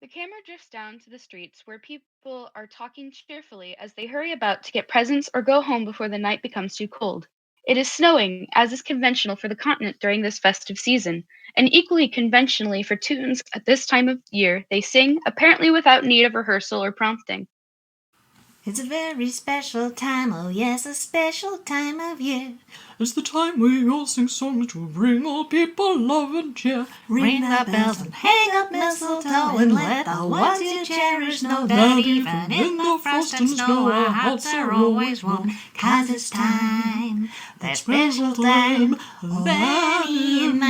The camera drifts down to the streets where people are talking cheerfully as they hurry about to get presents or go home before the night becomes too cold. It is snowing, as is conventional for the continent during this festive season, and equally conventionally for tunes at this time of year, they sing, apparently without need of rehearsal or prompting. It's a very special time, oh yes, a special time of year. It's the time we all sing songs to bring all people love and cheer. Ring the bells and hang up mistletoe and let the ones you cherish know that even in the frost and snow our hearts are always warm. 'Cause it's time, that special time of Animus.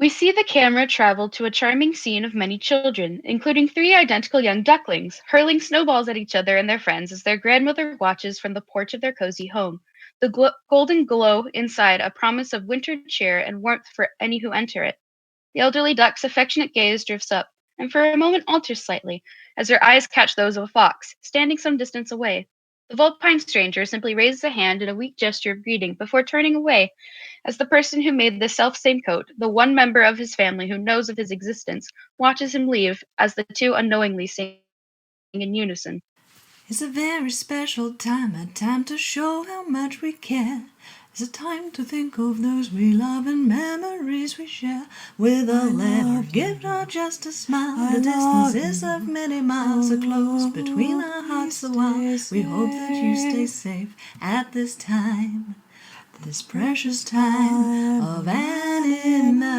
We see the camera travel to a charming scene of many children, including three identical young ducklings, hurling snowballs at each other and their friends as their grandmother watches from the porch of their cozy home. The golden glow inside a promise of winter cheer and warmth for any who enter it. The elderly duck's affectionate gaze drifts up, and for a moment alters slightly, as her eyes catch those of a fox, standing some distance away. The vulpine stranger simply raises a hand in a weak gesture of greeting before turning away, as the person who made the self-same coat, the one member of his family who knows of his existence, watches him leave as the two unknowingly sing in unison. It's a very special time, a time to show how much we care. It's a time to think of those we love and memories we share. With a letter, gift, or just a smile, the distance is of many miles, so close between our hearts a while. We hope that you stay safe at this time, this precious time of Animus.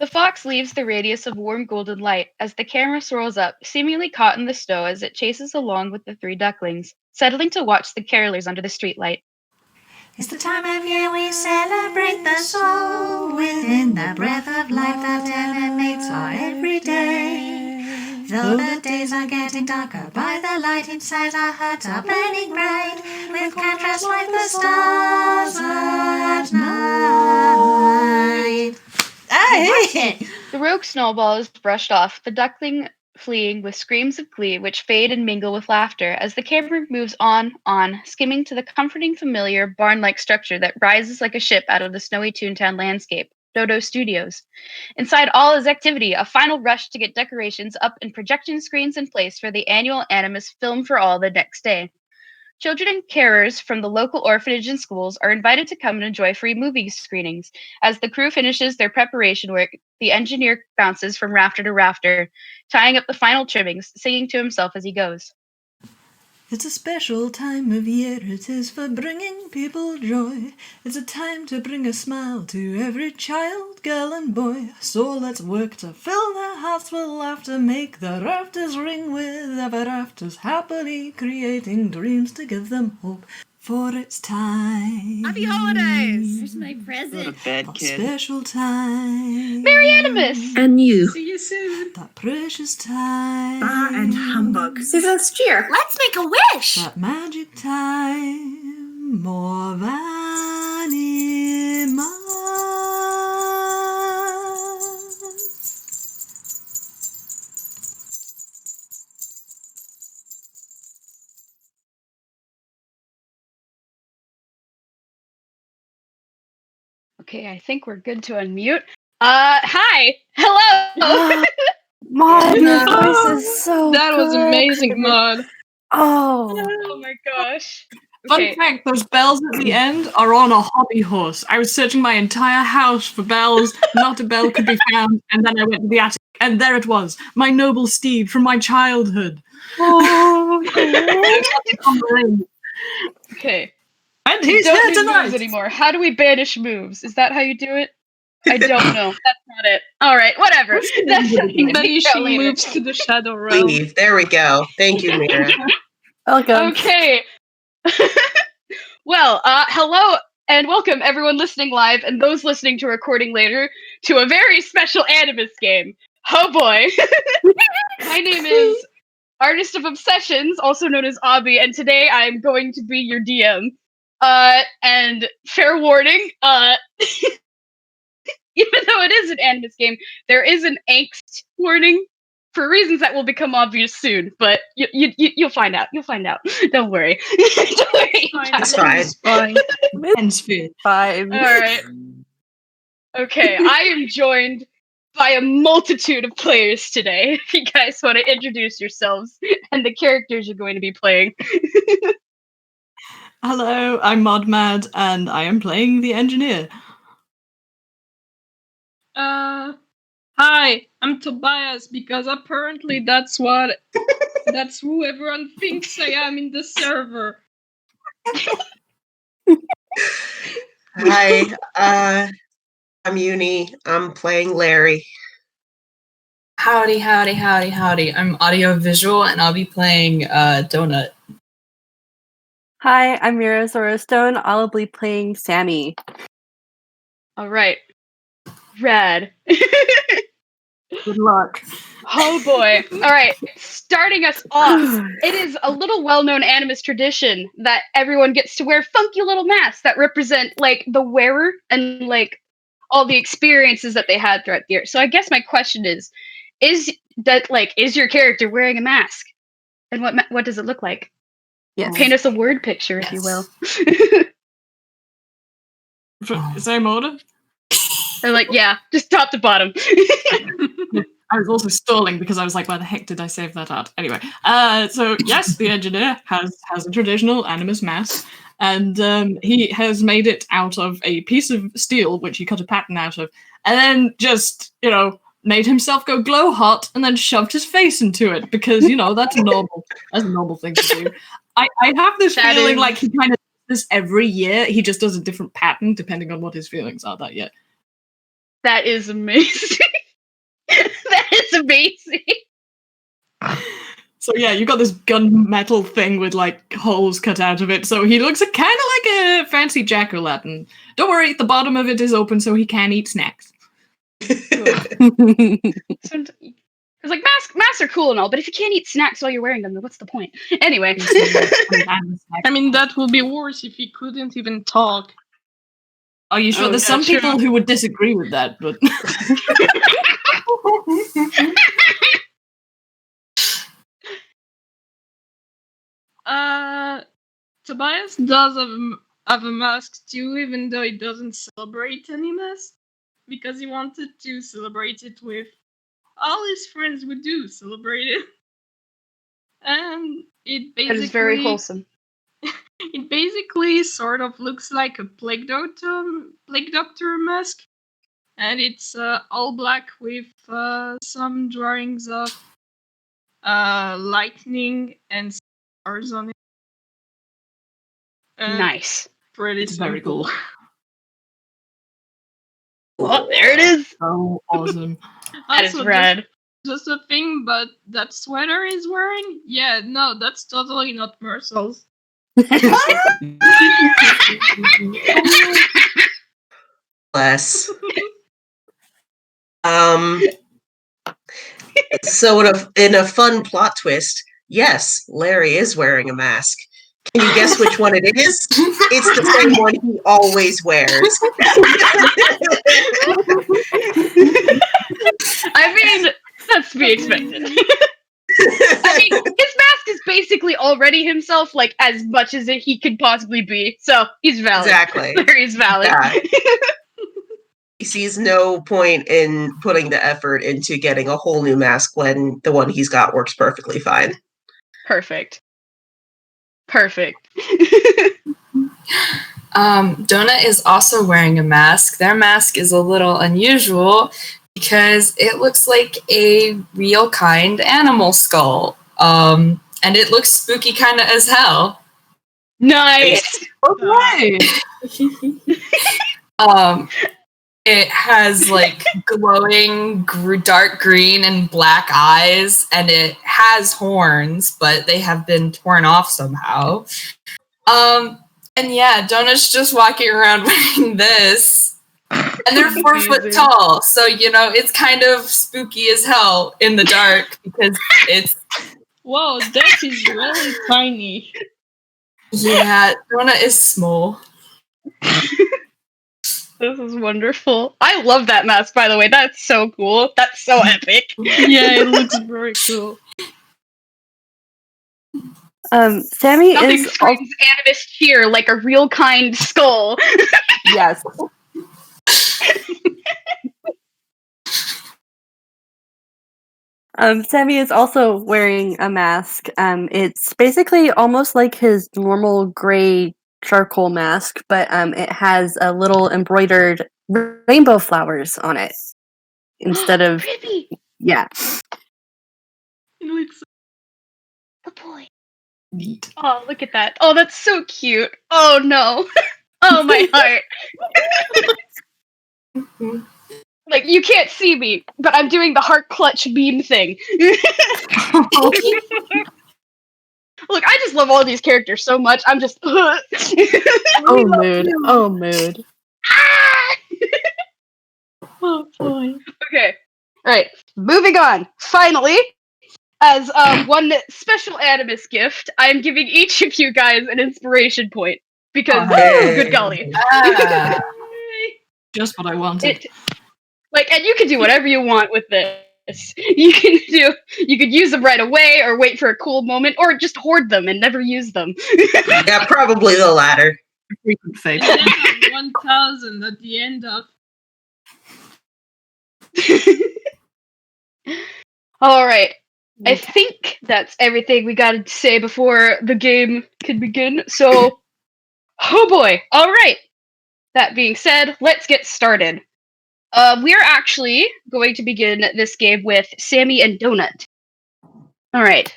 The fox leaves the radius of warm golden light as the camera swirls up, seemingly caught in the snow as it chases along with the three ducklings, settling to watch the carolers under the streetlight. It's the time of year we celebrate the soul within the breath of life that animates our every day. Though the days are getting darker, by the light inside our hearts are burning bright, with contrast like the stars at night. The rogue snowball is brushed off, the duckling fleeing with screams of glee which fade and mingle with laughter as the camera moves on, skimming to the comforting, familiar, barn-like structure that rises like a ship out of the snowy Toontown landscape, Dodo Studios. Inside all is activity, a final rush to get decorations up and projection screens in place for the annual Animus Film for All the next day. Children and carers from the local orphanage and schools are invited to come and enjoy free movie screenings. As the crew finishes their preparation work, the engineer bounces from rafter to rafter, tying up the final trimmings, singing to himself as he goes. It's a special time of year, it is for bringing people joy. It's a time to bring a smile to every child, girl and boy. So let's work to fill their hearts with laughter, make the rafters ring with ever afters, happily creating dreams to give them hope. For it's time. Happy holidays! Here's my present. What a bad kid. Special time. Merry Animus! And you. See you soon. That precious time. Bar and humbug. See you next year. Let's make a wish! That magic time. More of Animus. Okay, I think we're good to unmute. Hi! Hello! Maud, your voice is so That good. was amazing, Maud. Oh. Oh my gosh. Fun Okay. fact, those bells at the end are on a hobby horse. I was searching my entire house for bells, not a bell could be found, and then I went to the attic, and there it was, my noble steed from my childhood. Oh. Okay. And he's Don't here do tonight! moves anymore. How do we banish moves? Is that how you do it? I don't know. That's not it. All right, whatever. That's something to Then figure out she later. moves to the shadow realm. Leave. There we go. Thank you, Mira. Welcome. Okay. Well, hello and welcome everyone listening live and those listening to recording later to a very special Animus game. Oh boy. My name is Artist of Obsessions, also known as Obby, and today I'm going to be your DM. And fair warning, even though it is an Animus game, there is an angst warning for reasons that will become obvious soon. But you'll find out. You'll find out. Don't worry. Don't worry. It's fine. Fine. Hemisphere. Fine. All right. Okay, I am joined by a multitude of players today. If you guys want to introduce yourselves and the characters you're going to be playing. Hello, I'm Modmad, and I am playing the engineer. Hi, I'm Tobias because apparently that's who everyone thinks I am in the server. Hi, I'm Uni. I'm playing Larry. Howdy. I'm audio-visual, and I'll be playing Donut. Hi, I'm Mira Sorostone. I'll be playing Sammy. All right. Rad. Good luck. Oh boy. All right. Starting us off, it is a little well-known Animus tradition that everyone gets to wear funky little masks that represent like the wearer and like all the experiences that they had throughout the year. So I guess my question is your character wearing a mask? And what does it look like? Yes. Paint us a word picture, if you will. Same order? They're like, yeah, just top to bottom. I was also stalling because I was like, where the heck did I save that at? Anyway, so yes, the engineer has a traditional Animus mask, and he has made it out of a piece of steel, which he cut a pattern out of, and then just, made himself go glow hot and then shoved his face into it because, that's a normal thing to do. I have this feeling like he kind of does this every year. He just does a different pattern depending on what his feelings are that year. That is amazing. That is amazing. So yeah, you got this gunmetal thing with like holes cut out of it. So he looks kind of like a fancy jack-o'-lantern. Don't worry, the bottom of it is open so he can eat snacks. Because like masks are cool and all, but if you can't eat snacks while you're wearing them, then what's the point? Anyway. I mean, that would be worse if he couldn't even talk. Are you sure? There's some people who would disagree with that, but Tobias does have a mask too, even though he doesn't celebrate Animus, because he wanted to celebrate it with all his friends would do, celebrate it. And it basically... That is very wholesome. It basically sort of looks like a plague doctor mask. And it's all black with some drawings of lightning and stars on it. Nice. Pretty simple. Very cool. Oh, there it is. So awesome. That is rad. Just a thing, but that sweater he's wearing? Yeah, no, that's totally not Mercel's. Bless. So in a fun plot twist, yes, Larry is wearing a mask. Can you guess which one it is? It's the same one he always wears. I mean, that's to be expected. I mean, his mask is basically already himself, like, as much as he could possibly be. So, he's valid. Exactly. Larry's valid. Yeah. He sees no point in putting the effort into getting a whole new mask when the one he's got works perfectly fine. Perfect. Donut is also wearing a mask. Their mask is a little unusual because it looks like a real kind animal skull. And it looks spooky kind of as hell. Nice. Okay. It has like glowing dark green and black eyes, and it has horns, but they have been torn off somehow. And yeah, Donut's just walking around wearing this, and they're 4 foot tall, so it's kind of spooky as hell in the dark because it's. Whoa, that is really tiny. Yeah, Donut is small. This is wonderful. I love that mask, by the way. That's so cool. That's so epic. Yeah, it looks very cool. Sammy Nothing is screams Animus cheer like a real kind skull. yes. Sammy is also wearing a mask. It's basically almost like his normal gray charcoal mask, but it has a little embroidered rainbow flowers on it instead of Pretty. yeah. It looks Oh boy. Neat. Oh, look at that. Oh, that's so cute. Oh no. Oh my heart. Like, you can't see me, but I'm doing the heart clutch beam thing. Look, I just love all these characters so much. I'm just. Oh mood. Oh mood. Ah! oh boy. Okay. Alright. Moving on. Finally, as one special Animus gift, I'm giving each of you guys an inspiration point. Because, good golly. Ah. Just what I wanted. And you can do whatever you want with this. You could use them right away, or wait for a cool moment, or just hoard them and never use them. Yeah, probably the latter. Frequent fate. And then have 1,000 at the end of. All right. I think that's everything we got to say before the game can begin. So, oh boy. All right. That being said, let's get started. We're actually going to begin this game with Sammy and Donut. All right.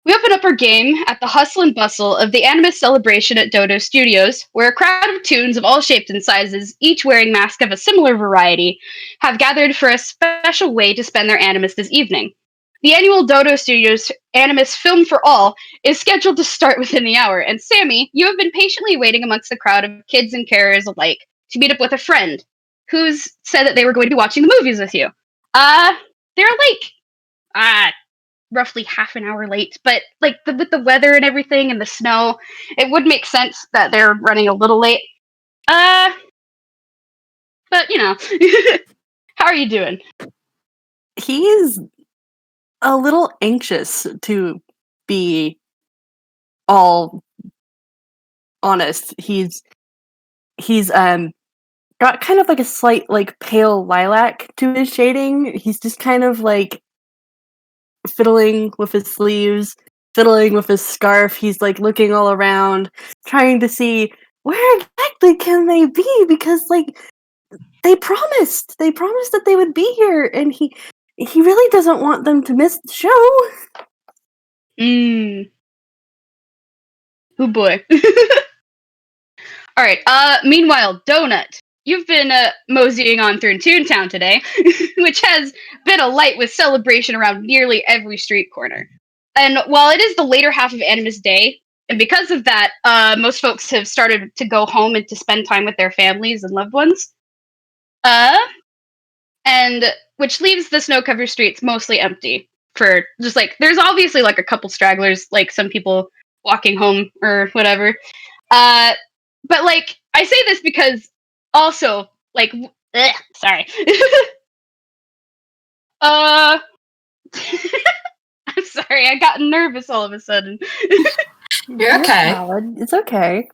We open up our game at the hustle and bustle of the Animus celebration at Dodo Studios, where a crowd of toons of all shapes and sizes, each wearing masks of a similar variety, have gathered for a special way to spend their Animus this evening. The annual Dodo Studios Animus Film for All is scheduled to start within the hour, and Sammy, you have been patiently waiting amongst the crowd of kids and carers alike to meet up with a friend who's said that they were going to be watching the movies with you. They're roughly half an hour late, but with the weather and everything and the snow, it would make sense that they're running a little late. But you know, how are you doing? He's a little anxious, to be all honest. He's got kind of like a slight pale lilac to his shading. He's just kind of fiddling with his sleeves, fiddling with his scarf. He's looking all around, trying to see where exactly can they be, because they promised that they would be here, and he really doesn't want them to miss the show. Oh boy. All right. Meanwhile, Donut, you've been moseying on through Toontown today, which has been alight with celebration around nearly every street corner. And while it is the later half of Animus Day, and because of that, most folks have started to go home and to spend time with their families and loved ones. And which leaves the snow-covered streets mostly empty. For just there's obviously a couple stragglers, some people walking home or whatever. But I say this because also sorry. I'm sorry, I got nervous all of a sudden. You're okay. It's okay.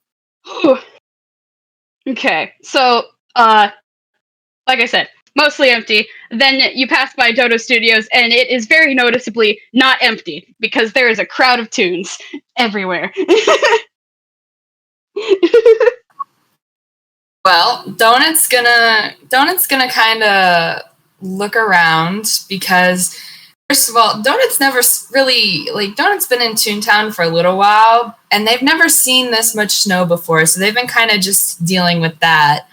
Okay, so like I said, mostly empty. Then you pass by Dodo Studios, and it is very noticeably not empty because there is a crowd of toons everywhere. Well, Donut's gonna kind of look around, because first of all, Donut's never really Donut's been in Toontown for a little while, and they've never seen this much snow before, so they've been kind of just dealing with that.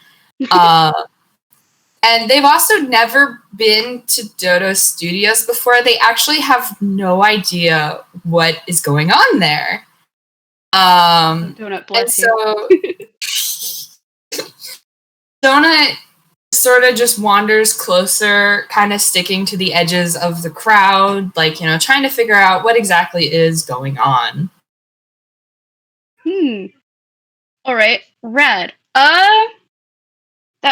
And they've also never been to Dodo Studios before. They actually have no idea what is going on there. Donut, bless you. Donut sort of just wanders closer, kind of sticking to the edges of the crowd, trying to figure out what exactly is going on. All right, rad. That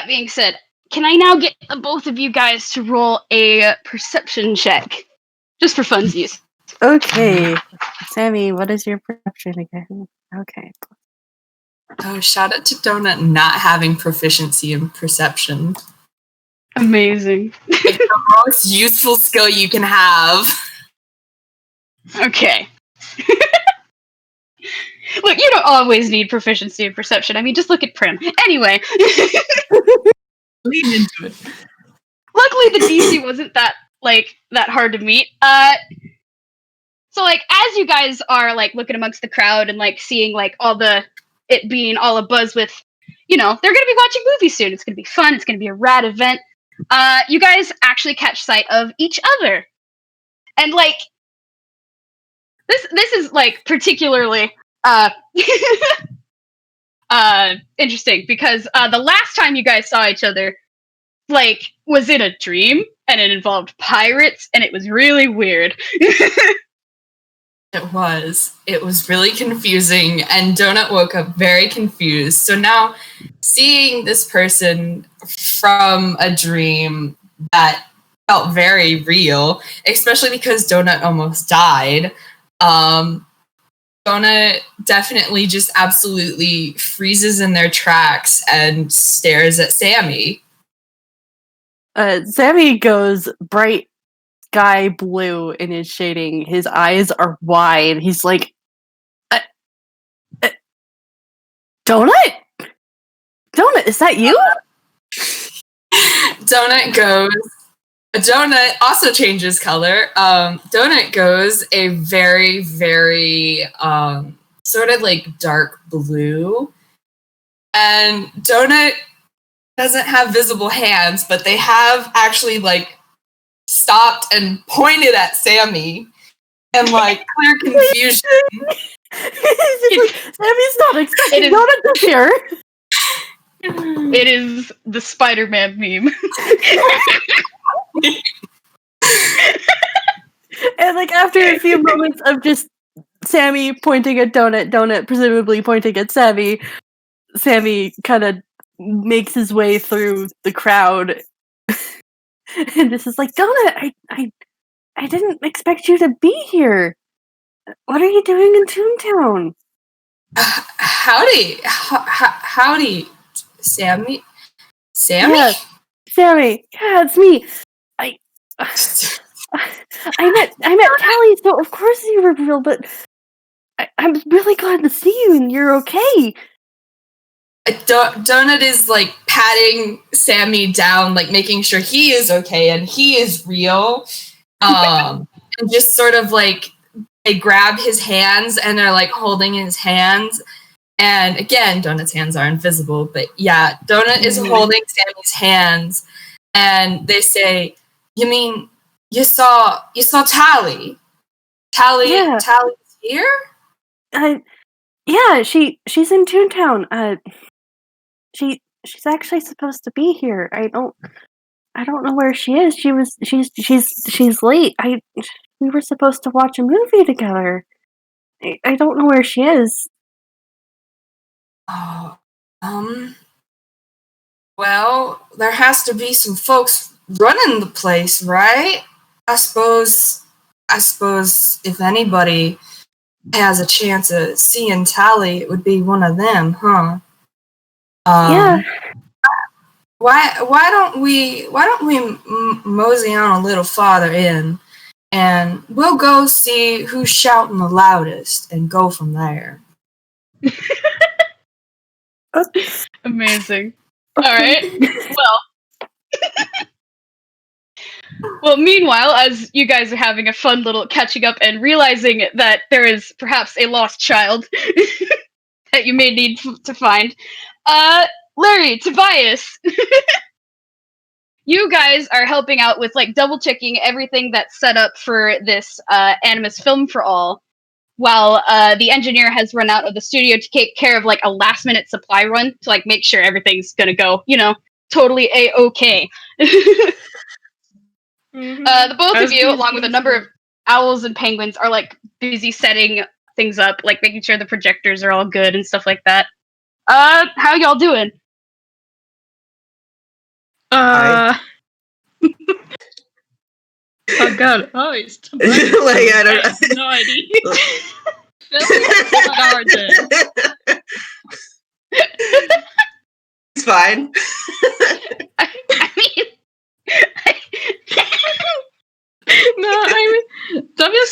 being said, can I now get the both of you guys to roll a perception check? Just for funsies. Okay. Sammy, what is your perception again? Okay. Oh, shout out to Donut not having proficiency in perception. Amazing. I don't most useful skill you can have. Okay. Look, you don't always need proficiency in perception. I mean, just look at Prim. Anyway. Lean into it. Luckily, the DC wasn't that hard to meet. So like as you guys are like looking amongst the crowd and like seeing like it being all a buzz with, they're gonna be watching movies soon. It's gonna be fun. It's gonna be a rad event. You guys actually catch sight of each other, and like this is like particularly interesting because the last time you guys saw each other like was in a dream and it involved pirates and it was really weird. It was really confusing, and Donut woke up very confused. So now seeing this person from a dream that felt very real, especially because Donut almost died, Donut definitely just absolutely freezes in their tracks and stares at Sammy. Sammy goes bright sky blue in his shading. His eyes are wide. He's like, Donut? Donut, is that you? Donut also changes color. Donut goes a very, very sort of like dark blue. And Donut doesn't have visible hands, but they have actually like stopped and pointed at Sammy and like clear confusion. Like, Sammy's not expecting Donut to hear. It is the Spider-Man meme. And like after a few moments of just Sammy pointing at Donut presumably pointing at Sammy kind of makes his way through the crowd. And this is like, Donut, I didn't expect you to be here. What are you doing in Toontown? Howdy, Sammy. Sammy? Yeah, Sammy. Yeah, it's me. I met Callie, so of course you were real, but I'm really glad to see you and you're okay. Donut is like patting Sammy down, like making sure he is okay and he is real. And just sort of like they grab his hands and they're like holding his hands. And again, Donut's hands are invisible, but yeah, Donut is holding Sammy's hands and they say, "You mean you saw Tally? Tally's here?" Yeah, she's in Toontown. She's actually supposed to be here. I don't know where she is. She's late. We were supposed to watch a movie together. I don't know where she is. Oh, well, there has to be some folks running the place, right? I suppose if anybody has a chance of seeing Tally, it would be one of them, huh? Yeah. Why don't we mosey on a little farther in, and we'll go see who's shouting the loudest, and go from there. Amazing. All right. Well, meanwhile, as you guys are having a fun little catching up and realizing that there is perhaps a lost child that you may need to find, Larry, Tobias, you guys are helping out with like double checking everything that's set up for this Animus film for all, while the engineer has run out of the studio to take care of like a last minute supply run to like make sure everything's gonna go, totally a-okay. The both of you, along with a number of owls and penguins, are like busy setting things up, like making sure the projectors are all good and stuff like that. How y'all doing? Oh god, it's Like, I don't have no idea. It's fine. I mean,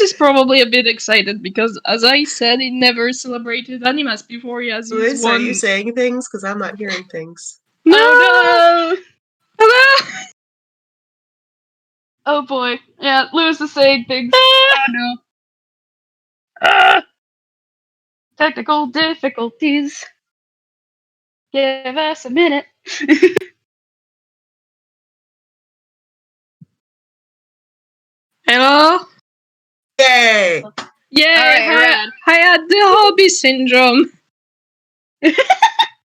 is probably a bit excited because, as I said, he never celebrated Animus before. He has Liz, his are one. you saying things? Because I'm not hearing things. No! Oh no! Hello! Oh boy. Yeah, Lewis is saying things. Oh no. Technical difficulties. Give us a minute. Hello? Yay! Yay! Alright, I had the hobby syndrome.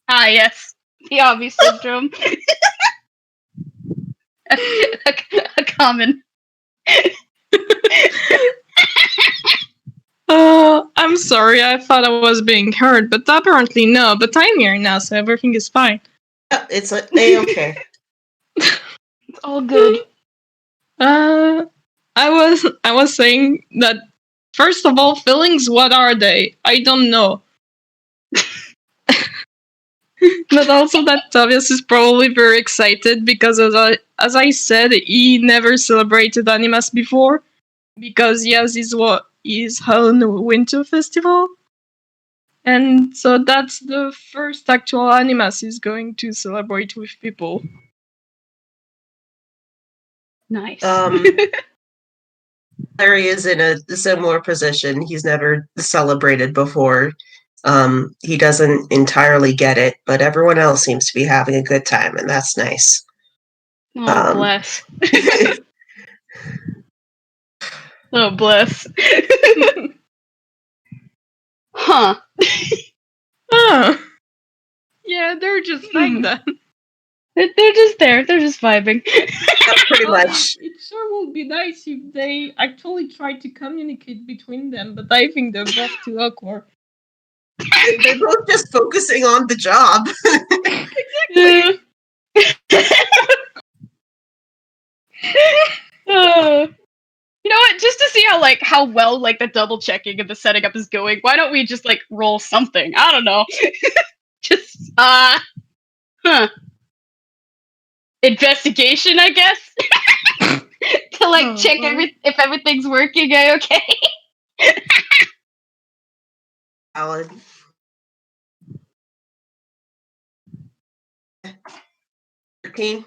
Ah, yes. The Obby syndrome. a common. I'm sorry, I thought I was being heard, but apparently no. But I'm here now, so everything is fine. It's like A-okay. It's all good. I was saying that first of all, feelings, what are they? I don't know. But also that Tobias is probably very excited because as I said, he never celebrated Animus before because he has his own winter festival. And so that's the first actual Animus he's going to celebrate with people. Nice. Larry is in a similar position. He's never celebrated before. He doesn't entirely get it, but everyone else seems to be having a good time, and that's nice. Oh, bless. Oh, bless. Huh. Huh. Yeah, they're just like that. They're just there. They're just vibing. Pretty much. It sure would be nice if they actually tried to communicate between them, but I think they're both too awkward. They're both just focusing on the job. Yeah. You know what? Just to see how well the double checking and the setting up is going, why don't we just roll something? I don't know. Just investigation, I guess. To check if everything's working. Okay. Valid. 13.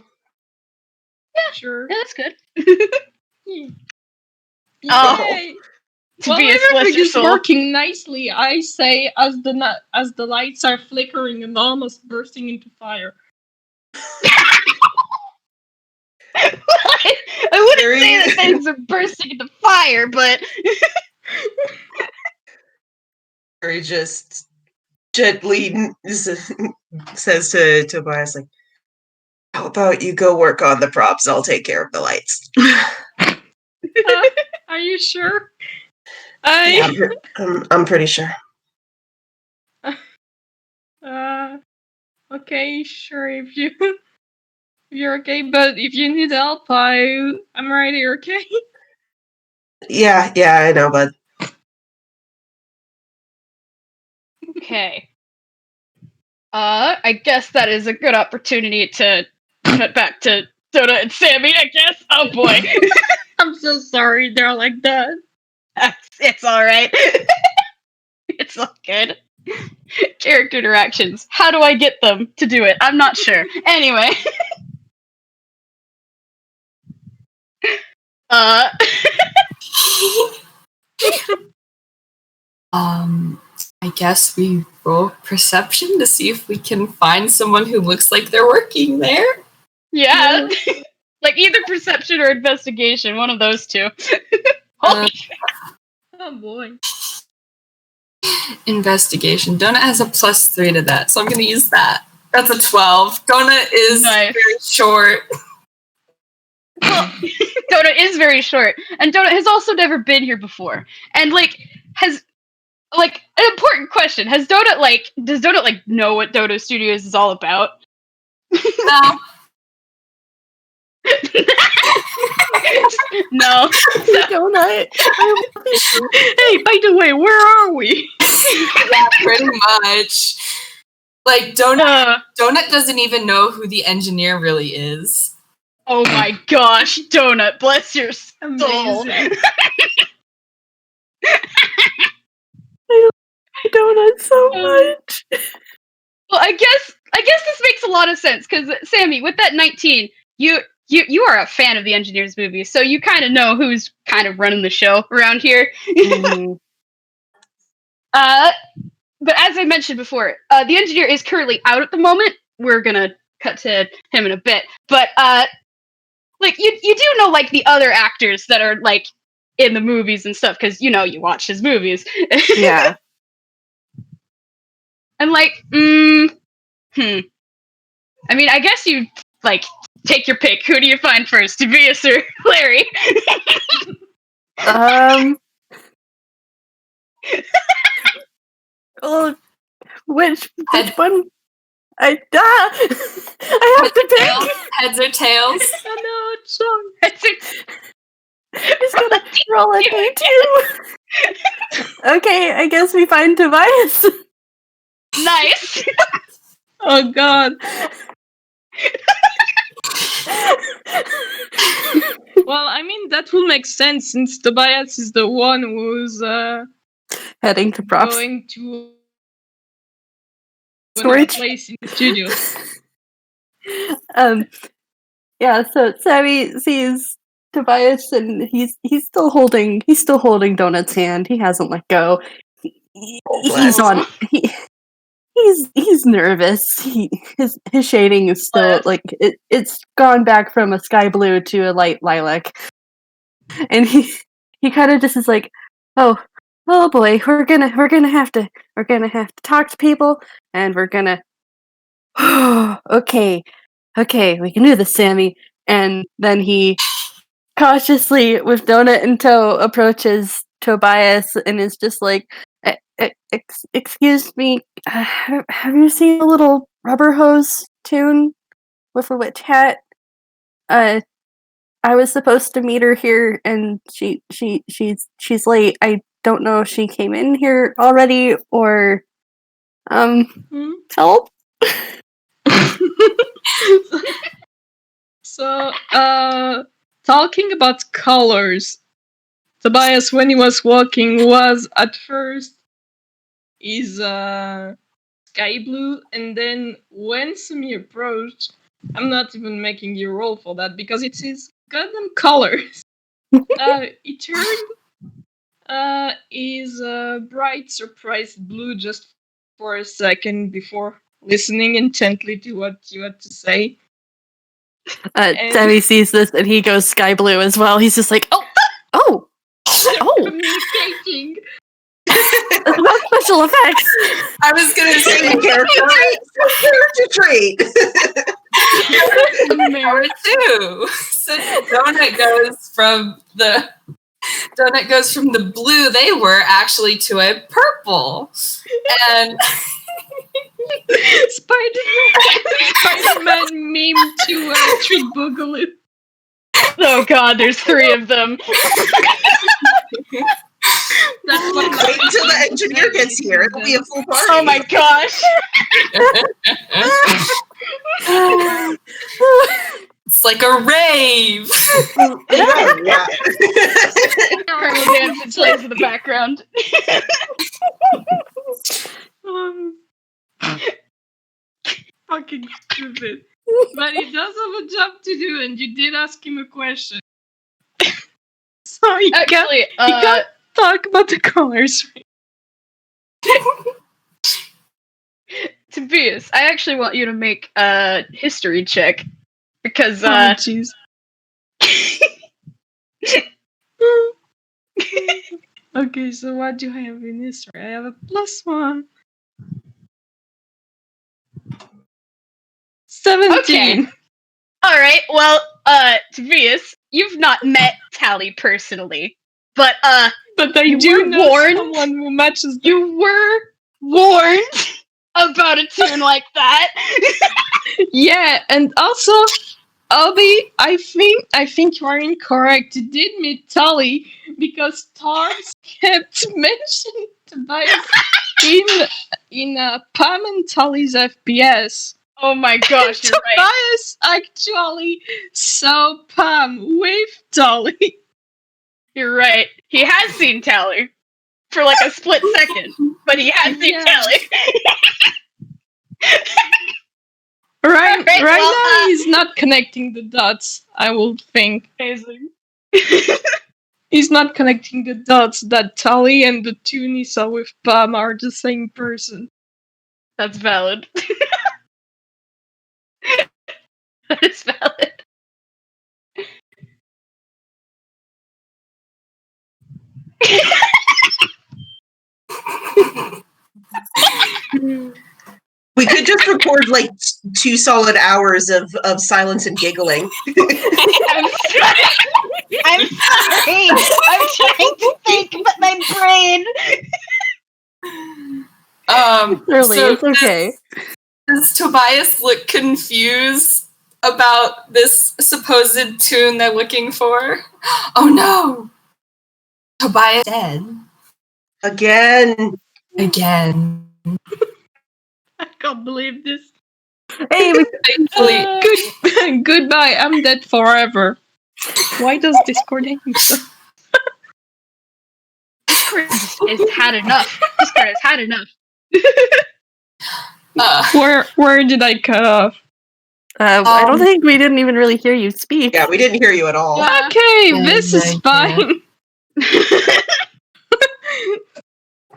Yeah, Sure. yeah, that's good. Yay! To Well, be a everything celestial is soul. working nicely, I say, as the lights are flickering and almost bursting into fire. I wouldn't say that things are bursting into fire, but Harry just gently says to Tobias, how about you go work on the props? I'll take care of the lights. Are you sure? Yeah, I'm pretty sure. Okay, sure, if you're okay, but if you need help, I'm right here, okay? Yeah, I know, bud. okay. I guess that is a good opportunity to cut back to Dota and Sammy, I guess. Oh boy. I'm so sorry they're like that. It's alright. It's all good. Character interactions. How do I get them to do it? I'm not sure. Anyway. I guess we roll perception to see if we can find someone who looks like they're working there. Yeah. Either perception or investigation, one of those two. Holy Oh boy. Investigation. Donut has a +3 to that, so I'm going to use that. That's a 12. Donut is very short. Well, Donut is very short, and Donut has also never been here before. And has an important question: does Donut know what Dodo Studios is all about? No. No. Donut. Hey, by the way, where are we? Yeah, pretty much. Donut doesn't even know who the engineer really is. Oh my gosh, Donut, bless your soul. Amazing. I love donuts so much. Well, I guess this makes a lot of sense because Sammy, with that 19, you are a fan of the Engineers movies, so you kind of know who's kind of running the show around here. Mhm. But as I mentioned before, the engineer is currently out at the moment. We're gonna cut to him in a bit, but like you do know like the other actors that are like in the movies and stuff because you watch his movies. Yeah. I'm like, I mean, I guess you like take your pick. Who do you find first, Tobias or Larry? Well, which one? I have to pick. Heads or tails? Oh no, it's wrong. Just gonna roll a d2. Okay, I guess we find Tobias. Nice. Oh god. Well, I mean that will make sense since Tobias is the one who's Heading to props. going to Storage place in the studio. Yeah, so Sammy sees Tobias and he's still holding Donut's hand. He hasn't let go. He's on he's nervous. His shading is still like it's gone back from a sky blue to a light lilac. And he kind of just is like, "Oh boy, we're gonna have to talk to people and we're gonna okay, we can do this, Sammy." And then he cautiously, with Donut in tow, approaches Tobias and is just like, excuse me, have you seen a little rubber hose Toon with a witch hat? I was supposed to meet her here and she's late. I don't know if she came in here already or help. So, talking about colors, Tobias, when he was walking, was at first is sky blue, and then when Sumi approached, I'm not even making you roll for that because it's his goddamn colors. It turned is bright surprise blue just for a second before listening intently to what you had to say. Sammy sees this and he goes sky blue as well. He's just like, oh. Communicating. What special effects? I was gonna say Character trait. Power too. So Donut goes from the blue they were actually to a purple, and Spider-Man meme to Treat Boogaloo. Oh god, there's 3 of them. That's what Wait until the engineer gets here. It'll be a full party. Oh my gosh. it's like a rave. Yeah. Colonel Danson plays in the background. Fucking stupid. But he does have a job to do, and you did ask him a question. So you Actually, can't talk about the colors. Tobias, I actually want you to make a history check because jeez. Okay, so what do I have in history? I have a +1. 17. Okay. All right. Well, Tobias, you've not met Tally personally, but I do know someone who matches. You were warned about a tune like that. Yeah, and also, Obby, I think you are incorrect. You did meet Tally because Tars kept mentioning Tobias in Pam and Tally's FPS. Oh my gosh, you're right. Tobias actually saw Pam with Tally. You're right. He has seen Tally. for like a split second, but he has seen Yeah. Tally. Right Alright, well, now, he's not connecting the dots, I will think. Amazing. He's not connecting the dots that Tali and the tune he saw with Pam are the same person. That's valid. That is valid. We could just record like 2 solid hours of silence and giggling. I'm sorry. I'm sorry. I'm trying to think, but my brain. Really, So it's okay. does Tobias look confused about this supposed tune they're looking for? Oh no! Tobias dead. Again. Again. I can't believe this. Hey, we Thankfully, Goodbye, I'm dead forever. Why does Discord hate me so? Discord has had enough. Discord has had enough. Where did I cut off? I don't think we didn't even really hear you speak. Yeah, we didn't hear you at all. Yeah. Okay, Yeah, this is yeah. fine.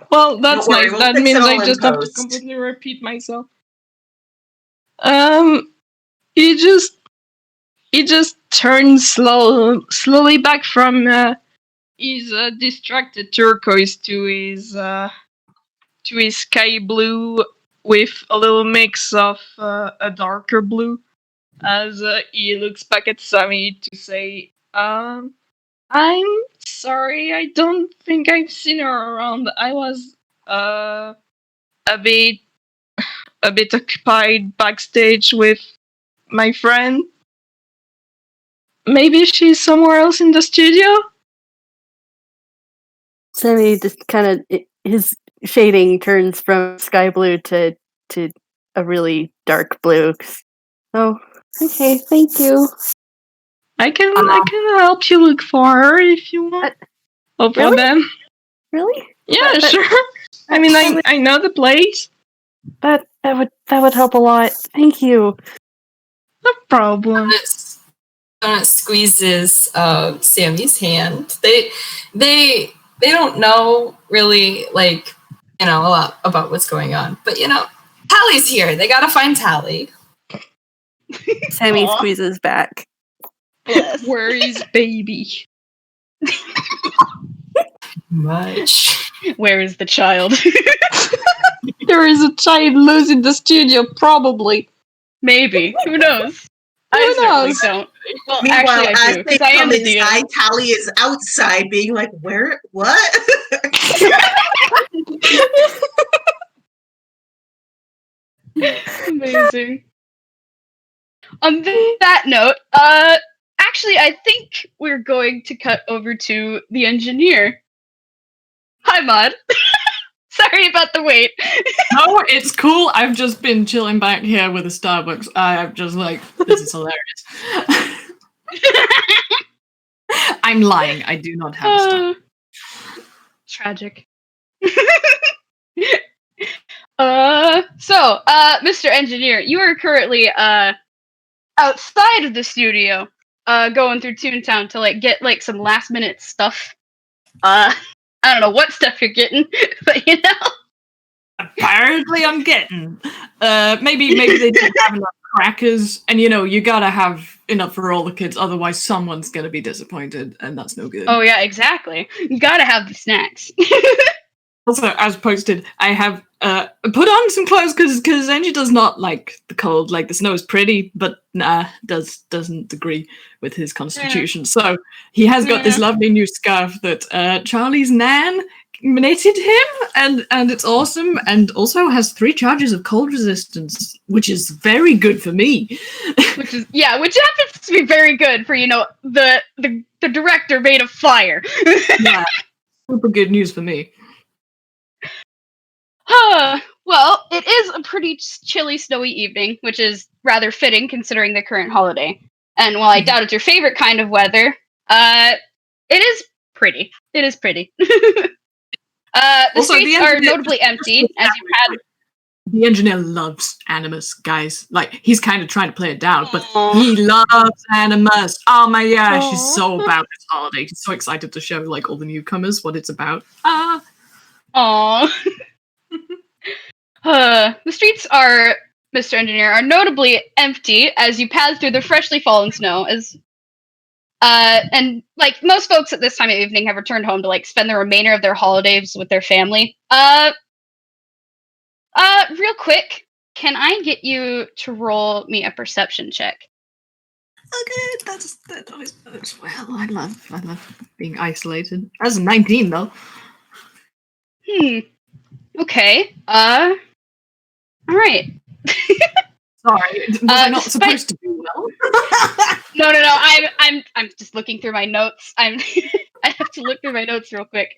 Well, that's Don't worry, nice. we'll That fix means it all I in just have to post. completely repeat myself. He just turns slowly back from his distracted turquoise to his sky blue with a little mix of a darker blue, as he looks back at Sammy to say, I'm sorry, I don't think I've seen her around. I was a bit occupied backstage with my friend. Maybe she's somewhere else in the studio? Sammy just kind of his shading turns from sky blue to a really dark blue. Oh, okay, thank you. I can help you look for her if you want. Or for really? them. Really? Yeah, But- sure. I mean, I know the place. That would help a lot. Thank you. No problem. Donut squeezes Sammy's hand. They don't know really a lot about what's going on, but Tally's here. They gotta find Tally. Sammy Aw. squeezes back. Bless. Where is baby? Much. Where is the child? There is a child loose in the studio, probably. Maybe. Who knows? I Who certainly knows? don't. Well, Meanwhile, actually, I as do, they because I am come the DM. inside, Tally is outside being like, where? What? Amazing. On that note, actually, I think we're going to cut over to the engineer. Hi, Mod. Sorry about the wait. No, it's cool. I've just been chilling back here with a Starbucks. I'm just like, this is hilarious. I'm lying. I do not have a Starbucks. Tragic. So, Mr. Engineer, you are currently outside of the studio, going through Toontown to get some last minute stuff. I don't know what stuff you're getting, but Apparently, I'm getting. Maybe they didn't have enough crackers, and you gotta have enough for all the kids. Otherwise, someone's gonna be disappointed, and that's no good. Oh yeah, exactly. You gotta have the snacks. Also, as posted, I have put on some clothes because Angie does not like the cold. Like the snow is pretty, but doesn't agree with his constitution. So he has got this lovely new scarf that Charlie's nan knitted him, and it's awesome. And also has 3 charges of cold resistance, which is very good for me. which happens to be very good for the director made of fire. Yeah, super good news for me. Well, it is a pretty chilly, snowy evening, which is rather fitting considering the current holiday. And while I doubt it's your favorite kind of weather, it is pretty. It is pretty. The Also, the streets are engineer- notably empty, as you pad. The engineer loves Animus, guys. Like, he's kind of trying to play it down, but Aw. he loves Animus. Oh my gosh, he's Aw. so about this holiday. He's so excited to show, like, all the newcomers what it's about. Aww. The streets are, Mr. Engineer, are notably empty as you pass through the freshly fallen snow. And like most folks at this time of evening have returned home to like spend the remainder of their holidays with their family. Real quick, can I get you to roll me a perception check? Okay, that always works well. I love being isolated. That's a 19 though. Okay. All right. Sorry, was I not despite- supposed to do well? No. I'm just looking through my notes. I have to look through my notes real quick.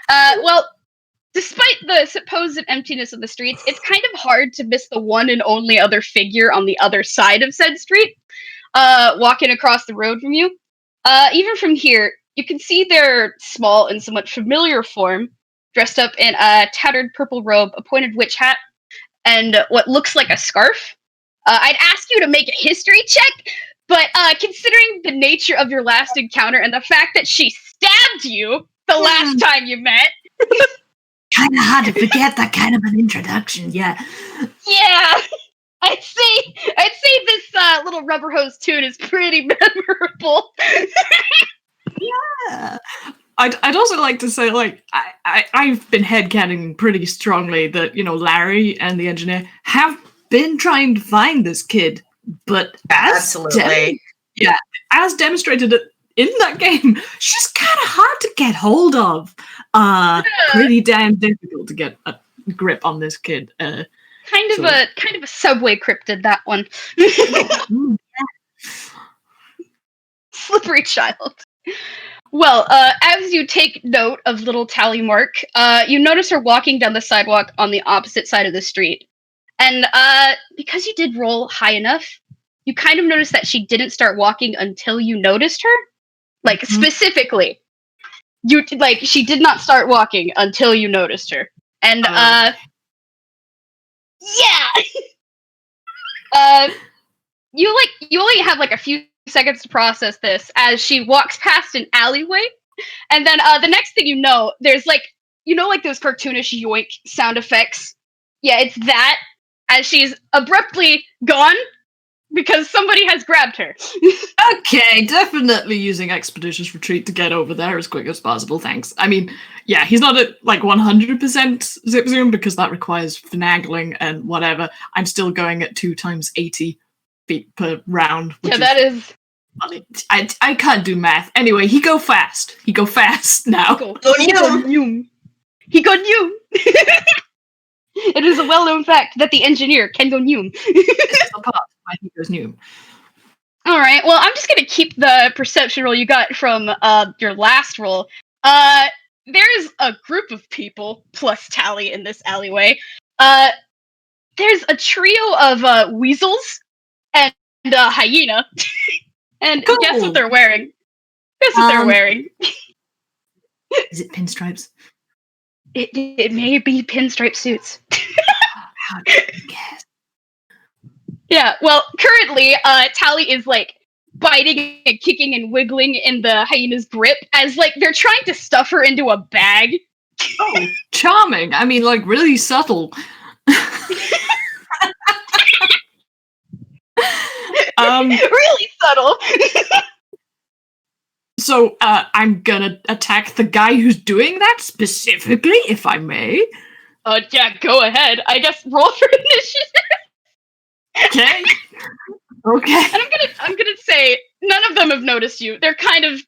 Well, despite the supposed emptiness of the streets, it's kind of hard to miss the one and only other figure on the other side of said street, walking across the road from you. Even from here, you can see their small and somewhat familiar form, dressed up in a tattered purple robe, a pointed witch hat, and what looks like a scarf. I'd ask you to make a history check, but considering the nature of your last encounter and the fact that she stabbed you the last time you met, Kind of hard to forget that kind of an introduction, yeah. yeah, I'd say this little rubber hose tune is pretty memorable. Yeah. I'd also like to say, like, I've been headcanon pretty strongly that, you know, Larry and the engineer have been trying to find this kid, but Absolutely. as demonstrated in that game, she's kind of hard to get hold of. Pretty damn difficult to get a grip on this kid. Kind of a subway cryptid, that one. Slippery child. Well, as you take note of little Tally Mark, you notice her walking down the sidewalk on the opposite side of the street. And because you did roll high enough, you kind of noticed that she didn't start walking until you noticed her. Like, specifically. She did not start walking until you noticed her. And, you only have, like, a few seconds to process this as she walks past an alleyway. And then, the next thing you know, there's, like, like those cartoonish yoink sound effects? Yeah, it's that, as she's abruptly gone because somebody has grabbed her. Okay, definitely using Expeditious Retreat to get over there as quick as possible, thanks. I mean, yeah, he's not at, like, 100% zip zoom because that requires finagling and whatever. I'm still going at 2 times 80 feet per round. Yeah, that is... funny. I can't do math. Anyway, he go fast now. He go noom. It is a well-known fact that the engineer can go noom. This is the part why he goes noom. All right. Well, I'm just gonna keep the perception roll you got from your last roll. There's a group of people plus Tally in this alleyway. There's a trio of weasels and a hyena. And Cool. Guess what they're wearing? Guess what they're wearing? Is it pinstripes? It may be pinstripe suits. How do you guess? Yeah, well, currently, Tally is, like, biting and kicking and wiggling in the hyena's grip as, like, they're trying to stuff her into a bag. Oh, charming. I mean, like, really subtle. Really subtle. So, I'm gonna attack the guy who's doing that specifically, if I may. Yeah, go ahead. I guess roll for initiative. Okay. Okay. And I'm gonna say none of them have noticed you. They're kind of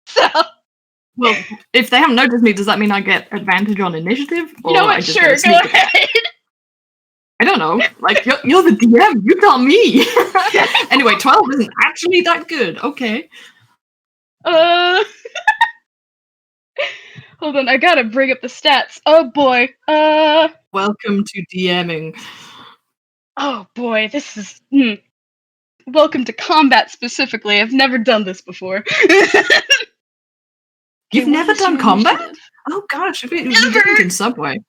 So Well, if they haven't noticed me, does that mean I get advantage on initiative? You know I what? just Sure, get a go sneak attack? ahead. I don't know. Like, you're the DM. You tell me. Anyway, 12 isn't actually that good. Okay. Hold on, I gotta bring up the stats. Oh boy. Welcome to DMing. Oh boy, this is. Welcome to combat specifically. I've never done this before. You've what never was done your combat? initiative? Oh gosh, we Never! did in Subway.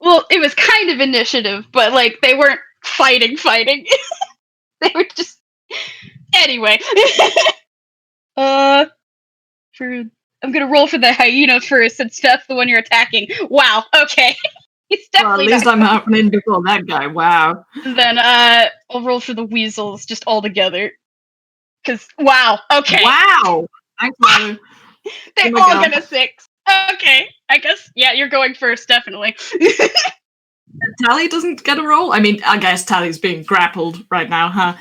Well, it was kind of initiative, but like they weren't fighting. They were just anyway. I'm gonna roll for the hyena first since that's the one you're attacking. Wow, okay. He's Well, at definitely least not. I'm happening before that guy. Wow. Then I'll roll for the weasels just all together. Cause wow, okay. Wow. Thanks, Manu. They Oh my all God. get a 6. Okay. I guess you're going first, definitely. Tally doesn't get a roll? I mean, I guess Tally's being grappled right now, huh?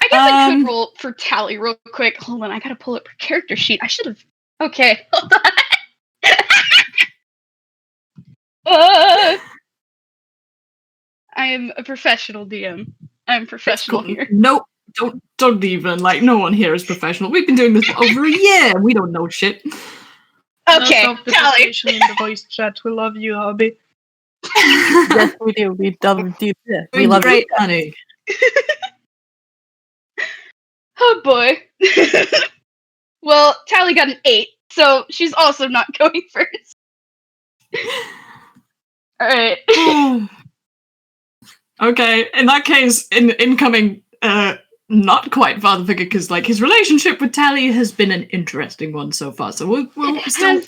I guess I could roll for Tally real quick. Hold on, I gotta pull up her character sheet. I should have. Okay, hold on. I am a professional DM. I'm professional here. No, don't even. Like, no one here is professional. We've been doing this for over a year. We don't know shit. Okay, Lots of the Tally. population in the voice chat. We love you, Obby. Yes, we do. We love you. We love great, you. honey. Oh boy. Well, Tally got an 8, so she's also not going first. Alright. Okay, in that case, incoming, not quite father figure, because like his relationship with Tally has been an interesting one so far. So we're still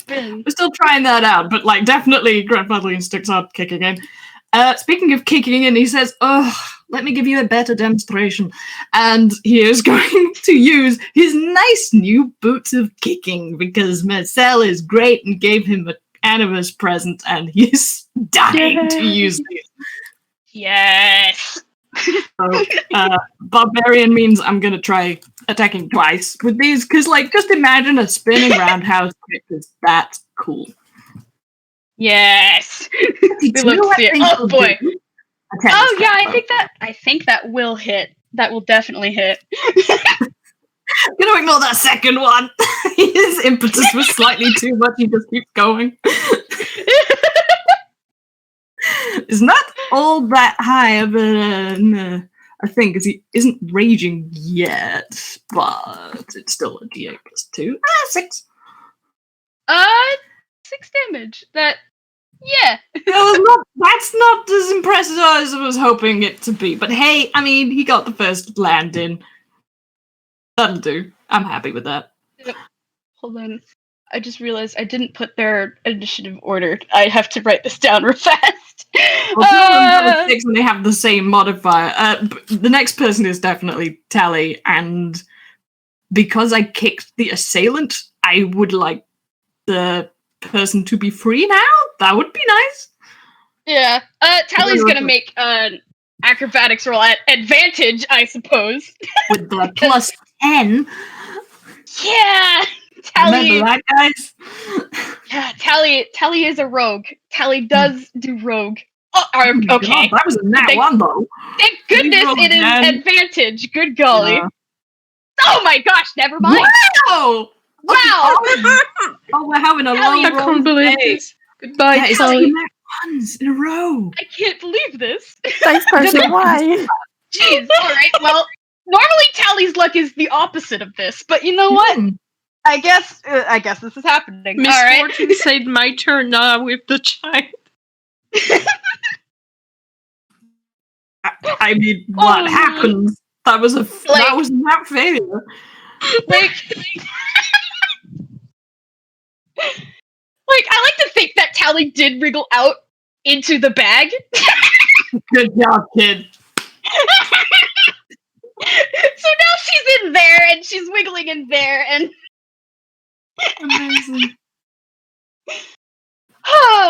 trying that out, but like definitely grandfatherly instincts are kicking in. Speaking of kicking in, he says, "Oh, let me give you a better demonstration," and he is going to use his nice new boots of kicking because Marcel is great and gave him an Animus present, and he's dying to use these. Yes. So, barbarian means I'm gonna try attacking twice with these, because like just imagine a spinning roundhouse kick is that cool. Yes. We love to see it. Oh boy. Oh yeah, I think that will hit. That will definitely hit. I'm gonna ignore that second one. His impetus was slightly too much. He just keeps going. It's not all that high of a thing because he isn't raging yet, but it's still a D8 plus 2. 6. 6 damage. Yeah. That's not as impressive as I was hoping it to be. But hey, I mean, he got the first landing. That'll do. I'm happy with that. Hold on. I just realized I didn't put their initiative order. I have to write this down real fast. Well, two of them have a 6 and they have the same modifier. The next person is definitely Tally, and because I kicked the assailant, I would like the person to be free now. That would be nice. Yeah. Tally's gonna make an acrobatics roll at advantage, I suppose. With the plus 10. Yeah. Tally. Remember that, guys? Yeah, Tally is a rogue. Tally does do rogue. Oh, okay. God, that was a nat one, though. Thank goodness it is advantage. Good golly. Oh my gosh, never mind. Wow! Wow! Oh, we're having a Tally, low I roll can't believe today. this. Goodbye, That is Tally. 2 nat ones in a row. I can't believe this. Nice person, why? Jeez, alright, well, normally Tally's luck is the opposite of this, but you know what? I guess this is happening. Miss Alright. Fortune said my turn now with the child. I mean, what happens? That was that was not failure. Like, I like to think that Tally did wriggle out into the bag. Good job, kid. So now she's in there and she's wiggling in there and Amazing.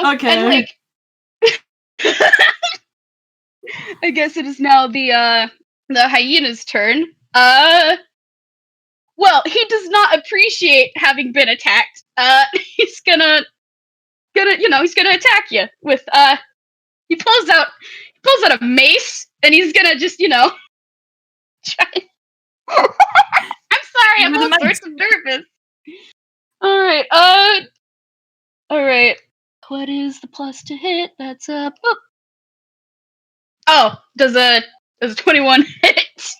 okay. And like I guess it is now the hyena's turn. Well, he does not appreciate having been attacked. He's gonna attack you with he pulls out a mace and he's gonna just, try. I'm sorry, I'm all sorts of nervous. Alright, alright. What is the plus to hit? That's boop. Oh, does a 21 hit?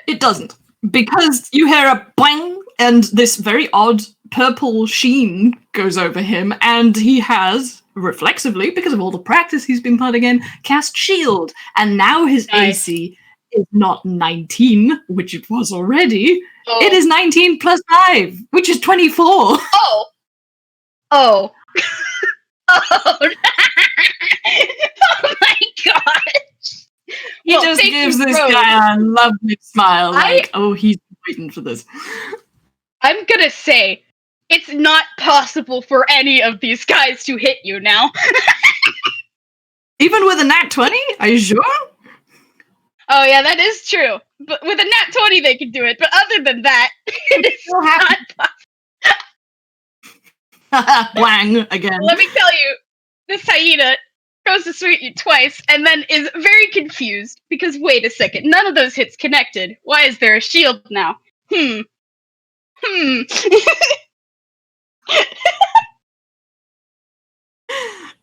It doesn't. Because you hear a bang and this very odd purple sheen goes over him, and he has, reflexively, because of all the practice he's been putting in, cast shield. And now his Nice. AC is not 19, which it was already. Oh. It is 19 plus 5, which is 24. Oh. Oh. Oh. Oh my gosh. He Well, just thank gives you, this Rose. guy a lovely smile, I- like, oh, he's waiting for this. I'm gonna say, it's not possible for any of these guys to hit you now. Even with a nat 20? Are you sure? Oh yeah, that is true. But with a nat 20 they can do it, but other than that, it is Still not possible. Blang again. Let me tell you, this hyena goes to sweet you twice and then is very confused because wait a second, none of those hits connected. Why is there a shield now?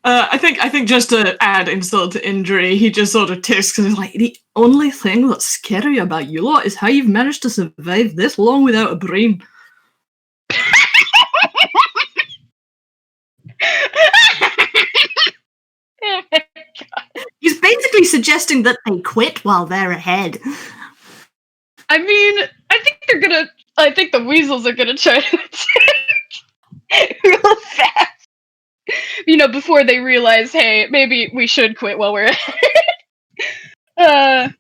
I think just to add insult to injury, he just sort of ticks because he's like, the only thing that's scary about you lot is how you've managed to survive this long without a brain. Oh my God. He's basically suggesting that they quit while they're ahead. I mean, I think the weasels are gonna try to attack real fast. You know, before they realize, hey, maybe we should quit while we're ahead.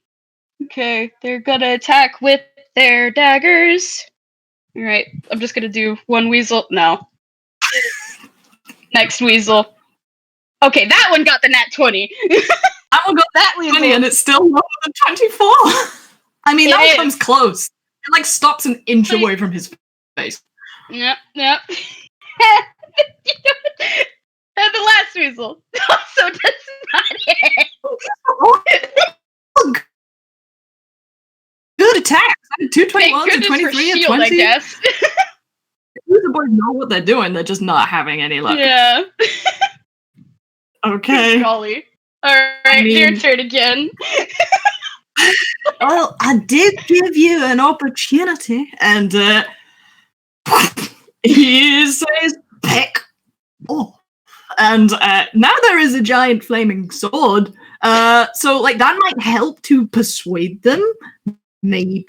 Okay, they're gonna attack with their daggers. Alright, I'm just gonna do one weasel. No. Next weasel. Okay, that one got the nat 20. That one got That 20 weasel. and it's still lower than 24. I mean, It that is. one's close. It like stops an inch away from his face. Yep. And the last weasel also does not hit. Good attacks. Two Thank 21s, a goodness for 23, a shield, 20. I guess. The boys know what they're doing. They're just not having any luck. Yeah. Okay. Golly. Alright, your mean- turn again. Well, I did give you an opportunity, and he says, "Peck off." And now there is a giant flaming sword. So, like, that might help to persuade them. Maybe.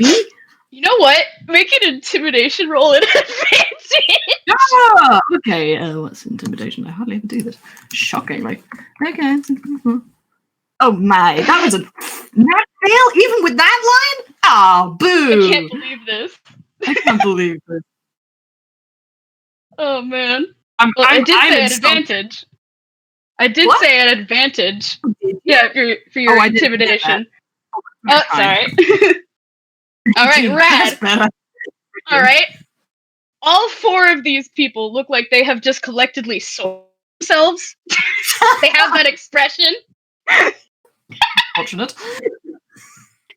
You know what? Make an intimidation roll at advantage. Ah, okay. What's intimidation? I hardly ever do this. Shockingly. Okay. Oh my! That was a nat fail, even with that line. Oh, boo! I can't believe this. I can't believe this. Oh man. I'm Well, I did say in at some- advantage. I did What? say at advantage. Did you? Yeah, for your Oh, I didn't get intimidation. that. Oh, sorry. All right, That's rad. better. All right. All four of these people look like they have just collectively sold themselves. They have that expression. Fortunate.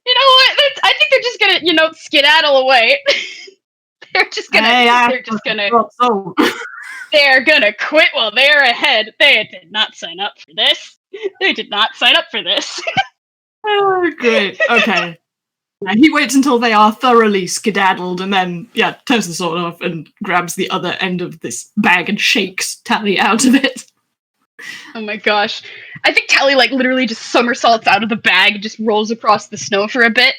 You know what? I think they're just gonna, skedaddle away. They're just gonna. So. They're gonna quit while they're ahead. They did not sign up for this. They did not sign up for this. Oh, great. Okay. Yeah, he waits until they are thoroughly skedaddled and then, turns the sword off and grabs the other end of this bag and shakes Tally out of it. Oh my gosh. I think Tally, literally just somersaults out of the bag and just rolls across the snow for a bit.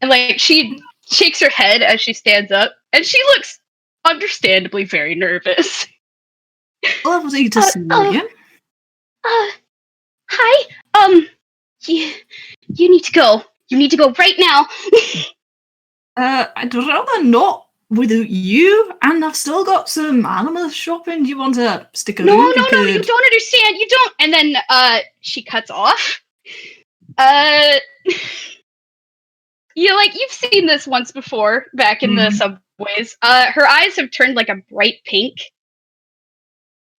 And, she shakes her head as she stands up. And she looks understandably very nervous. Lovely to see you again. Hi. You need to go. You need to go right now. I'd rather not with you, and I've still got some Animus shopping. Do you want to stick around? No, you don't understand. You don't. And then, she cuts off. You've seen this once before, back in the subways. Her eyes have turned a bright pink.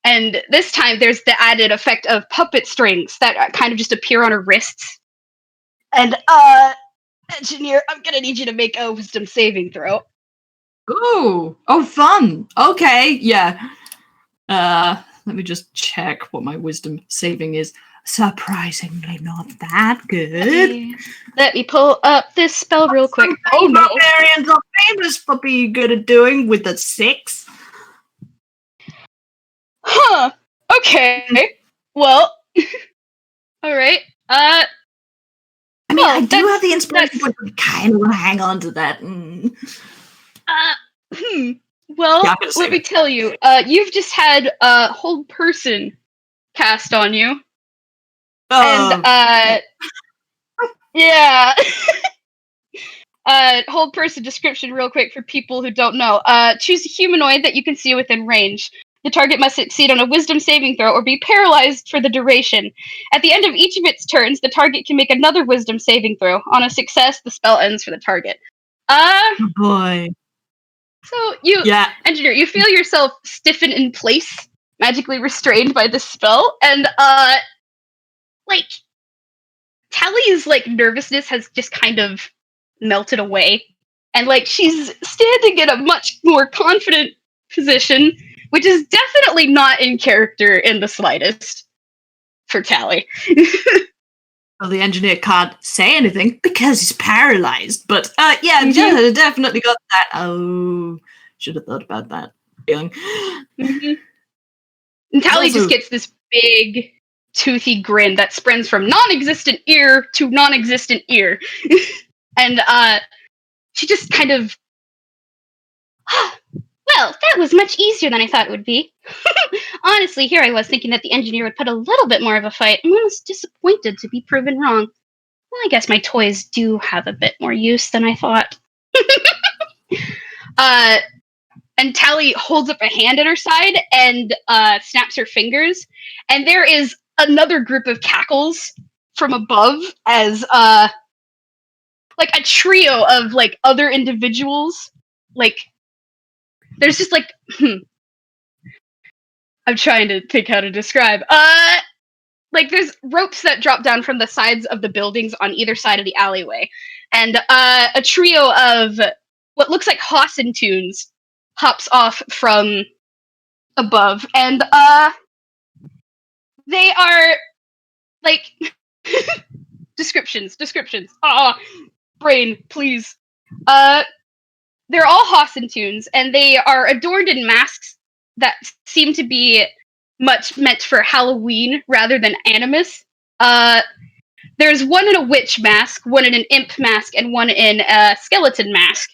And this time there's the added effect of puppet strings that kind of just appear on her wrists. And, Engineer, I'm gonna need you to make a wisdom saving throw. Ooh! Oh, fun! Okay, yeah. Let me just check what my wisdom saving is. surprisingly not that good. Let me pull up this spell real quick. Oh no! Barbarians are famous for being good at doing with the 6. Huh. Okay. Well. All right. I mean, well, I do that's- have the inspiration, that's- but I kind of want to hang on to that. Well, Yeah, I'm gonna let save me it. tell you. You've just had a whole person cast on you, and yeah. Whole person description real quick for people who don't know. Choose a humanoid that you can see within range. The target must succeed on a wisdom saving throw or be paralyzed for the duration. At the end of each of its turns, the target can make another wisdom saving throw. On a success, the spell ends for the target. Oh boy. So engineer, you feel yourself stiffen in place, magically restrained by this spell, and like Tally's like nervousness has just kind of melted away, and like she's standing in a much more confident position, which is definitely not in character in the slightest for Tally. Well, the engineer can't say anything because he's paralyzed. But yeah, definitely got that. Oh, should have thought about that feeling. And Tally just gets this big, toothy grin that spreads from non-existent ear to non-existent ear, and she just kind of. Well, that was much easier than I thought it would be. Honestly, here I was thinking that the engineer would put a little bit more of a fight, and I was disappointed to be proven wrong. Well, I guess my toys do have a bit more use than I thought. And Tally holds up a hand at her side and snaps her fingers, and there is another group of cackles from above as like a trio of like other individuals. Like there's just like I'm trying to think how to describe. Like there's ropes that drop down from the sides of the buildings on either side of the alleyway, and a trio of what looks like Hossentoons hops off from above, and they are like descriptions. Brain, please. They're all Hossentoons, and they are adorned in masks that seem to be much meant for Halloween rather than Animus. There's one in a witch mask, one in an imp mask, and one in a skeleton mask.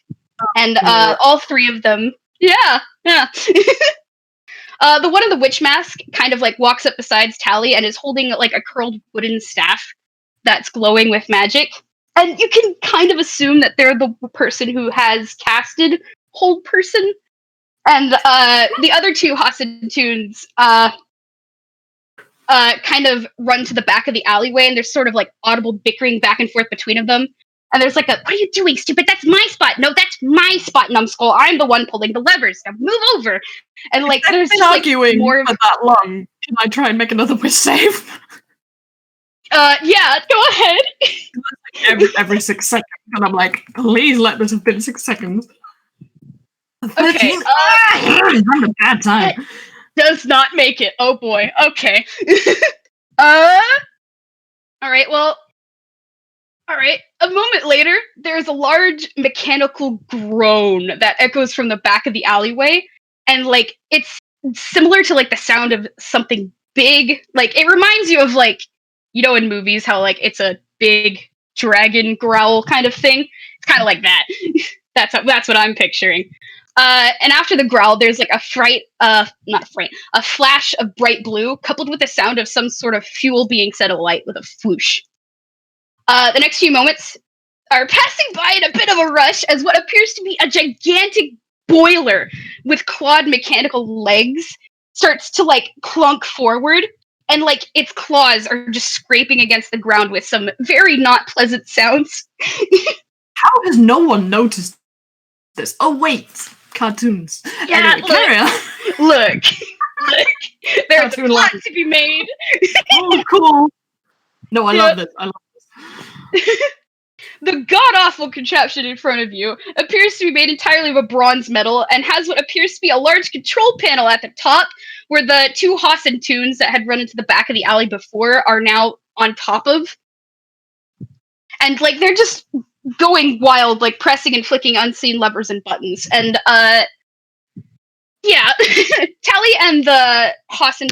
And all three of them, yeah. The one in the witch mask kind of like walks up beside Tally and is holding like a curled wooden staff that's glowing with magic. And you can kind of assume that they're the person who has casted Hold Person. And the other two Hossentoons kind of run to the back of the alleyway, and there's sort of like audible bickering back and forth between them. And there's like a, what are you doing, stupid? That's my spot. No, that's my spot, numbskull. I'm the one pulling the levers. Now move over. And like, there's been just arguing like more for that long. Can I try and make another wish save? Yeah, go ahead. every 6 seconds, and I'm like, please let this have been 6 seconds. 13. Okay, I'm having a bad time. Does not make it. Oh boy. Okay. Alright, well. Alright. A moment later, there's a large mechanical groan that echoes from the back of the alleyway. And like it's similar to like the sound of something big. Like it reminds you of like, you know, in movies how like it's a big dragon growl kind of thing. It's kind of like that. That's what I'm picturing. And after the growl, there's like a flash of bright blue, coupled with the sound of some sort of fuel being set alight with a whoosh. The next few moments are passing by in a bit of a rush as what appears to be a gigantic boiler with clawed mechanical legs starts to like clunk forward, and like its claws are just scraping against the ground with some very not pleasant sounds. How has no one noticed this? Oh wait, cartoons. Yeah, anyway, carry on. Look, there's a lot to be made. Oh, cool. No, I love this. The god-awful contraption in front of you appears to be made entirely of a bronze metal and has what appears to be a large control panel at the top, where the two Toons that had run into the back of the alley before are now on top of. And, like, they're just going wild, like, pressing and flicking unseen levers and buttons. And, yeah, Tally and the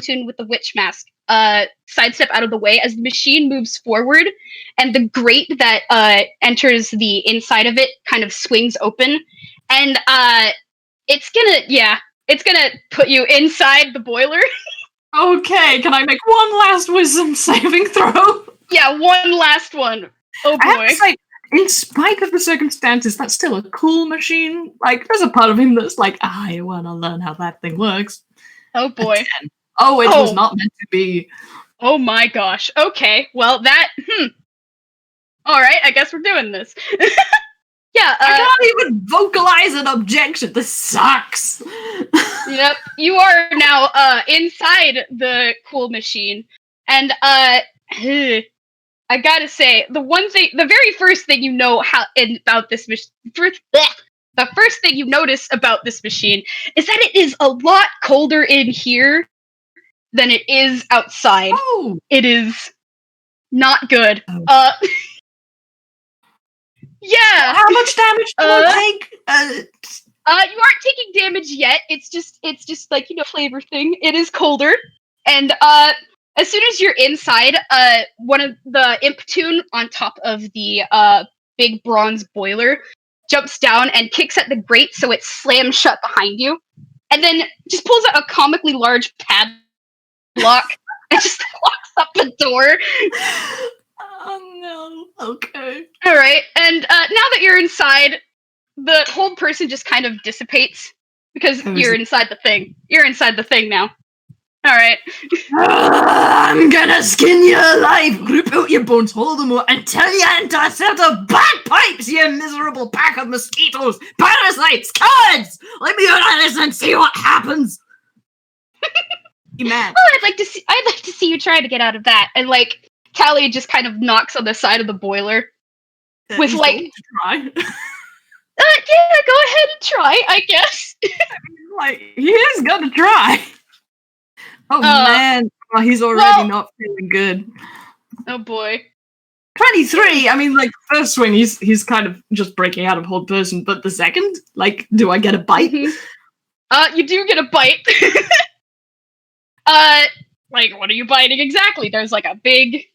Toon with the witch mask sidestep out of the way as the machine moves forward, and the grate that enters the inside of it kind of swings open, and it's gonna put you inside the boiler. Okay, can I make one last wisdom saving throw? Yeah, one last one. Oh I have boy. to say, in spite of the circumstances, that's still a cool machine. Like, there's a part of him that's like, I want to learn how that thing works. Oh boy. Oh, it was not meant to be. Oh my gosh. Okay, well that, Alright, I guess we're doing this. Yeah, I can't even vocalize an objection. This sucks. Yep, you are now inside the cool machine, and I gotta say, the very first thing you know about this machine, the first thing you notice about this machine is that it is a lot colder in here than it is outside. Oh, it is not good. Oh. Yeah. How much damage do I take? You aren't taking damage yet. It's just like, flavor thing. It is colder. And as soon as you're inside, one of the Imp Toon on top of the big bronze boiler jumps down and kicks at the grate so it slams shut behind you. And then just pulls out a comically large padlock and just locks up the door. Oh no. Okay. Alright, and now that you're inside, the whole person just kind of dissipates because you're inside the thing. You're inside the thing now. Alright. I'm gonna skin you alive, rip out your bones, hold them up, and tell you into a set of bagpipes, you miserable pack of mosquitoes, parasites, cowards! Let me out of this and see what happens! You mad? Oh, I'd like to see you try to get out of that. And, like, Callie just kind of knocks on the side of the boiler. With, like... try. Yeah, go ahead and try, I guess. Like, he is gonna try. Oh man, he's already not feeling good. Oh boy. 23. I mean, like, first swing, he's kind of just breaking out of hold person, but the second, like, do I get a bite? Mm-hmm. You do get a bite. Like, what are you biting exactly? There's like a big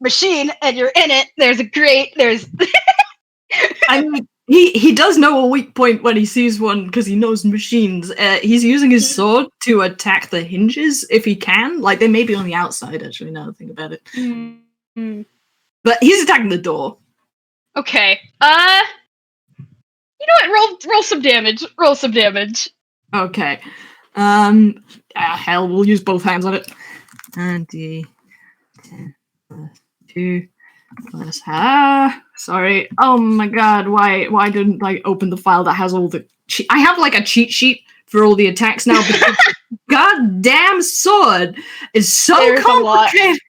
machine, and you're in it. There's a grate. There's. I mean, he does know a weak point when he sees one because he knows machines. He's using his sword to attack the hinges if he can. Like, they may be on the outside, actually, now that I think about it. Mm-hmm. But he's attacking the door. Okay. You know what? Roll some damage. Roll some damage. Okay. Hell, we'll use both hands on it. And D10 plus 2 plus sorry. Oh my god, why didn't I open the file that has all the I have like a cheat sheet for all the attacks now because goddamn sword is so complicated.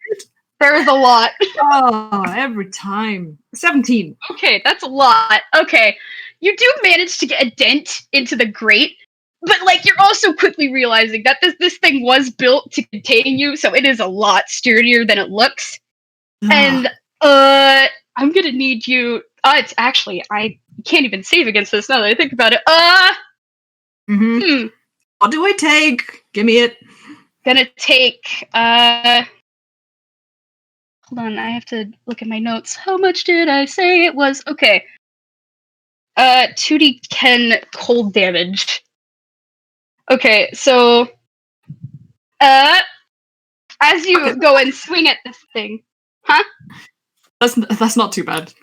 There's a lot. Oh, every time. 17. Okay, that's a lot. Okay. You do manage to get a dent into the grate, but, like, you're also quickly realizing that this thing was built to contain you, so it is a lot sturdier than it looks. And, I'm gonna need you... it's actually... I can't even save against this now that I think about it. What do I take? Give me it. Gonna take, hold on, I have to look at my notes. How much did I say it was? Okay. 2d10 cold damage. Okay, so... as you go and swing at this thing... Huh? That's not too bad.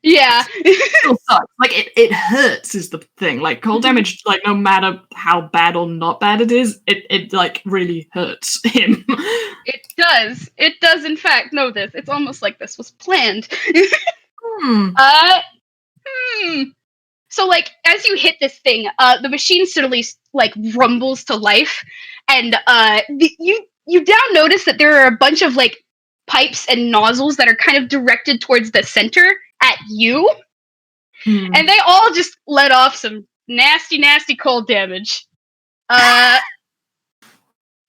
Yeah. It still sucks. Like, it hurts is the thing. Like, cold damage, like, no matter how bad or not bad it is, it like, really hurts him. It does. It does, in fact, know this. It's almost like this was planned. So, like, as you hit this thing, the machine suddenly, like, rumbles to life, and you now notice that there are a bunch of, like, pipes and nozzles that are kind of directed towards the center at you. And they all just let off some nasty, nasty cold damage. Yeah.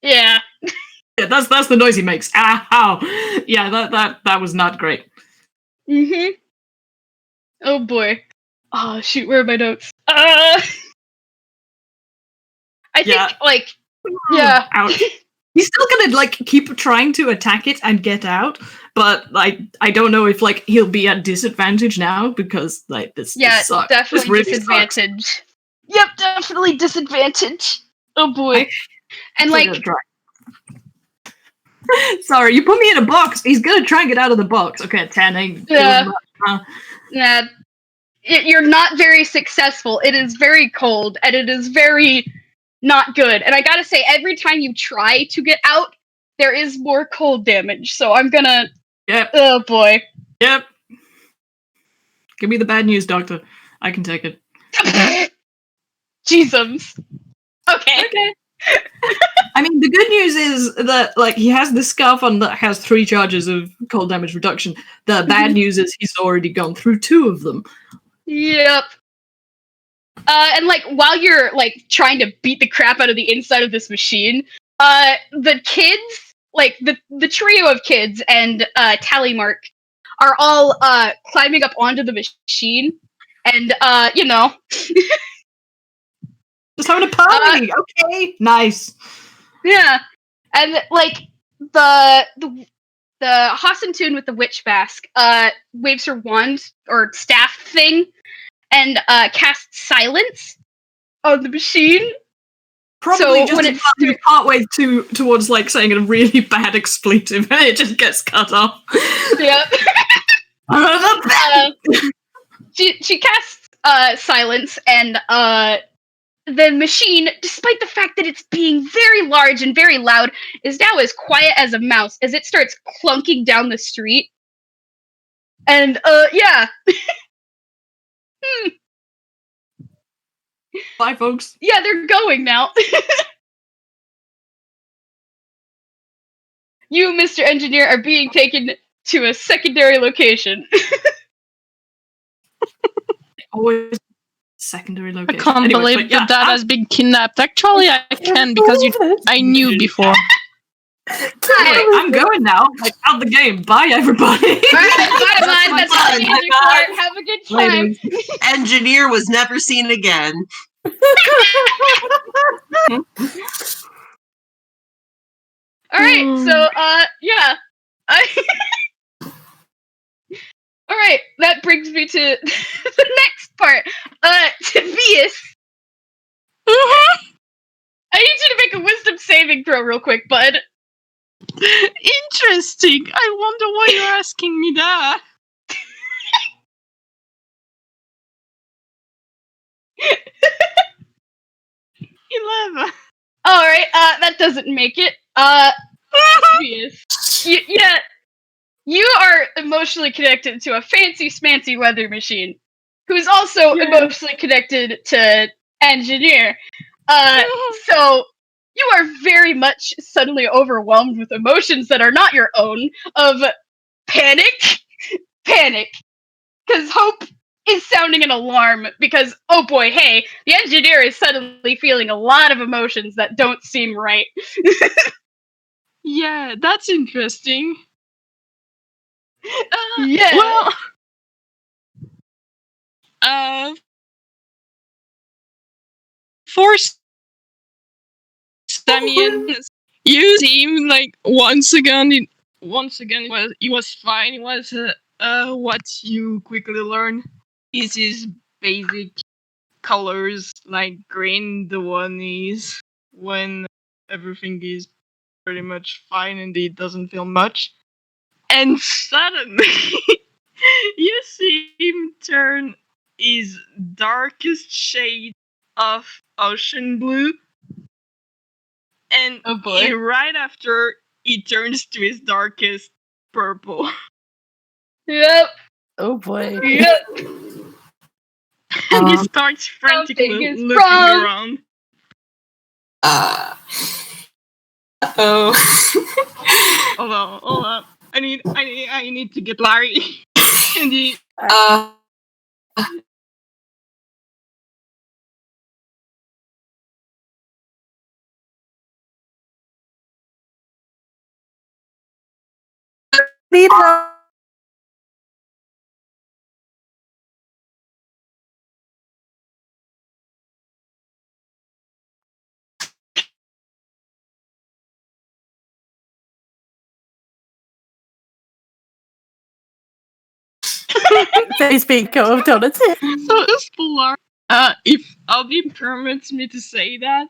Yeah, that's the noise he makes. Ow! Yeah, that was not great. Mm-hmm. Oh boy. Oh shoot, where are my notes? I think yeah. Ouch. He's still gonna like keep trying to attack it and get out, but I don't know if like he'll be at disadvantage now because like this sucks. Definitely this really disadvantage. Sucks. Yep, definitely disadvantage. Oh boy. And like sorry, you put me in a box. He's gonna try and get out of the box. Okay, 10. Yeah. Nah. You're not very successful. It is very cold and it is very not good. And I gotta say, every time you try to get out, there is more cold damage. So I'm gonna. Yep. Oh boy. Yep. Give me the bad news, Doctor. I can take it. Jeezums. Okay. I mean, the good news is that like he has this scarf on that has 3 charges of cold damage reduction. The bad news is he's already gone through 2 of them. Yep. And like while you're like trying to beat the crap out of the inside of this machine, the kids, like the trio of kids and Tallymark are all climbing up onto the machine, and you know, just having a party. Okay, nice. Yeah, and like the Hasentun with the witch mask waves her wand or staff thing and casts silence on the machine. Probably so just when it's partway towards like saying a really bad expletive, and it just gets cut off. Yeah. She casts silence, and the machine, despite the fact that it's being very large and very loud, is now as quiet as a mouse as it starts clunking down the street. And yeah. Bye, folks. Yeah, they're going now. You, Mr. Engineer, are being taken to a secondary location. Always secondary location. I can't believe that dad has been kidnapped. Actually, I can because I knew before. Anyway, I'm going now. Like out the game. Bye, everybody. Alright, bye, bud. That's all I need you for. Have a good time. Engineer was never seen again. Alright, so yeah. Alright, that brings me to the next part. Tobias. I need you to make a wisdom saving throw real quick, bud. Interesting. I wonder why you're asking me that. 11. Alright, that doesn't make it. Tobias. Yeah. You are emotionally connected to a fancy smancy weather machine, who is also emotionally connected to Engineer. So you are very much suddenly overwhelmed with emotions that are not your own of panic, because Hope is sounding an alarm because, oh boy, hey, the Engineer is suddenly feeling a lot of emotions that don't seem right. Yeah, that's interesting. Yeah. Well, for Damien, you seem like once again it was fine. It was what you quickly learn is his basic colors, like green. The one is when everything is pretty much fine and it doesn't feel much. And suddenly, you see him turn his darkest shade of ocean blue. And right after, he turns to his darkest purple. Yep. Oh boy. Yep. And he starts frantically looking around. Oh. Hold on. I need to get Larry. And he Need help. Face being co-donuts. so Larry, if Obby permits me to say that,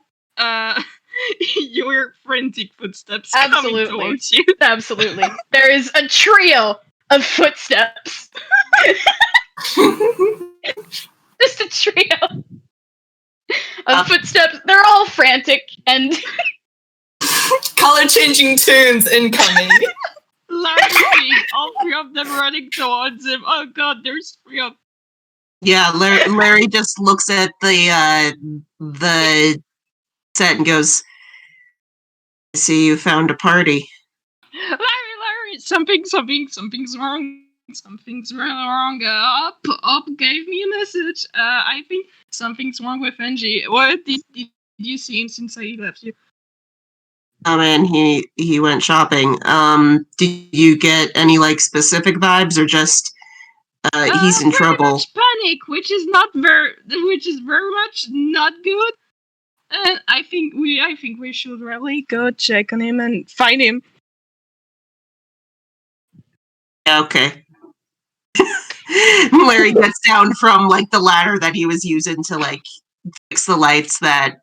your frantic footsteps coming Absolutely. towards you. Absolutely. There is a trio of footsteps. Just a trio of footsteps. They're all frantic and Color changing tunes incoming. Larry seeing all three of them running towards him. Oh god, there's three of them. Yeah, Larry just looks at the set and goes, "I see you found a party." Larry, something's wrong. Something's really wrong. Up gave me a message. I think something's wrong with Angie. What did you see him since I left you? And he went shopping. Did you get any like specific vibes, or just he's in trouble? Much panic, which is very much not good. And I think we should really go check on him and find him. Okay. Larry gets down from like the ladder that he was using to like fix the lights that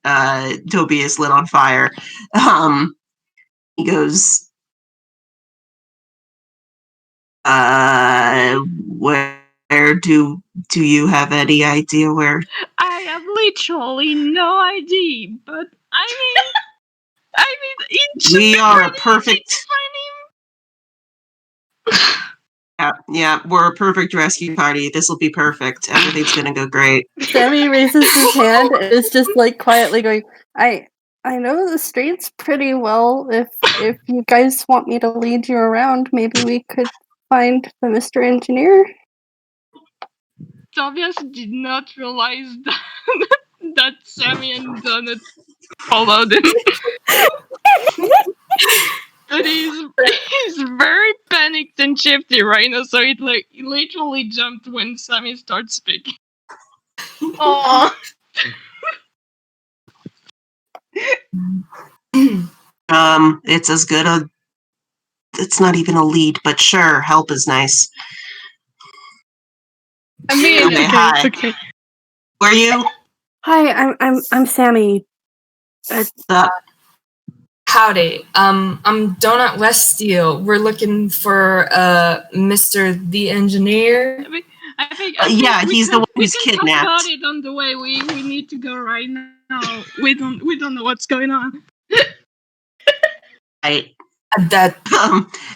Tobias lit on fire. He goes, where do you have any idea where? I have literally no idea, but I mean, we are a perfect. Yeah, we're a perfect rescue party. This will be perfect. Everything's gonna go great. Sammy raises his hand and is just like quietly going, I know the streets pretty well. If you guys want me to lead you around, maybe we could find the Mr. Engineer. Tobias did not realize that Sammy and Donut followed him. But he's very panicked and shifty right now, so he literally jumped when Sammy starts speaking. Aww. It's as good a. It's not even a lead, but sure, help is nice. I mean, okay, hi. Okay. Who are you? Hi, I'm Sammy. Howdy. I'm Donut Weststeel. We're looking for Mr. the Engineer. I think yeah, he's the one who's kidnapped. Talk about it on the way. We need to go right now. We don't know what's going on. Right. That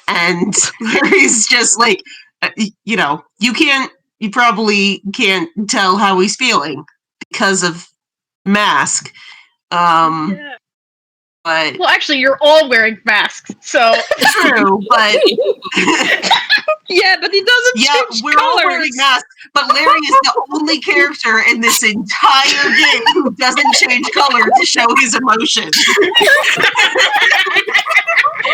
and Larry's just like, you probably can't tell how he's feeling because of mask. Yeah. But well, actually, you're all wearing masks, so true. But yeah, but he doesn't change we're colors. all wearing masks. But Larry is the only character in this entire game who doesn't change color to show his emotions.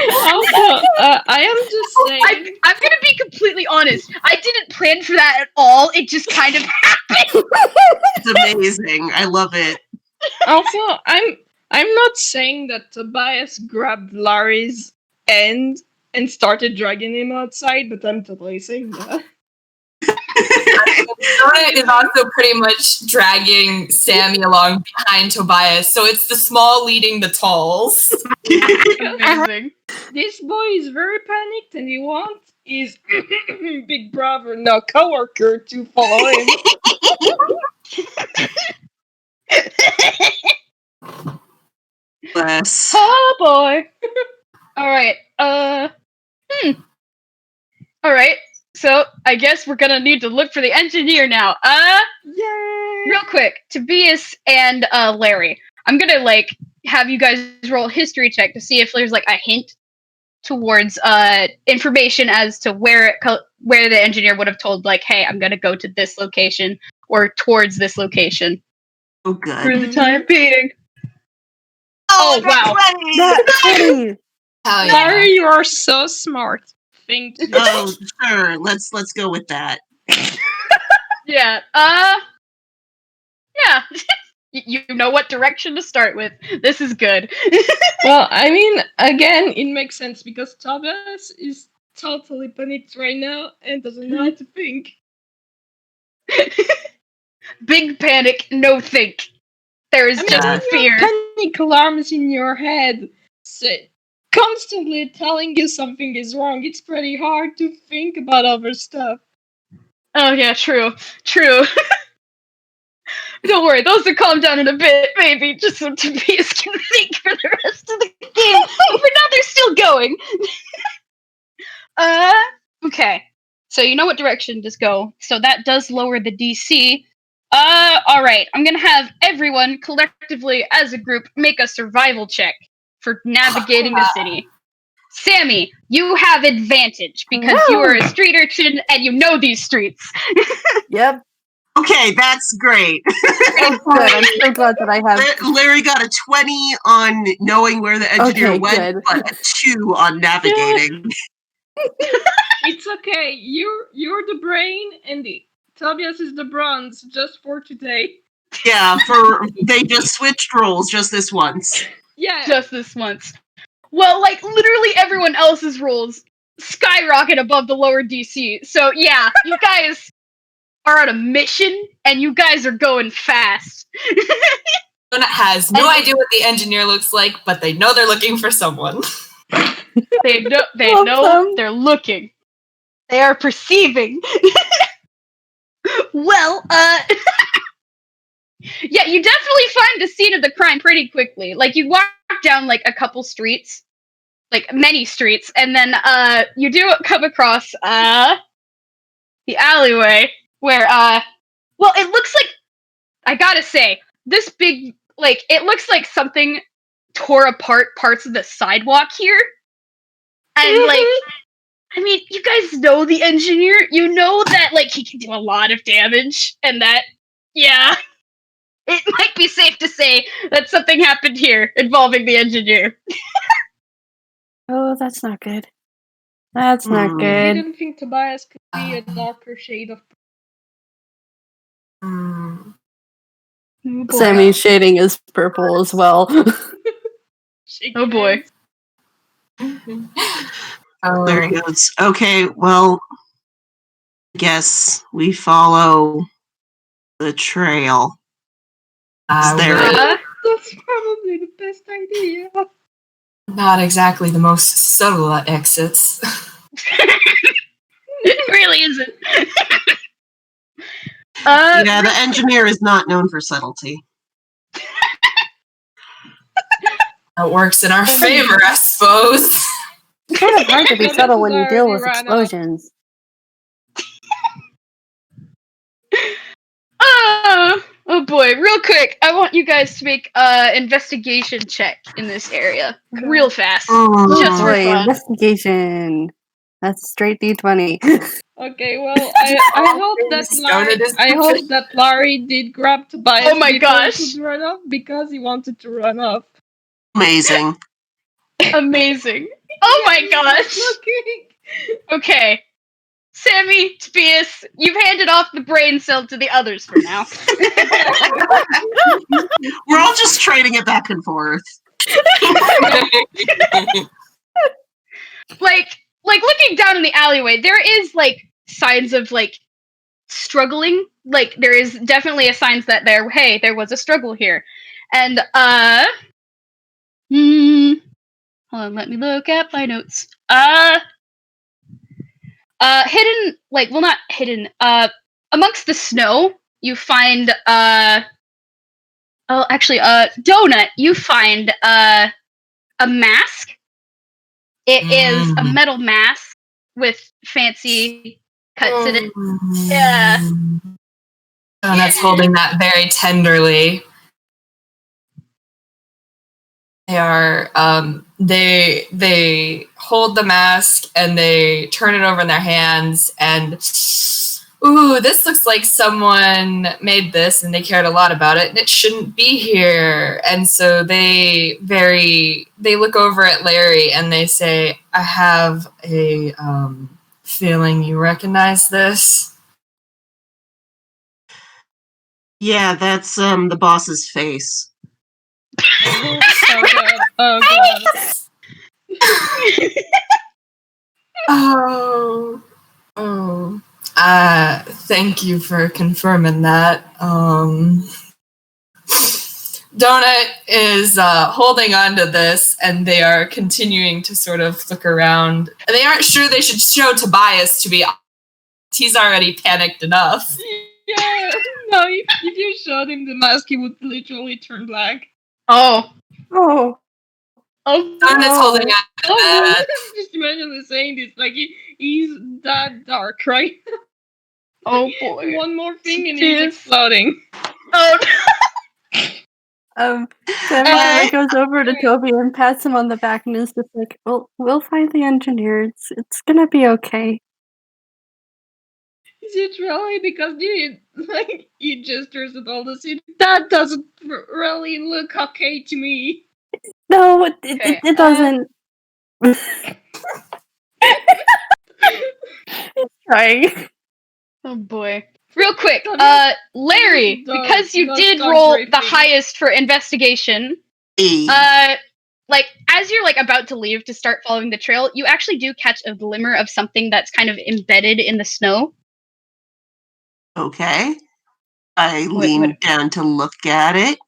Also, I am just saying. I'm gonna be completely honest. I didn't plan for that at all. It just kind of happened. It's amazing. I love it. Also, I'm not saying that Tobias grabbed Larry's end and started dragging him outside, but I'm totally saying that. Donut is also pretty much dragging Sammy along behind Tobias, so it's the small leading the talls. Amazing. This boy is very panicked and he wants his big brother, no coworker, to follow him. Bless. Oh boy. All right. All right. So I guess we're gonna need to look for the engineer now. Yay! Real quick, Tobias and Larry. I'm gonna have you guys roll a history check to see if there's a hint towards information as to where the engineer would have told, like, hey, I'm going to go to this location or towards this location. Oh, For good. the time being. Oh, wow. That's funny. Hell yeah. Larry, you are so smart. Thank you. Oh, sure. Let's go with that. Yeah. Yeah. You know what direction to start with. This is good. Well, I mean, again, it makes sense because Tobias is totally panicked right now and doesn't know how to think. Big panic, no think. There is I mean, just fear. panic alarms in your head constantly telling you something is wrong. It's pretty hard to think about other stuff. Oh yeah, true. Don't worry, those will calm down in a bit, maybe, just so Tobias can think for the rest of the game. But for now, they're still going. Okay. So you know what direction to go. So that does lower the DC. Alright. I'm gonna have everyone collectively as a group make a survival check for navigating the city. Sammy, you have advantage because you are a street urchin and you know these streets. Yep. Okay, that's great. Oh, good. I'm so glad that I have. Larry got a 20 on knowing where the engineer Okay, went, good. but a 2 on navigating. It's okay. You're the brain and Tobias is the bronze just for today. Yeah, they just switched roles just this once. Yeah. Just this once. Well, like, literally everyone else's rules skyrocket above the lower DC. So, yeah, you guys are on a mission, and you guys are going fast. Luna has no idea what the engineer looks like, but they know they're looking for someone. They know they're looking. They are perceiving. Well, yeah, you definitely find the scene of the crime pretty quickly. Like, you walk down, like, a couple streets, like, many streets, and then, you do come across, the alleyway, where, well, it looks like, I gotta say, this big, like, it looks like something tore apart parts of the sidewalk here. And, like, I mean, you guys know the engineer. You know that, like, he can do a lot of damage, and that, yeah, it might be safe to say that something happened here involving the engineer. Oh, that's not good. That's not I good. didn't think Tobias could be a darker shade of. Mm. Oh boy. Sammy's shading is purple as well. Oh boy. There he goes. Okay, well, I guess we follow the trail. I there- would- That's probably the best idea. Not exactly the most subtle exits. It really isn't. Yeah, the engineer is not known for subtlety. That works in our favor, I suppose. It's kind of hard to be This subtle is when you deal already with run out. explosions. Oh boy, real quick, I want you guys to make investigation check in this area. Real fast. Oh, Just for Boy, fun. investigation. That's straight D20. Okay, well, I hope that Started as Larry did grab Tobias. Oh my before gosh. he could run off because he wanted to run off. amazing. Amazing. Oh my gosh. Okay. Okay. Sammy, Tobias, you've handed off the brain cell to the others for now. We're all just trading it back and forth. Like looking down in the alleyway, there is like signs of like struggling. Like there is definitely a sign that there was a struggle here. And hold on, let me look at my notes. Hidden, like, well, not hidden, amongst the snow, you find, Donut, you find, a mask. It is a metal mask with fancy cuts in it. Yeah. Donut's holding that very tenderly. They are they hold the mask and they turn it over in their hands and ooh, this looks like someone made this and they cared a lot about it and it shouldn't be here. And so they look over at Larry and they say, I have a feeling you recognize this. Yeah, that's the boss's face. Oh god. Oh god. Oh. Thank you for confirming that. Donut is holding on to this, and they are continuing to sort of look around. They aren't sure they should show Tobias, to be honest. He's already panicked enough. Yeah. No, if you showed him the mask, he would literally turn black. Oh. Oh. Oh. Donut's holding on to that. Just imagine the saying this, like he's that dark, right? Oh boy. One more thing and he's exploding. Oh Samurai goes over to Toby and pats him on the back and is just like, "Well, we'll find the engineer. It's gonna be okay." Is it really? Because he gestures at all the scene. That doesn't really look okay to me. No, it doesn't. It's trying. Oh boy. Real quick, Larry, Don't- because you don't did start roll raping. the highest for investigation, like as you're like about to leave to start following the trail, you actually do catch a glimmer of something that's kind of embedded in the snow. Okay. I What- lean what- down to look at it.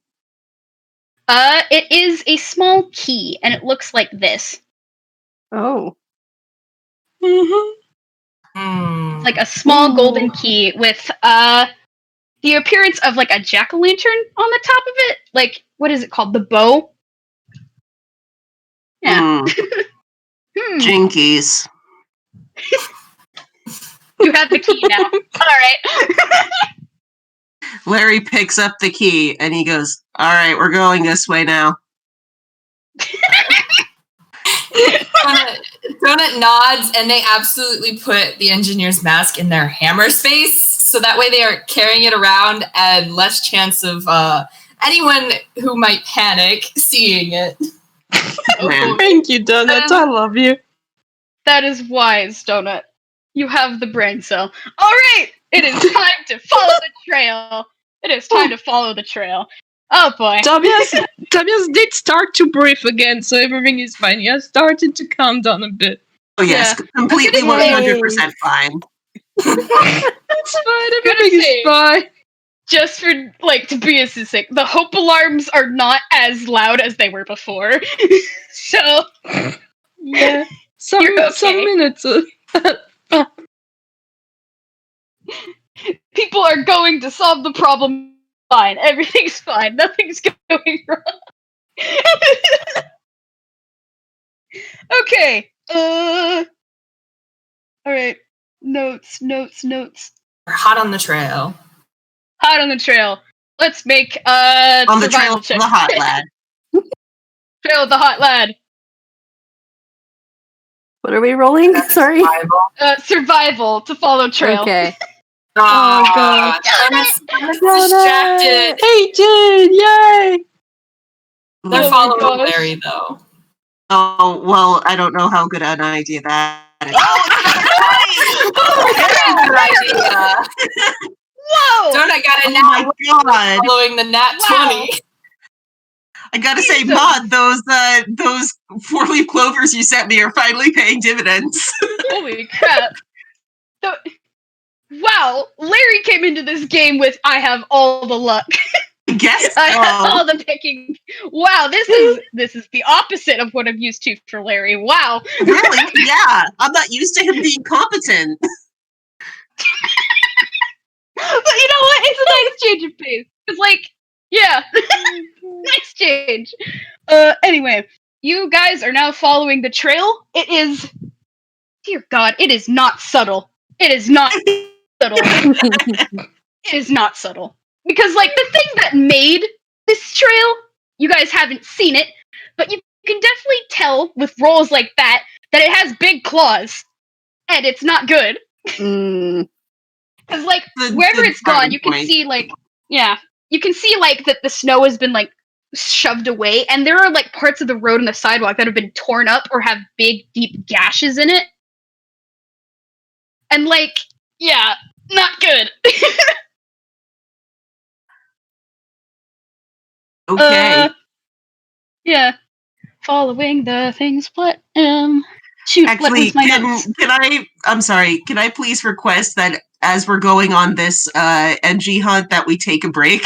It is a small key, and it looks like this. Oh. It's like a small golden key with the appearance of like a jack-o'-lantern on the top of it. Like, what is it called? The bow? Yeah. Jinkies. You have the key now. Alright. Larry picks up the key and he goes, all right, we're going this way now. Donut nods, and they absolutely put the engineer's mask in their hammer space, so that way they are carrying it around and less chance of anyone who might panic seeing it. Man. Thank you, Donut. I love you. That is wise, Donut. You have the brain cell. Alright! It is time to follow the trail. It is time to follow the trail. Oh boy. Tobias did start to breathe again, so everything is fine. He has started to calm down a bit. Oh, yes, Yeah. completely I'm gonna 100% fine. It's fine, Gonna everything say- is fine. Just for, like, Tobias' sake, the hope alarms are not as loud as they were before. So, Yeah. Some You're okay. minutes. people are going to solve the problem fine. Everything's fine. Nothing's going wrong. Okay. Alright. Notes. We're hot on the trail. Hot on the trail. Let's make On the trail survival of check. the hot lad. Trail of the hot lad. What are we rolling? Sorry. Survival to follow trail. Okay. Oh God. Donut's distracted. 18! Yay! They're Oh my following gosh. Larry though. Oh, well, I don't know how good an idea that is. Very good idea. Whoa! Donut got a Oh nat my 1 god. following the nat Wow. 20. I gotta say, Jesus. Maud, those 4-leaf clovers you sent me are finally paying dividends. Holy crap. So, wow, Larry came into this game with I have all the luck. I guess I have all so. the picking. Wow, this is the opposite of what I'm used to for Larry. Wow. Really? Yeah. I'm not used to him being competent. But you know what? It's a nice change of pace. It's like, yeah. Nice change. Anyway, you guys are now following the trail. It is, dear God, it is not subtle. It is not subtle. It is not subtle. Because, like, the thing that made this trail, you guys haven't seen it, but you can definitely tell with rolls like that it has big claws, and it's not good. Mm. Because, like, The wherever it's gone, starting you can point. see, like, you can see, like, that the snow has been, like, shoved away, and there are, like, parts of the road and the sidewalk that have been torn up or have big, deep gashes in it. And, like, yeah, not good. Okay. Yeah. Following the things, what, shoot, what Actually, was my notes? I'm sorry, can I please request that as we're going on this NG hunt that we take a break?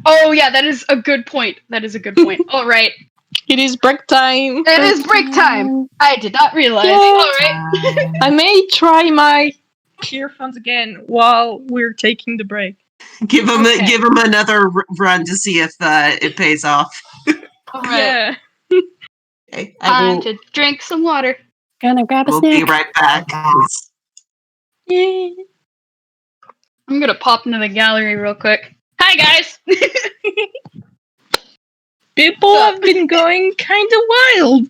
Oh, yeah, that is a good point. All right. It is break time. It is break time. I did not realize. Yay. All right. I may try my earphones again while we're taking the break. give him Okay. another run to see if it pays off. All right. Yeah. Okay, Time to drink some water. Gonna grab a we'll snack. be right back. Yay. I'm gonna pop into the gallery real quick. Hi, guys. People have been going kind of wild.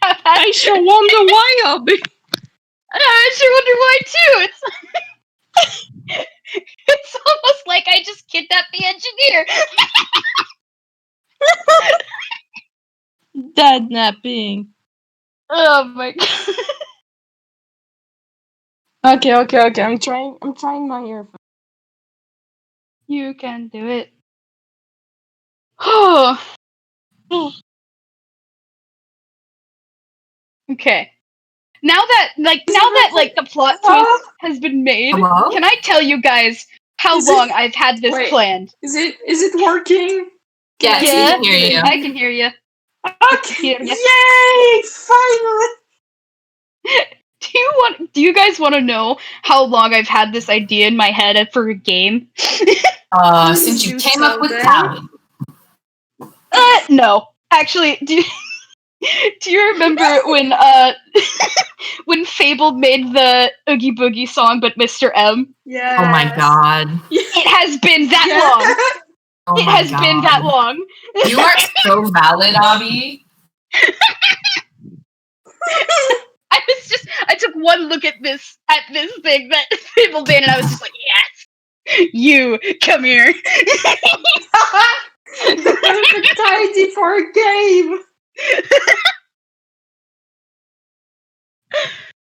I sure wonder why, Obby. I sure wonder why too. It's almost like I just kidnapped the engineer. Dadnapping. Oh my god. Okay. I'm trying my earphones. You can do it. Oh. Okay. Now that the plot twist has been made, Hello? can I tell you guys how Is it- long I've had this Wait. planned? Is it working? Yes, we Yeah, can hear you. I can hear you. Okay. Yeah. Yay! Finally. Do you guys want to know how long I've had this idea in my head for a game? Since you do came up with so talent. No. Actually, do you remember when when Fable made the Oogie Boogie song but Mr. M? Yeah. Oh my god. It has been that long. Oh It my has god. been that long. You are so valid, Obby. I took one look at this thing that Fable made and I was just like, yes. You come here. The perfect idea for a game.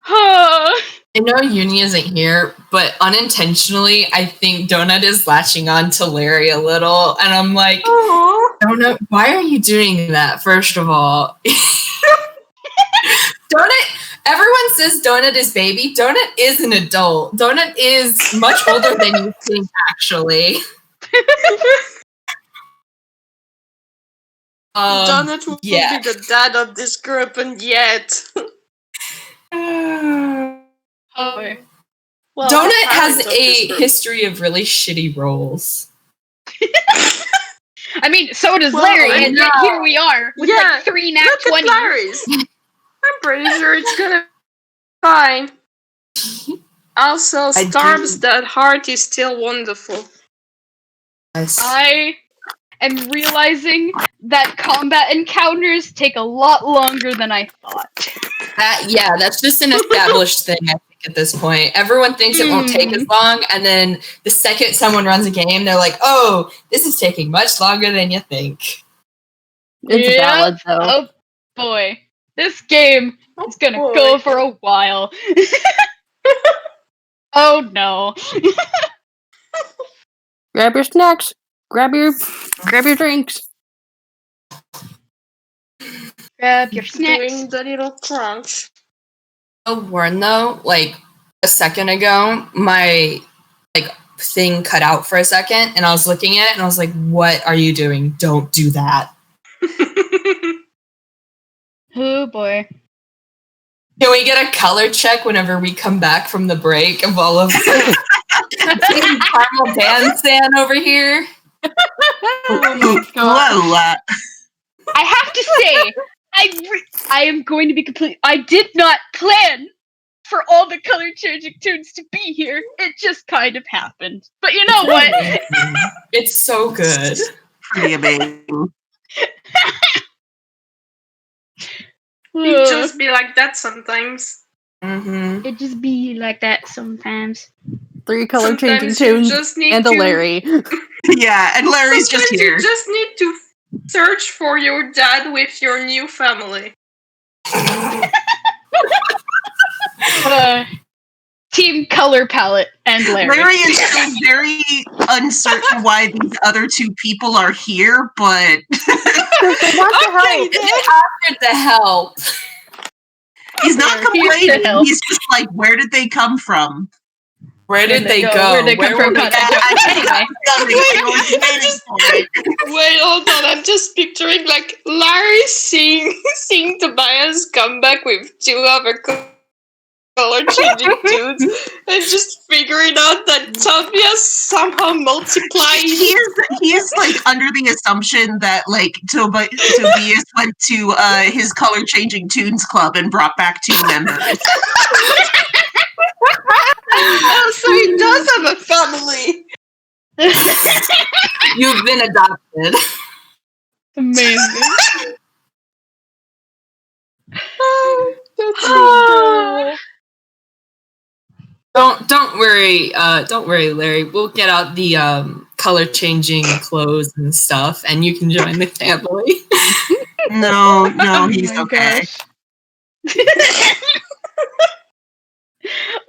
I know Uni isn't here, but unintentionally, I think Donut is latching on to Larry a little, and I'm like, Aww. Donut, why are you doing that? First of all, Donut. Everyone says Donut is baby. Donut is an adult. Donut is much older than you think, actually. Donut will yeah. be the dad of this group, and yet. Well, Donut the has parent of this a group. history of really shitty roles. I mean, so does Well, Larry, I and yet know. here we are with like 3 nat Look 20s. at Larry's. I'm pretty sure it's gonna be fine. Also, I Storm's do- Dead Heart is still wonderful. Yes. I am realizing that combat encounters take a lot longer than I thought. That's just an established thing, I think, at this point. Everyone thinks it won't take as long, and then the second someone runs a game, they're like, oh, this is taking much longer than you think. It's valid though. Oh boy. This game is gonna go for a while. Oh no. Grab your snacks. Grab your drinks. Grab your snacks. Doing the little crunch. Oh, Warren, though, like a second ago, my thing cut out for a second, and I was looking at it, and I was like, "What are you doing? Don't do that." Oh boy. Can we get a color check whenever we come back from the break of all of Primal Dansan over here? Whoa. I have to say, I am going to be complete. I did not plan for all the color changing tunes to be here. It just kind of happened. But you know what? It's so good. Pretty amazing. It just be like that sometimes. Mm-hmm. It just be like that sometimes. 3 color changing Sometimes you tunes just need and a to- Larry. Yeah, and Larry's just Sometimes here. you just need to search for your dad with your new family. Team color palette and Larry. Larry is still very uncertain why these other 2 people are here, but They want to help. It's after the help. he's not Here to complaining. help. He's just like, where did they come from? Where did they go? Where'd they come Where from? were they- Wait, hold on. I'm just picturing like Larry seeing Tobias come back with 2 other color changing tunes and just figuring out that Tobias somehow multiplied. He is like under the assumption that like Tobias went to his color changing tunes club and brought back 2 members. Oh, so he does have a family. You've been adopted. Amazing. Oh, that's so Don't worry, Larry. We'll get out the color changing clothes and stuff, and you can join the family. No, he's my okay. gosh.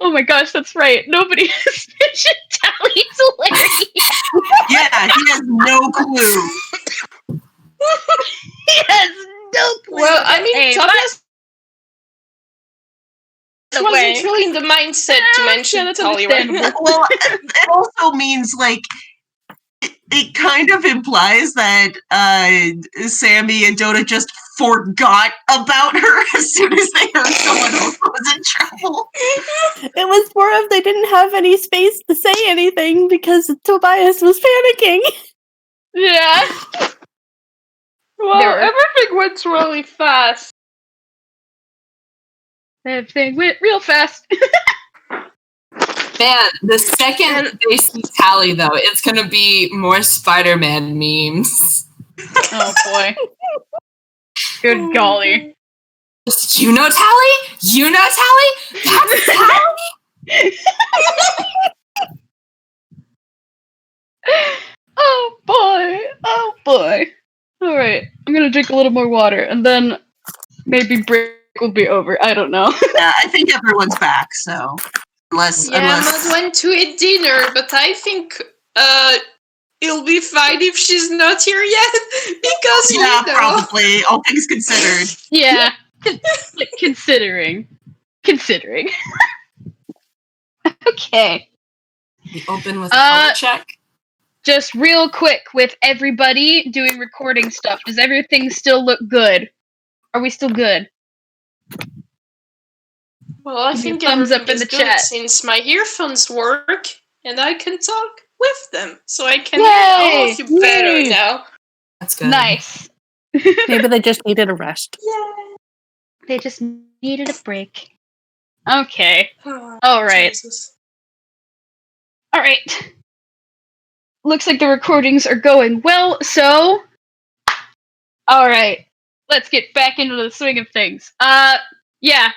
Oh my gosh, that's right. Nobody has mentioned Tally's Larry. Yeah, he has no clue. He has no clue. Well, I mean, Hey, Tobias by the wasn't way- really in the mindset to mention that's Tolly right now. understandable. Well, it also means like it kind of implies that Sammy and Dota just forgot about her as soon as they heard someone else was in trouble. It was more of they didn't have any space to say anything because Tobias was panicking. Yeah. Well, There were- everything went really fast. Everything went real fast. Man, the second they see Tally, though, it's gonna be more Spider-Man memes. Oh boy. Good golly. Just, you know Tally? You know Tally? That's Tally? Oh boy. Oh boy. Alright. I'm gonna drink a little more water and then maybe break will be over. I don't know. Yeah, I think everyone's back, so unless Matt went to eat dinner, but I think it'll be fine if she's not here yet because yeah, you know. probably all things considered. Yeah. Considering. Okay. We open with a color check. Just real quick with everybody doing recording stuff. Does everything still look good? Are we still good? Well, I Give me a think thumbs up everything in is the good chat. since my earphones work and I can talk with them, so I can Yay! hear all of you better Yay! now. That's good. Nice. Maybe they just needed a rest. They just needed a break. Okay. Oh, Alright. Jesus. Alright. Looks like the recordings are going well, so... Alright. Let's get back into the swing of things. Yeah.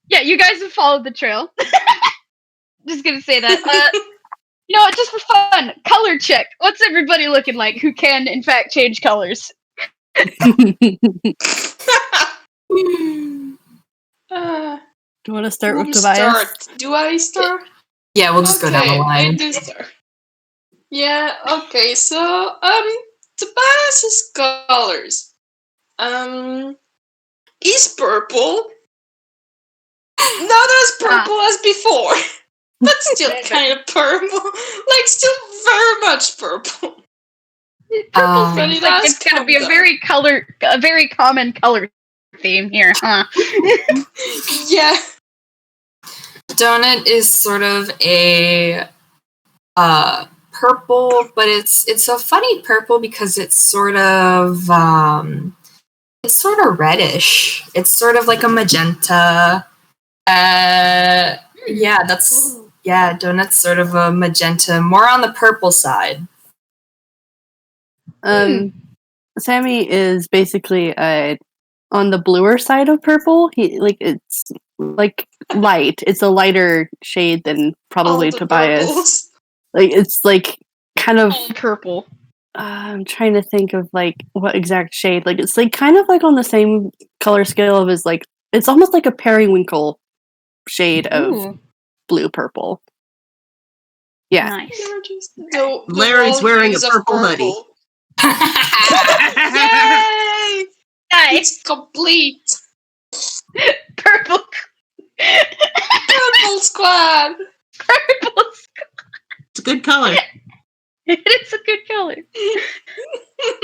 Yeah, you guys have followed the trail. Just gonna say that. You know what, just for fun, color check. What's everybody looking like who can, in fact, change colors? Do you want to start with Who Tobias? start? Do I start? Yeah, we'll just go down the I line. do start. Yeah, okay, so, Tobias's colors. Is purple. Not as purple as before, but still kind of purple. Like, still very much purple. Purple Um, seems it like has it's gonna come be a down. very common color theme here, huh? Yeah. Donut is sort of a purple, but it's a funny purple because it's sort of It's sort of reddish. It's sort of like a magenta. Donut's sort of a magenta, more on the purple side. Sammy is basically on the bluer side of purple. It's like light. It's a lighter shade than probably Tobias. Purples. Like it's like kind of Purple. I'm trying to think of like what exact shade. Like it's like kind of like on the same color scale as like it's almost like a periwinkle shade of blue purple. Yeah. Nice. Larry's wearing a purple hoodie. Yay! Nice. It's complete. Purple. Purple squad. Purple. It's a good color. It is a good color.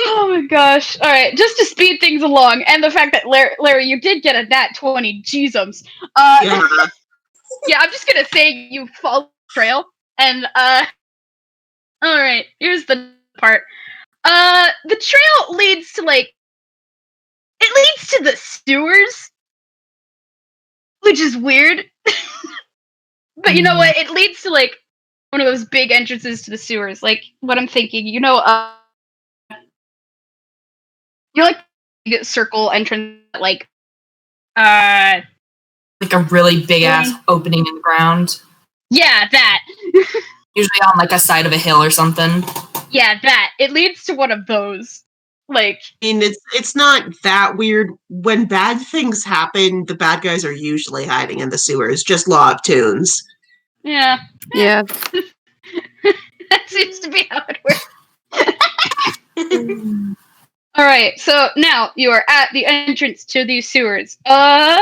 Oh my gosh. All right, just to speed things along, and the fact that Larry, you did get a nat 20, jeezums. Yeah. Yeah, I'm just gonna say you follow the trail, and all right, here's the part. The trail leads to it leads to the sewers, which is weird. But you know what? It leads to one of those big entrances to the sewers. Like what I'm thinking, big circle entrance, like a really big ass opening in the ground. Yeah, that. Usually on like a side of a hill or something. Yeah, that. It leads to one of those. I mean, it's not that weird. When bad things happen, the bad guys are usually hiding in the sewers. Just law of tunes. Yeah. Yeah. That seems to be how it works. All right, so now you are at the entrance to these sewers. Can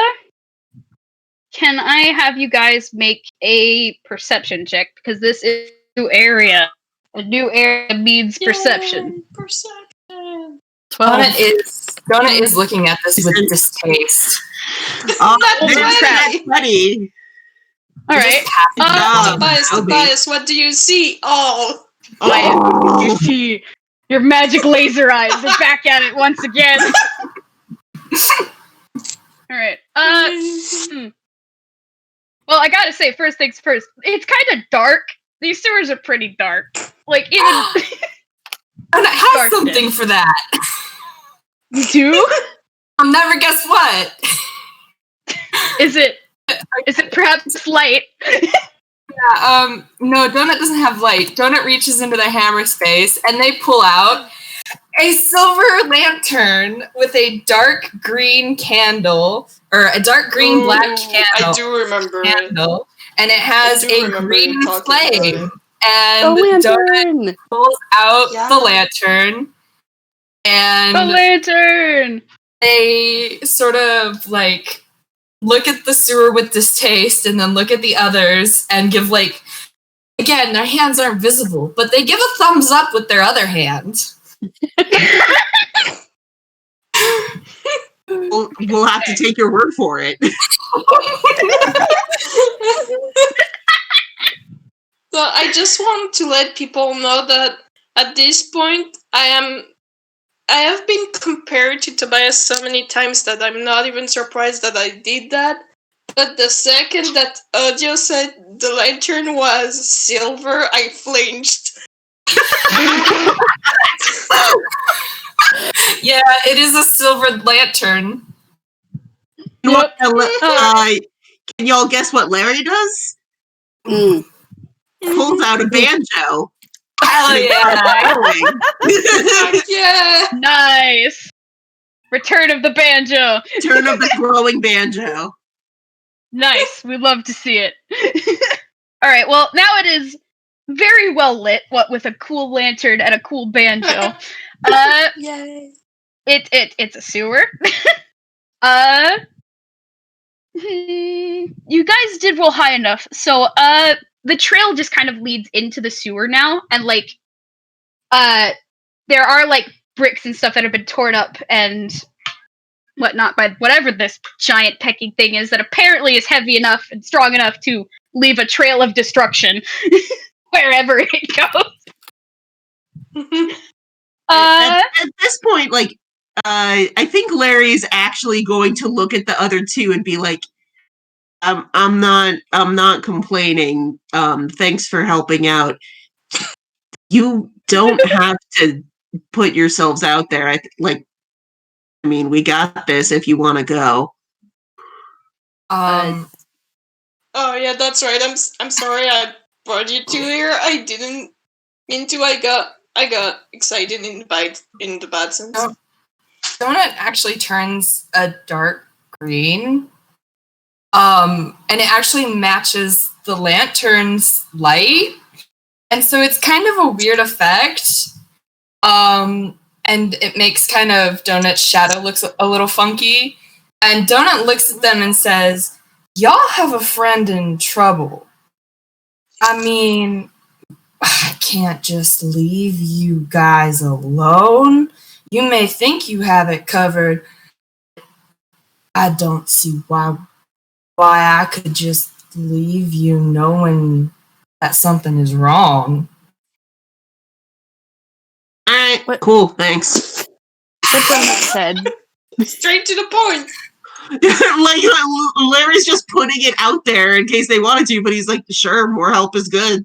I have you guys make a perception check, because this is a new area. A new area needs perception. Perception. 12. Donut is looking at this with distaste. That's funny. All right. Tobias, what do you see? Oh. You see your magic laser eyes are back at it once again. All right. Well, I gotta say, first things first. It's kind of dark. These sewers are pretty dark. Even. And it has something for that. You do? I'll never guess what. Is it perhaps light? Yeah, no, Donut doesn't have light. Donut reaches into the hammer space, and they pull out a silver lantern with a dark green candle, or a dark green black candle. I do remember candle, and it has a green flame. And Donut pulls out the lantern, and the lantern. They sort of look at the sewer with distaste, and then look at the others and give again, their hands aren't visible, but they give a thumbs up with their other hand. We'll have to take your word for it. So I just want to let people know that at this point, I have been compared to Tobias so many times that I'm not even surprised that I did that. But the second that Audio said the lantern was silver, I flinched. Yeah, it is a silver lantern. Can y'all guess what Larry does? Pulls out a banjo. Hell yeah! Yeah! Nice! Return of the banjo! Return of the glowing banjo. Nice, we love to see it. Alright, well, now it is very well lit, what with a cool lantern and a cool banjo. Yay! It's a sewer. You guys did roll high enough, so the trail just kind of leads into the sewer now, and there are bricks and stuff that have been torn up and whatnot by whatever this giant pecking thing is that apparently is heavy enough and strong enough to leave a trail of destruction wherever it goes. At this point, I think Larry's actually going to look at the other two and be like, I'm not complaining. Thanks for helping out. You don't have to put yourselves out there. I mean, we got this if you want to go. Oh yeah, that's right. I'm sorry I brought you two here. I didn't mean to. I got excited in the bad sense. Donut actually turns a dark green. And it actually matches the lantern's light. And so it's kind of a weird effect. And it makes kind of Donut's shadow looks a little funky. And Donut looks at them and says, "Y'all have a friend in trouble. I mean, I can't just leave you guys alone. You may think you have it covered. I don't see why I could just leave you knowing that something is wrong." All right, cool, thanks. What Donut said. Straight to the point. Like Larry's just putting it out there in case they wanted to, but he's like, sure, more help is good.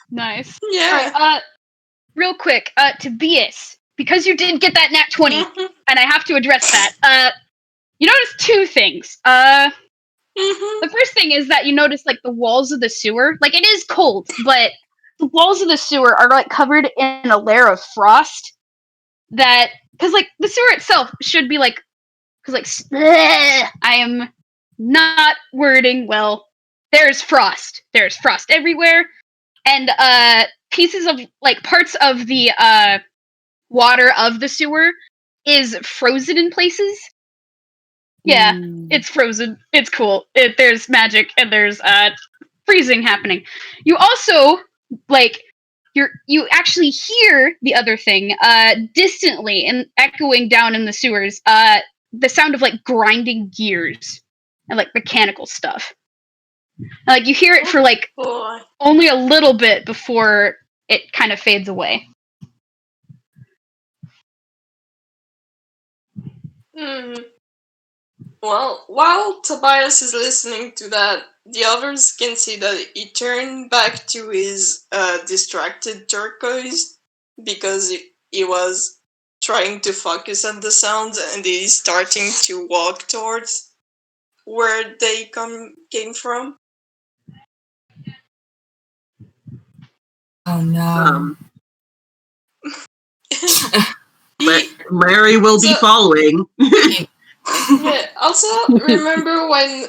Nice. Yeah. All right, real quick, Tobias, because you didn't get that nat 20, and I have to address that. You notice two things. The first thing is that you notice like the walls of the sewer, like it is cold, but the walls of the sewer are like covered in a layer of frost. That because like the sewer itself should be like, because like I am not wording well. There's frost. There's frost everywhere, and pieces of like parts of the water of the sewer is frozen in places. Yeah, it's frozen. It's cool. There's magic and there's freezing happening. You also like you actually hear the other thing distantly and echoing down in the sewers. The sound of like grinding gears and like mechanical stuff. And, like you hear it for like only a little bit before it kind of fades away. Well, while Tobias is listening to that, the others can see that he turned back to his distracted turquoise because he was trying to focus on the sounds, and he's starting to walk towards where they came from. Oh no. Larry will be following. Yeah, also, remember when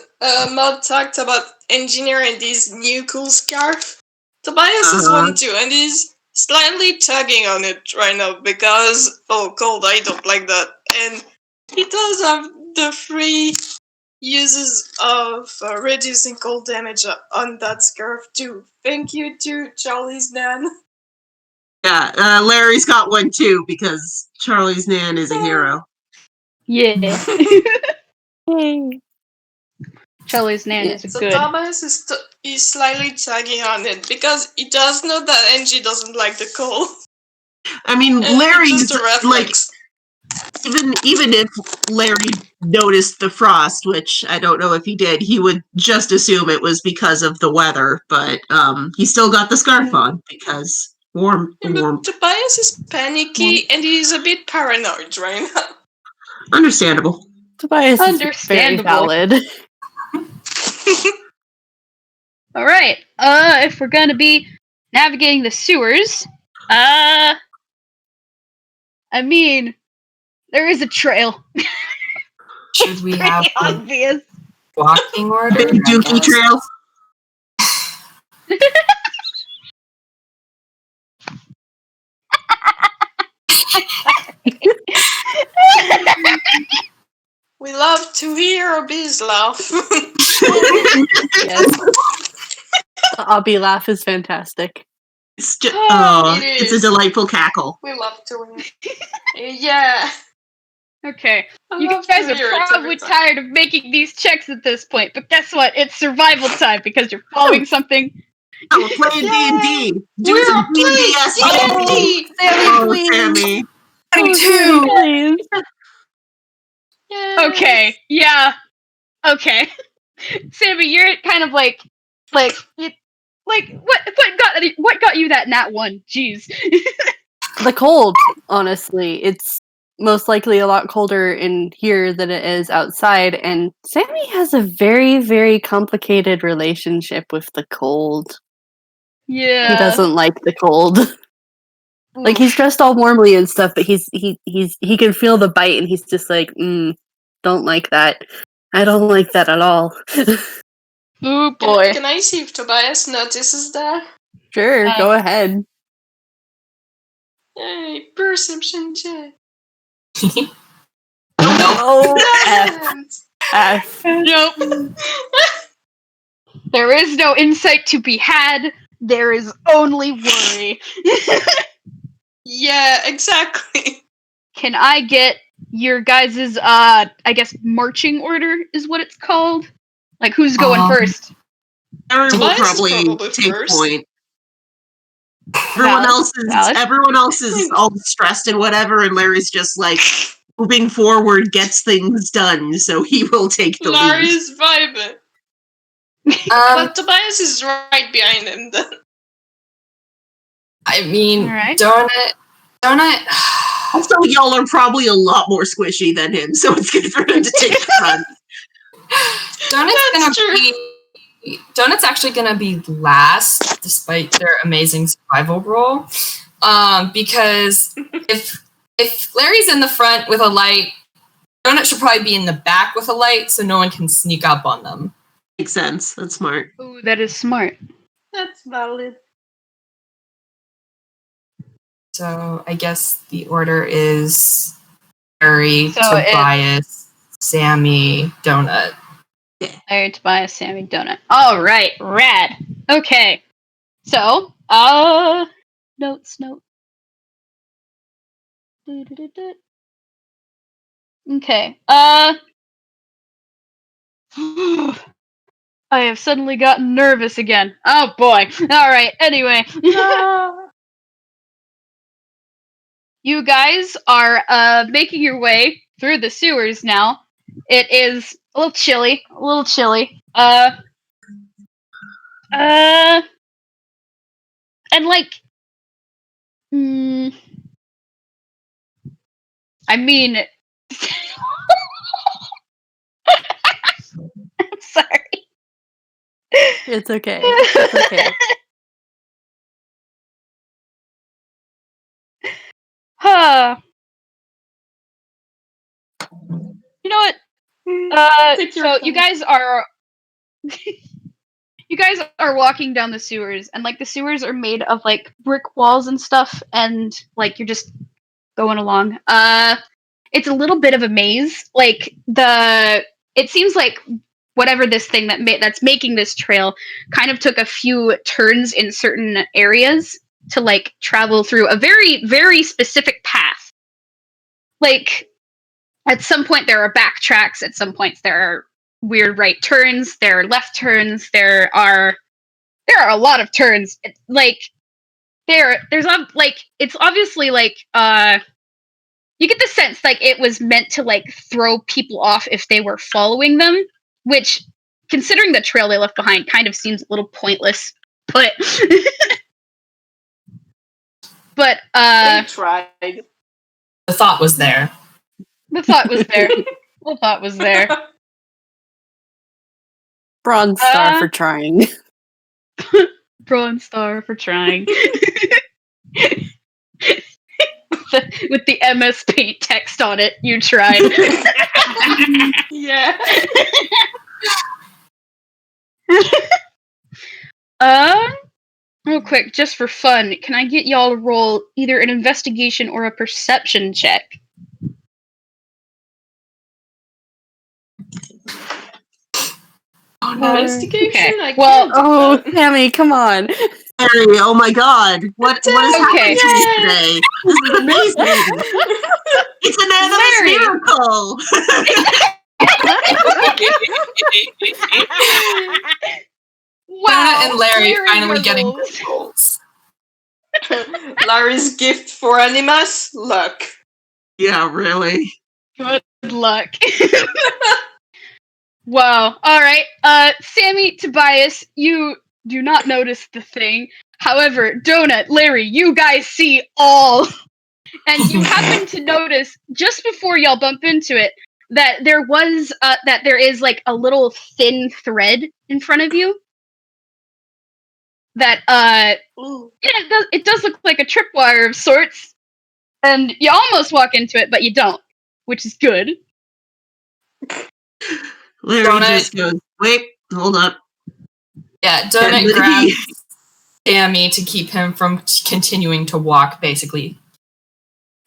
Maud talked about engineering this new cool scarf? Tobias is one too, and he's slightly tugging on it right now because, cold, I don't like that. And he does have the free uses of reducing cold damage on that scarf too. Thank you to Charlie's Nan. Yeah, Larry's got one too because Charlie's Nan is a hero. Yeah. Charlie's Nan is a so good. Thomas is slightly tugging on it because he does know that Angie doesn't like the cold. I mean, Larry's like, reflex. even if Larry noticed the frost, which I don't know if he did, he would just assume it was because of the weather. But he still got the scarf on because warm. Tobias is panicky and he's a bit paranoid right now. Understandable. Tobias is very valid. All right. If we're gonna be navigating the sewers, I mean, there is a trail. Should we have obvious walking order? Big Dookie Trail. We love to hear Obby's laugh. Yes. The Obby laugh is fantastic. It's just, it's a delightful cackle. We love to hear. Yeah. Okay. You guys are probably tired of making these checks at this point, but guess what? It's survival time because you're following something. Oh, we're playing D&D. Do some D&D. D&D. Oh, Sammy. 22. Yes. Okay, yeah. Okay. Sammy, you're kind of like what got you that nat 1? Jeez. The cold, honestly. It's most likely a lot colder in here than it is outside, and Sammy has a very, very complicated relationship with the cold. Yeah. He doesn't like the cold. Like he's dressed all warmly and stuff, but he can feel the bite, and he's just like, don't like that. I don't like that at all. Oh boy. Can I see if Tobias notices that? Sure, go ahead. Hey, perception check. Oh, F. Nope. There is no insight to be had. There is only worry. Yeah, exactly. Can I get your guys' I guess marching order is what it's called? Like who's going first? Larry will Tobias is probably probably take first. point. Everyone Valid. else is all stressed and whatever, and Larry's just like moving forward, gets things done, so he will take the lead. Larry's vibing. But Tobias is right behind him. I mean, Alright. Donut. Also, y'all are probably a lot more squishy than him, so it's good for him to take the front. Donut's actually gonna be last, despite their amazing survival roll. Because if Larry's in the front with a light, Donut should probably be in the back with a light, so no one can sneak up on them. Makes sense. That's smart. Ooh, that is smart. That's valid. So I guess the order is Larry, So Tobias, Sammy, Donut. Larry, Tobias, Sammy, Donut. Alright, rad. Okay. So, notes. Okay. I have suddenly gotten nervous again. Oh boy. Alright, anyway. You guys are making your way through the sewers now. It is a little chilly. And like I mean I'm sorry. It's okay. It's okay. You know what? So you guys are walking down the sewers, and like the sewers are made of like brick walls and stuff, and like you're just going along. It's a little bit of a maze. Like it seems like whatever this thing that's making this trail kind of took a few turns in certain areas to like travel through a very, very specific path. Like at some point there are backtracks, at some points there are weird right turns, there are left turns, there are a lot of turns. Like there's like it's obviously like you get the sense like it was meant to like throw people off if they were following them, which considering the trail they left behind kind of seems a little pointless. But They tried. The thought was there. The thought was there. Bronze star for trying. Bronze star for trying. With the MS Paint text on it, you tried. Yeah. Real quick, just for fun, can I get y'all to roll either an investigation or a perception check? Investigation? Okay. I Well, can't do that. Sammy, come on. Harry, oh my god. What is happening to you today? This is amazing. It's an Animus miracle. Wow, and Larry finally getting rolls. rolls. Larry's gift for Animus? Luck. Yeah, really. Good Good luck. Wow. All right. Sammy, Tobias, you do not notice the thing. However, Donut, Larry, you guys see all. And you happen to notice just before y'all bump into it that there is like a little thin thread in front of you. That it does look like a tripwire of sorts. And you almost walk into it, but you don't, which is good. Larry just goes, wait, hold up. Yeah, Donut grabs Sammy to keep him from continuing to walk, basically.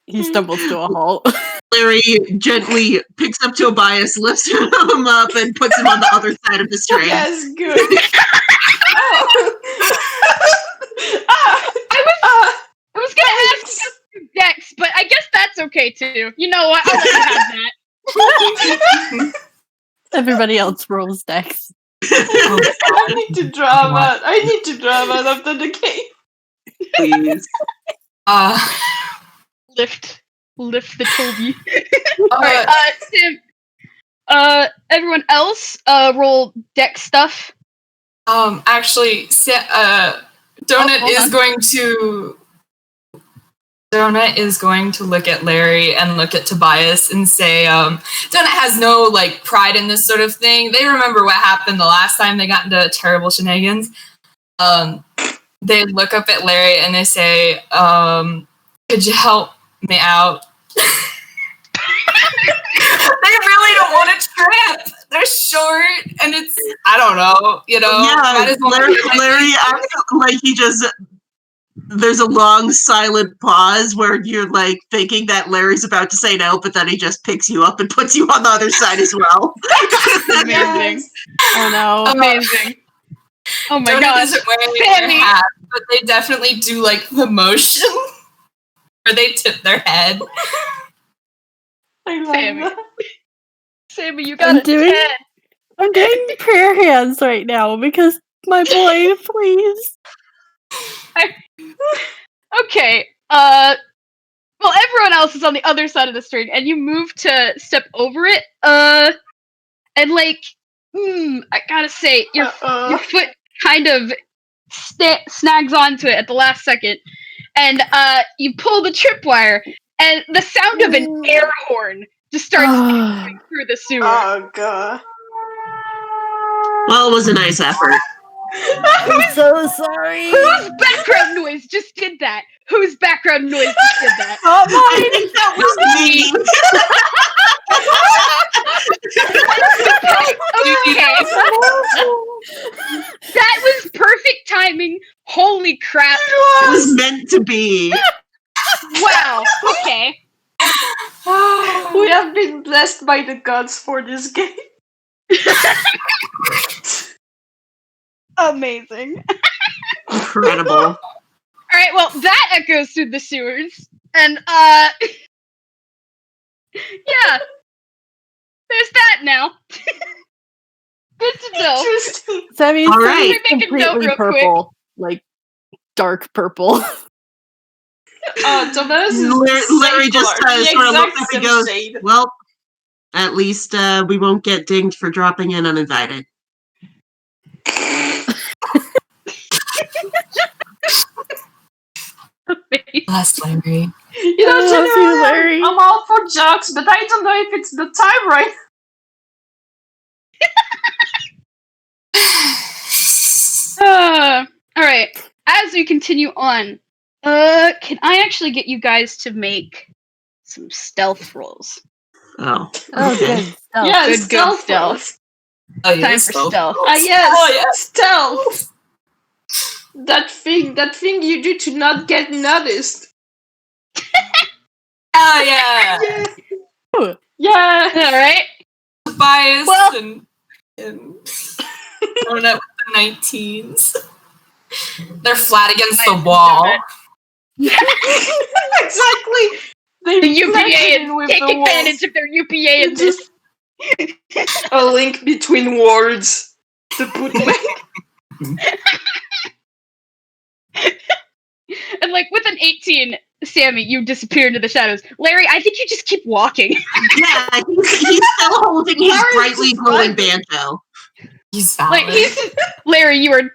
He stumbles to a halt. Larry gently picks up Tobias, lifts him up, and puts him on the other side of the string. Yes, good. I was gonna ask you Dex, but I guess that's okay too. You know what? I'll let you have that. Everybody else rolls Dex. I need to drama. I need to drama after the game. Please. Lift the Toby. Alright, Tim. Everyone else, roll Dex stuff. Actually, Donut is going to look at Larry and look at Tobias and say, Donut has no like pride in this sort of thing. They remember what happened the last time they got into terrible shenanigans. They look up at Larry and they say, could you help me out? They really don't want to trip. They're short, and it's, I don't know, you know. Yeah, Larry acts like he just, there's a long silent pause where you're like thinking that Larry's about to say no, but then he just picks you up and puts you on the other side as well. Amazing. Oh no. Amazing. Oh my Donut gosh. isn't wearing their hat, but they definitely do like the motion where they tip their head. I love that. Sammy, you got I'm doing prayer hands right now because my boy, please. Okay. Well, everyone else is on the other side of the string, and you move to step over it. And like, I gotta say, your foot kind of snags onto it at the last second, and you pull the tripwire, and the sound of an air horn just starts going through the sewer. Oh god. Well, it was a nice effort. I'm so sorry. Whose background noise just did that? Whose background noise just did that? I think that was me. Okay. That was perfect timing. Holy crap. It was meant to be. Wow. Okay. We have been blessed by the gods for this game. Amazing. Incredible. Alright, well, that echoes through the sewers. And, yeah. There's that now. Good to know. Interesting. Sammy's All right. completely purple. Like, dark purple. Tobias is Larry just sort of looks up and goes, shade. well, at least we won't get dinged for dropping in uninvited. Bless Larry. You know, generally, I'm all for jokes, but I don't know if it's the time right. Alright. As we continue on, can I actually get you guys to make some stealth rolls? Oh. Oh, Okay. good stuff. Yeah, Good stealth. stealth. Oh, yeah, Time for stealth. Yes, Oh, yeah. stealth. That thing you do to not get noticed. Oh, yeah. Yeah. Alright. Tobias Well- and throwing up with the 19s. They're flat against the wall. Exactly. They The UPA blended and in with take the walls. advantage of their UPA in this. A link between words to put And like with an 18, Sammy, you disappear into the shadows. Larry, I think you just keep walking. Yeah, he's still holding his Larry's brightly just glowing vibing. banjo. He's Like valid. Larry, you are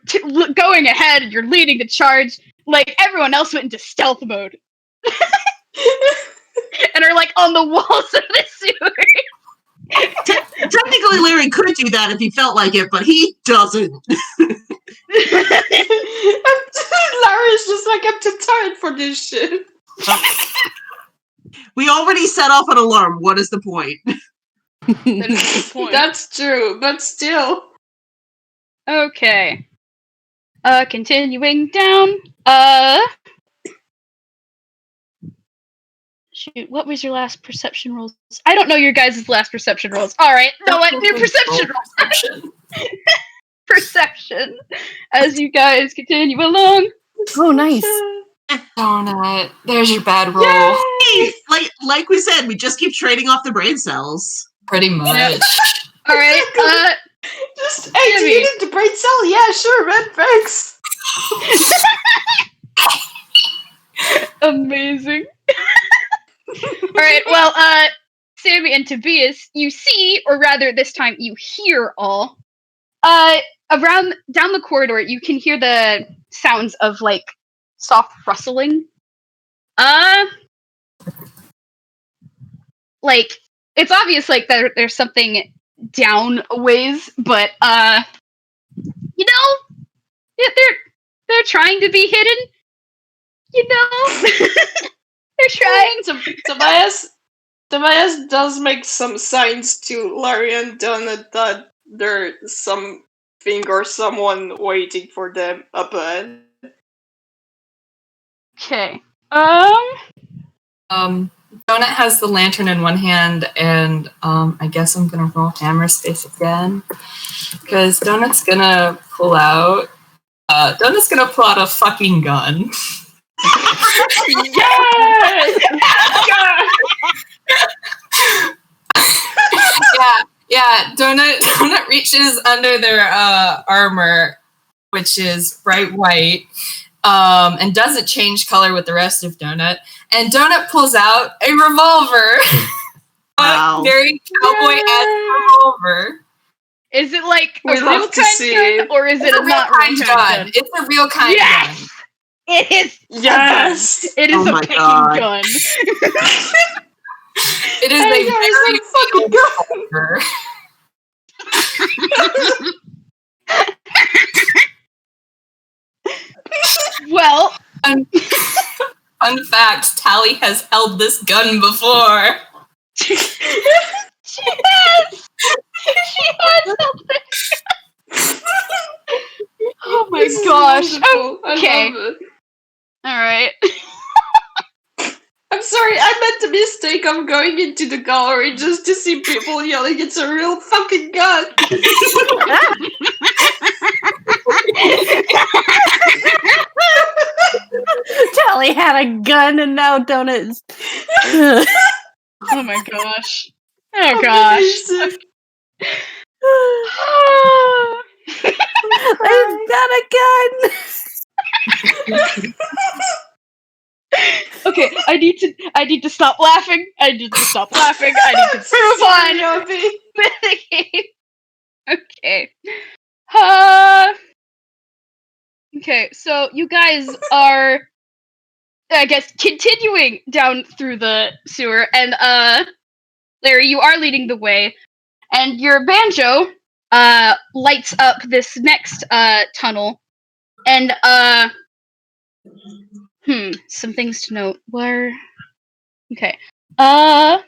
going ahead. You're leading the charge. Like everyone else went into stealth mode, and are like on the walls of the sewer. Technically, Larry could do that if he felt like it, but he doesn't. Larry's just like, I'm too tired for this shit. We already set off an alarm. What is the point? That is a good point. That's true, but still. Okay. Continuing down. Shoot, what was your last perception rolls? I don't know your guys' last perception rolls. Alright, no what? Your perception rolls. Perception. Perception. As you guys continue along. Oh, nice. Donut. There's your bad roll. Hey, like we said, we just keep trading off the brain cells. Pretty much. Alright, Just, hey, do you need the brain cell? Yeah, sure, man, thanks. amazing. Alright, well, Sammy and Tobias, you see, or rather this time you hear all, around, down the corridor, you can hear the sounds of, like, soft rustling. Like, it's obvious, like, there's something down a ways, but, you know, they're trying to be hidden, you know? They're trying. Tobias does make some signs to Larry and Donut that there's something or someone waiting for them up ahead. Okay. Donut has the lantern in one hand, and I guess I'm gonna roll hammer space again, because Donut's gonna pull out a fucking gun. Yes! Yeah. Donut reaches under their armor, which is bright white, and doesn't change color with the rest of Donut. And Donut pulls out a revolver. Wow. A very cowboy-esque revolver. Is it like a We'd real love to kind see gun, it. or is it It's a a real not kind real gun. kind gun? It's a real kind Yes! gun. It is. Yes! It is Oh a my picking God. gun. It is Hey, a guys, very fucking revolver. Well, Fun fact, Tally has held this gun before. she has. She has something. Oh my This is gosh. wonderful. Okay. I love it. All right. I'm sorry, I meant the mistake of going into the gallery just to see people yelling, it's a real fucking gun! Tally had a gun and now Donut's. Oh my gosh. Oh gosh. Amazing. I've got a gun. Okay, I need to stop laughing. I need to stop laughing. I need to move Sorry, on Obby. with the game. Okay. Okay, so you guys are, I guess, continuing down through the sewer, and Larry, you are leading the way, and your banjo lights up this next tunnel, and some things to note. Where? Okay. Well,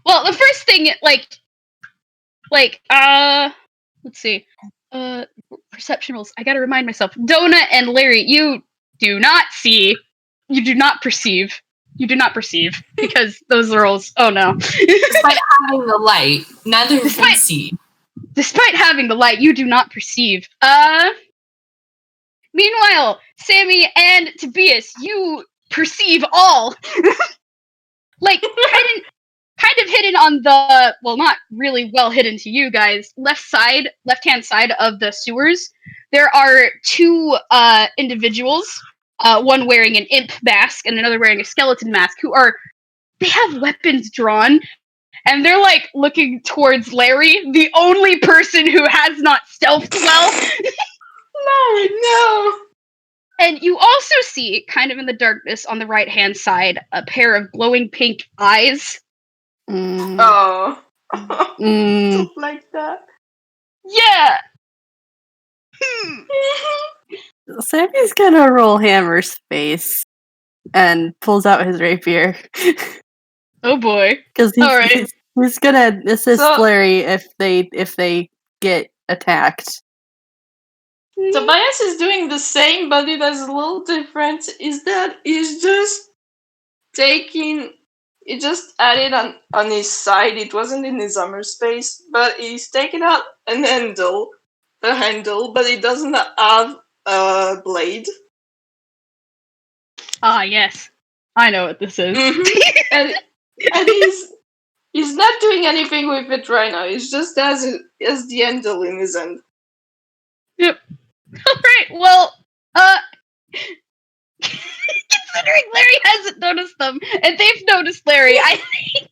the first thing, let's see. Perception rolls. I gotta remind myself. Donut and Larry, you do not see. You do not perceive. You do not perceive because those rolls. Oh no. Despite having the light, neither of them see. Despite having the light, you do not perceive. Meanwhile, Sammy and Tobias, you perceive all. Like, kind of hidden on the, well, not really well hidden to you guys, left-hand side of the sewers, there are two individuals one wearing an imp mask and another wearing a skeleton mask, they have weapons drawn, and they're like looking towards Larry, the only person who has not stealthed well. No. And you also see, kind of in the darkness on the right-hand side, a pair of glowing pink eyes. Oh. Mm. Just like that. Yeah! Sammy's gonna roll Hammer's face and pulls out his rapier. Oh boy. Because Alright. he's gonna assist So- Larry if they get attacked. Tobias is doing the same, but it has a little difference. Is that he's just taking. He just added on his side. It wasn't in his armor space, but he's taking out a handle, but it doesn't have a blade. Ah, yes. I know what this is. and he's not doing anything with it right now. He's just has the handle in his hand. Yep. Alright, well, considering Larry hasn't noticed them, and they've noticed Larry, I think...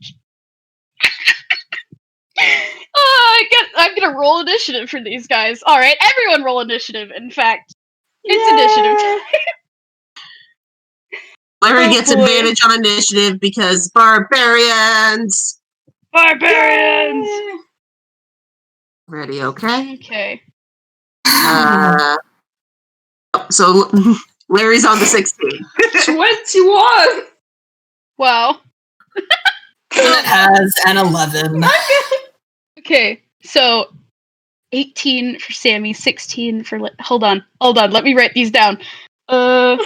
I'm gonna roll initiative for these guys. Alright, everyone roll initiative, in fact. It's initiative time. Larry Oh, gets boy. advantage on initiative because barbarians. Barbarians! Ready, okay? Okay. So Larry's on the 16. 21. Wow. It has an 11. Okay, so 18 for Sammy, 16 for... Hold on, let me write these down. Okay,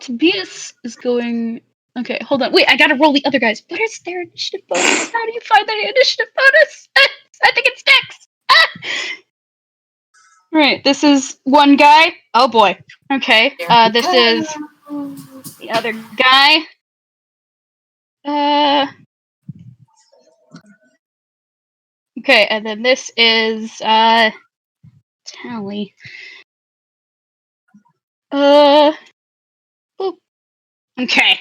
Tobias is going... Okay, hold on. Wait, I gotta roll the other guys. What is their initiative bonus? How do you find their initiative bonus? I think it's Dex. Right, this is one guy. Oh boy. Okay, this is the other guy. Okay, and then this is Tally. Boop. Okay.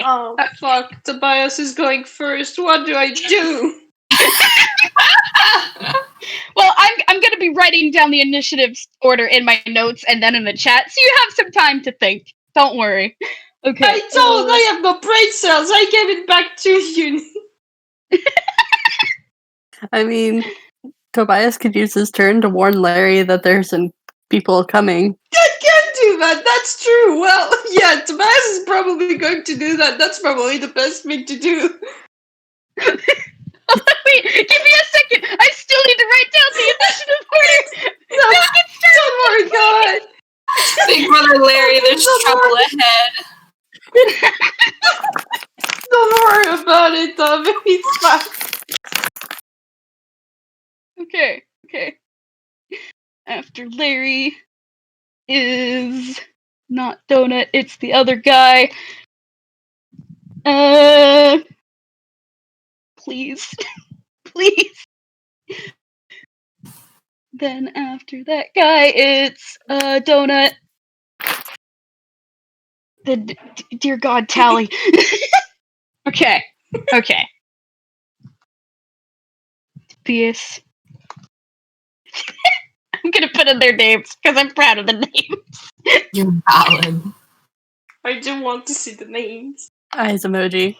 Oh, fuck. Tobias is going first. What do I do? Well, I'm gonna be writing down the initiative order in my notes and then in the chat, so you have some time to think. Don't worry. Okay. I have no brain cells. I gave it back to you. I mean, Tobias could use his turn to warn Larry that there's some people coming. I can't do that. That's true. Well, yeah, Tobias is probably going to do that. That's probably the best thing to do. Wait, give me a second. I still need to write down the initiative order. No, don't worry, God. Big brother Larry, there's trouble ahead. Don't worry about it, Tommy. It's fine. Okay. After Larry is not Donut, it's the other guy. Please. Then after that guy, it's Donut. Dear God, Tally. Okay. Tobias. I'm gonna put in their names because I'm proud of the names. You're valid. I do want to see the names. Eyes emoji.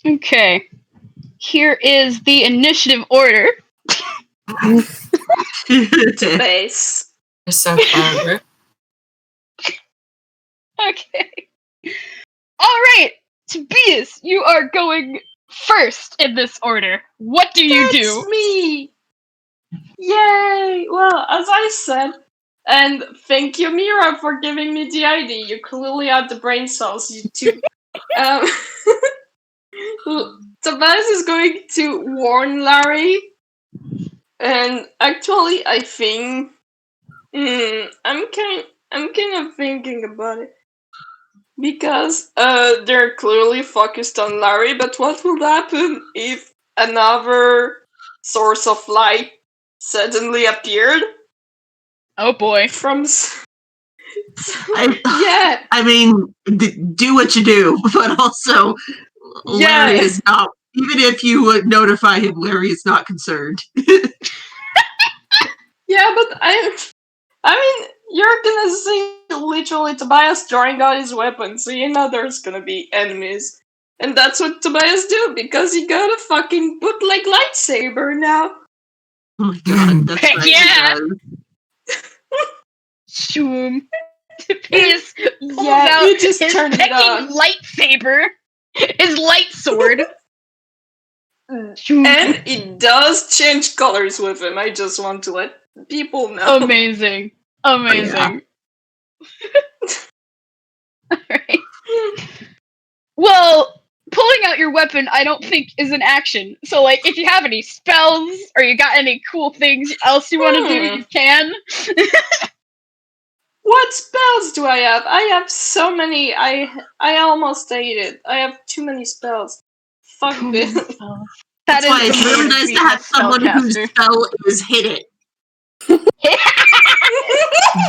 Okay. Here is the initiative order. Base. You're so clever. Okay. Alright, Tobias, you are going first in this order. What do you do? That's me! Yay! Well, as I said, and thank you, Mira, for giving me the ID. You clearly had the brain cells, you two. Tobias is going to warn Larry, and actually, I think I'm kind of thinking about it. Because they're clearly focused on Larry, but what would happen if another source of light suddenly appeared Oh boy. from I mean, do what you do, but also Larry Yes. is not. Even if you would notify him, Larry is not concerned. Yeah, but I mean, you're gonna see literally Tobias drawing out his weapon, so you know there's gonna be enemies. And that's what Tobias do, because he got a fucking bootleg lightsaber now. Oh my god, that's Heck right. he yeah! does. Shoom. Tobias pulls Yeah, out you just his turn it pecking on. lightsaber, his light sword. Shoom. And it does change colors with him. I just want to let people know. Amazing. Amazing. Alright. Well, pulling out your weapon, I don't think is an action. So, like, if you have any spells or you got any cool things else you want to do, you can. What spells do I have? I have so many. I almost ate it. I have too many spells. Fuck this. That's why it's really important nice be to have a someone whose spellcaster. spell is hit it.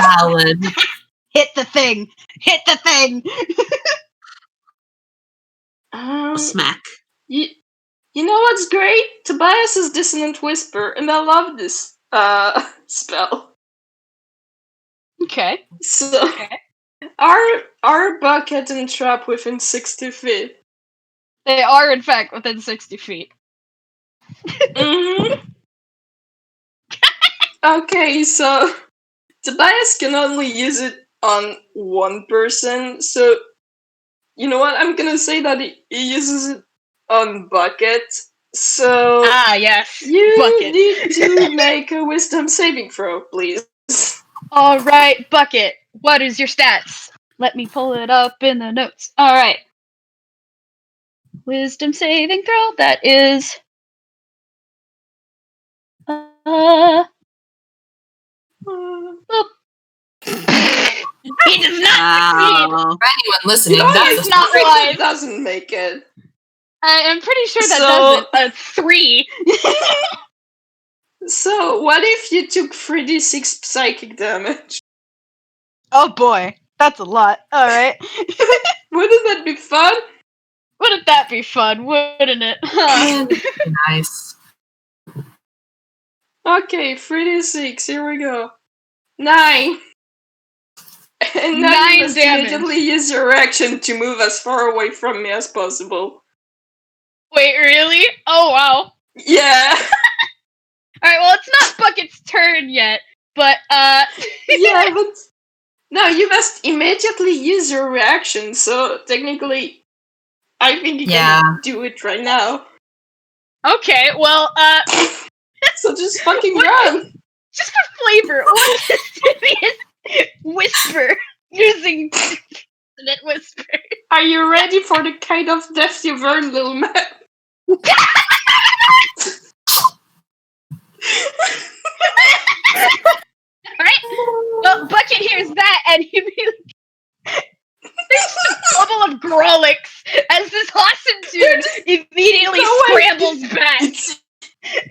Valid. Hit the thing. Hit the thing. Smack. You know what's great? Tobias is Dissonant Whisper, and I love this spell. Okay. So, are bucket and trap within 60 feet? They are, in fact, within 60 feet. Mm-hmm. Okay, so Tobias can only use it on one person, so you know what? I'm gonna say that he uses it on Bucket. So Yes. you Bucket. need to make a wisdom saving throw, please. Alright, Bucket. What is your stats? Let me pull it up in the notes. Alright. Wisdom saving throw. That is. He does not succeed. For anyone listening, You know, that's it's a not Cricket wise. doesn't make it. I am pretty sure that So- doesn't. 3. So what if you took 3d6 psychic damage? Oh boy, that's a lot. Alright. Wouldn't that be fun? Wouldn't that be fun, wouldn't it? Huh. nice. Okay, 3d6, here we go. 9. And now 9 you must damage. immediately use your action to move as far away from me as possible. Wait, really? Oh wow. Yeah. Alright, well it's not Bucket's turn yet, but Yeah, but no, you must immediately use your reaction, so technically I think you can do it right now. Okay, well, So just fucking What- run. just for flavor, what does Tibius whisper using Dissonant Whisper? Are you ready for the kind of death you've earned, little man? Alright? Well, Bucket hears that and he there's a bubble of Grolix as this Hassan dude immediately No way. scrambles back.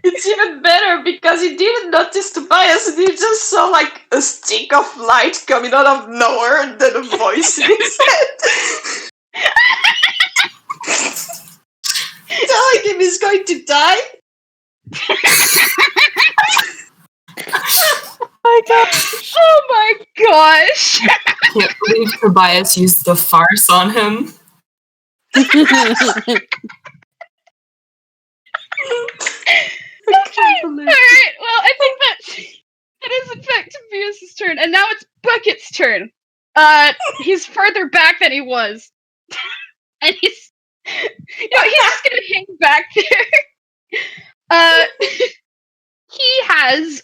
It's even better because he didn't notice Tobias and he just saw like a stick of light coming out of nowhere and then a voice in his head. Telling him he's going to die? Oh my gosh! Can't believe Tobias used the farce on him. Alright, well, I think that is in fact Tobias' turn, and now it's Bucket's turn. He's further back than he was. And he's he's just gonna hang back there. He has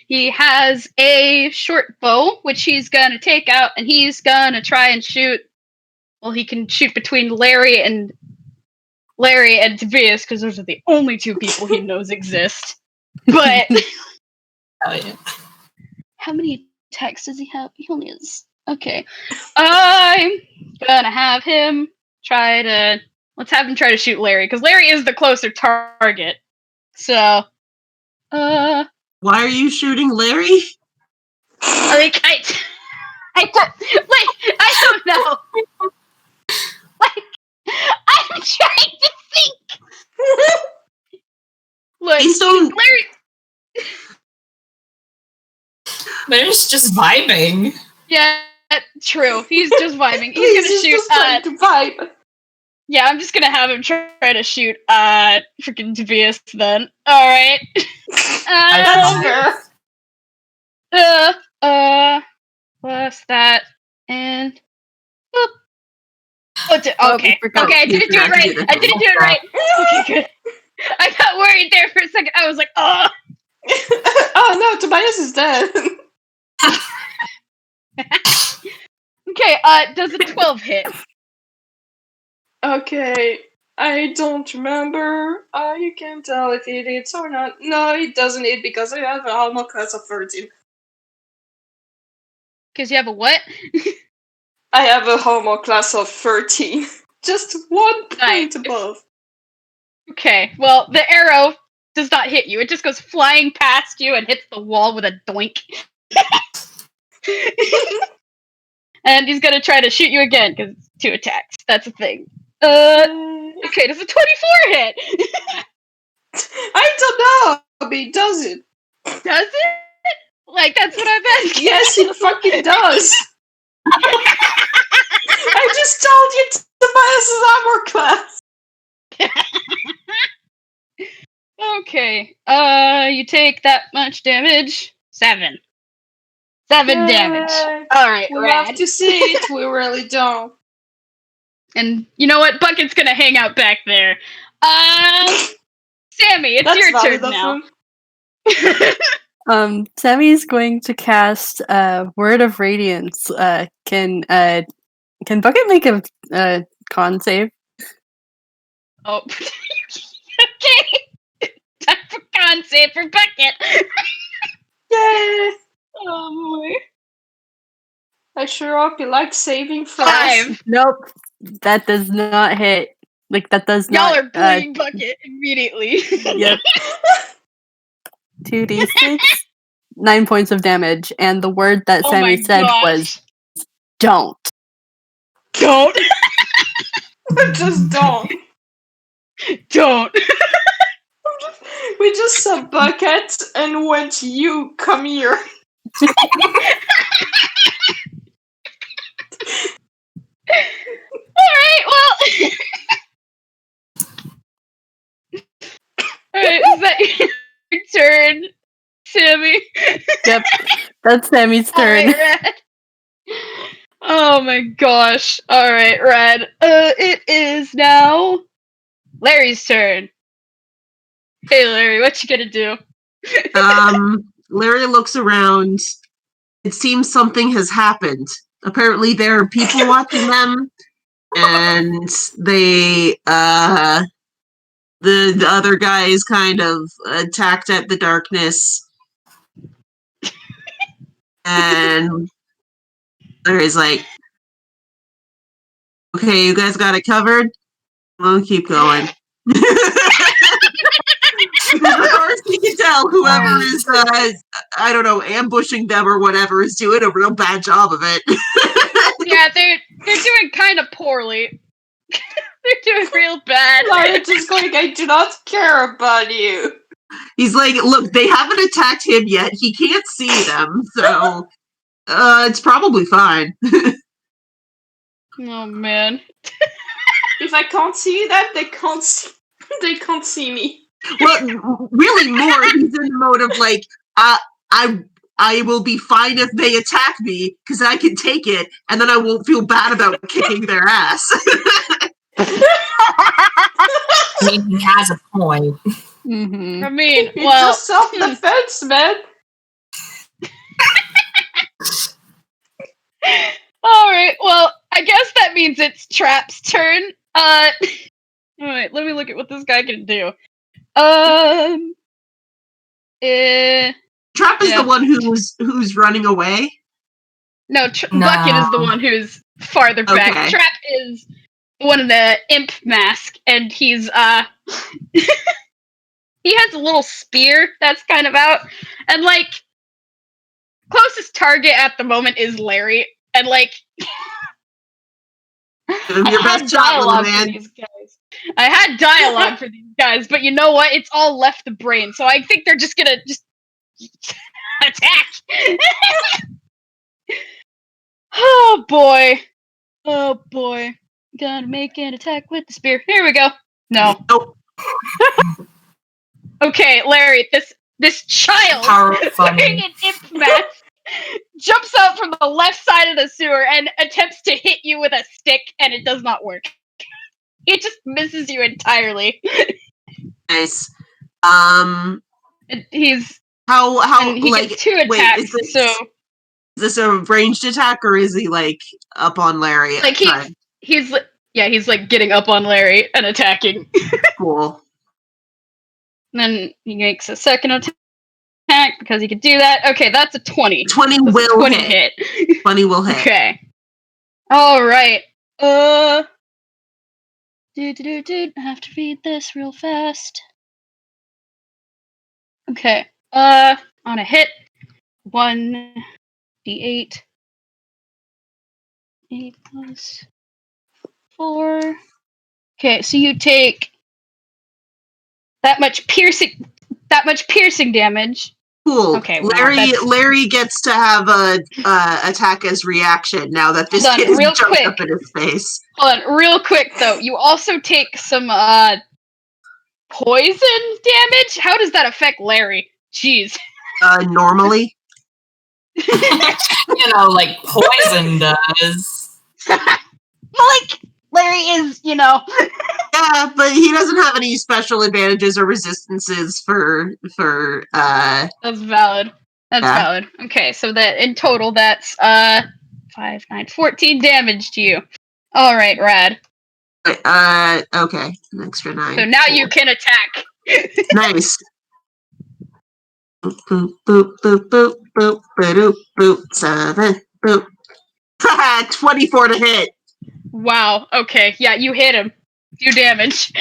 he has a short bow, which he's gonna take out, and he's gonna try and shoot. Well, he can shoot between Larry and Tobias, because those are the only two people he knows exist. But Oh, yeah. how many attacks does he have? He only has. Okay. I'm gonna have him try to. Let's have him try to shoot Larry, because Larry is the closer target. So, Why are you shooting Larry? like I don't know. Like, I'm trying to think. Look, Based on Larry. Larry's just vibing. Yeah, true. He's just vibing. He's gonna shoot. Just trying to vibe. Yeah, I'm just gonna have him try to shoot freaking Tobias then. Alright. That's fair. Plus that and boop. Okay, we forgot. okay, I didn't do it right. I didn't do it right. Okay, good. I got worried there for a second. I was like, oh. Oh no, Tobias is dead. Okay, does a 12 hit? Okay, I don't remember. You can tell if it hits or not. No, it doesn't hit because I have a armor class of 13. Because you have a what? I have a armor class of 13. Just 1 point Nice. above. Okay, well, the arrow does not hit you. It just goes flying past you and hits the wall with a doink. And he's gonna try to shoot you again, because it's 2 attacks. That's a thing. Okay, does a 24 hit? I don't know, but it does it. Does it? Like, that's what I'm asking. Yes, it fucking does. I just told you Tobias's armor class. Okay, you take that much damage. 7. 7 damage. Alright, We rad. have to see it, we really don't. And you know what? Bucket's gonna hang out back there. Sammy, it's That's your valid turn now. Sammy's going to cast Word of Radiance. Can Bucket make a con save? Oh. Okay. Time for con save for Bucket. Yay! Oh boy. I sure hope you like saving throws. 5. Nope, that does not hit. Like that does Y'all not. are bleeding Bucket immediately. Yep. 2d6, 9 points of damage, and the word that Oh Sammy my said gosh. was "don't." Don't. Just don't. Don't. We just saw Bucket and went, you come here. Alright, well. Alright, is that your turn, Sammy? Yep, that's Sammy's turn. Alright, Red. Oh my gosh. Alright, Red. It is now Larry's turn. Hey, Larry, what you gonna do? Larry looks around. It seems something has happened. Apparently there are people watching them, and they the other guy is kind of attacked at the darkness. And Larry's like, okay, you guys got it covered? We'll keep going. As far as you can tell, whoever is, I don't know, ambushing them or whatever is doing a real bad job of it. Yeah, they're doing kind of poorly. They're doing real bad. Larry's just going, I do not care about you. He's like, look, they haven't attacked him yet. He can't see them, so it's probably fine. Oh man. If I can't see them, they can't see me. Well, really more, he's in the mode of like, I will be fine if they attack me, because I can take it, and then I won't feel bad about kicking their ass. I mean, he has a point. Mm-hmm. I mean, It's well, just self-defense, man. alright, well, I guess that means it's Trap's turn. Alright, let me look at what this guy can do. Trap is Yeah. the one who's running away. No, Bucket is the one who's farther back. Okay. Trap is one of the imp mask, and he's he has a little spear that's kind of out, and like closest target at the moment is Larry, and like Give him I your had best shot, little dialogue for man. these guys. I had dialogue for these guys, but you know what? It's all left the brain, so I think they're just gonna attack. Oh boy. Oh boy. Gonna make an attack with the spear. Here we go. No. Nope. Okay, Larry, this child Power wearing an imp mask jumps out from the left side of the sewer and attempts to hit you with a stick, and it does not work. He just misses you entirely. Nice. And he's How and he like gets 2 wait, attacks, is so this a ranged attack or is he like up on Larry? like he's like getting up on Larry and attacking. Cool. And then he makes a second attack because he could do that. Okay, that's a 20. 20 That's will a 20 hit. hit. 20 will hit. Okay. All right. I have to read this real fast. Okay. On a hit, 1d8. 8 plus 4. Okay, so you take that much piercing damage. Cool. Okay, wow, Larry gets to have a attack as reaction now that this Hold on, kid has real jumped quick. up in his face. Hold on, real quick though. You also take some poison damage. How does that affect Larry? Jeez. Normally. You know, like poison does. Like Larry is, Yeah, but he doesn't have any special advantages or resistances for That's valid. That's Yeah. valid. Okay, so that in total that's 5, 9, 14 damage to you. Alright, rad. Okay. An extra 9. So now 4. you can attack. Nice. Boop, boop, boop, boop, boop, boop, boop, boop, 7, boop. 24 to hit. Wow, okay, yeah, you hit him. Do damage.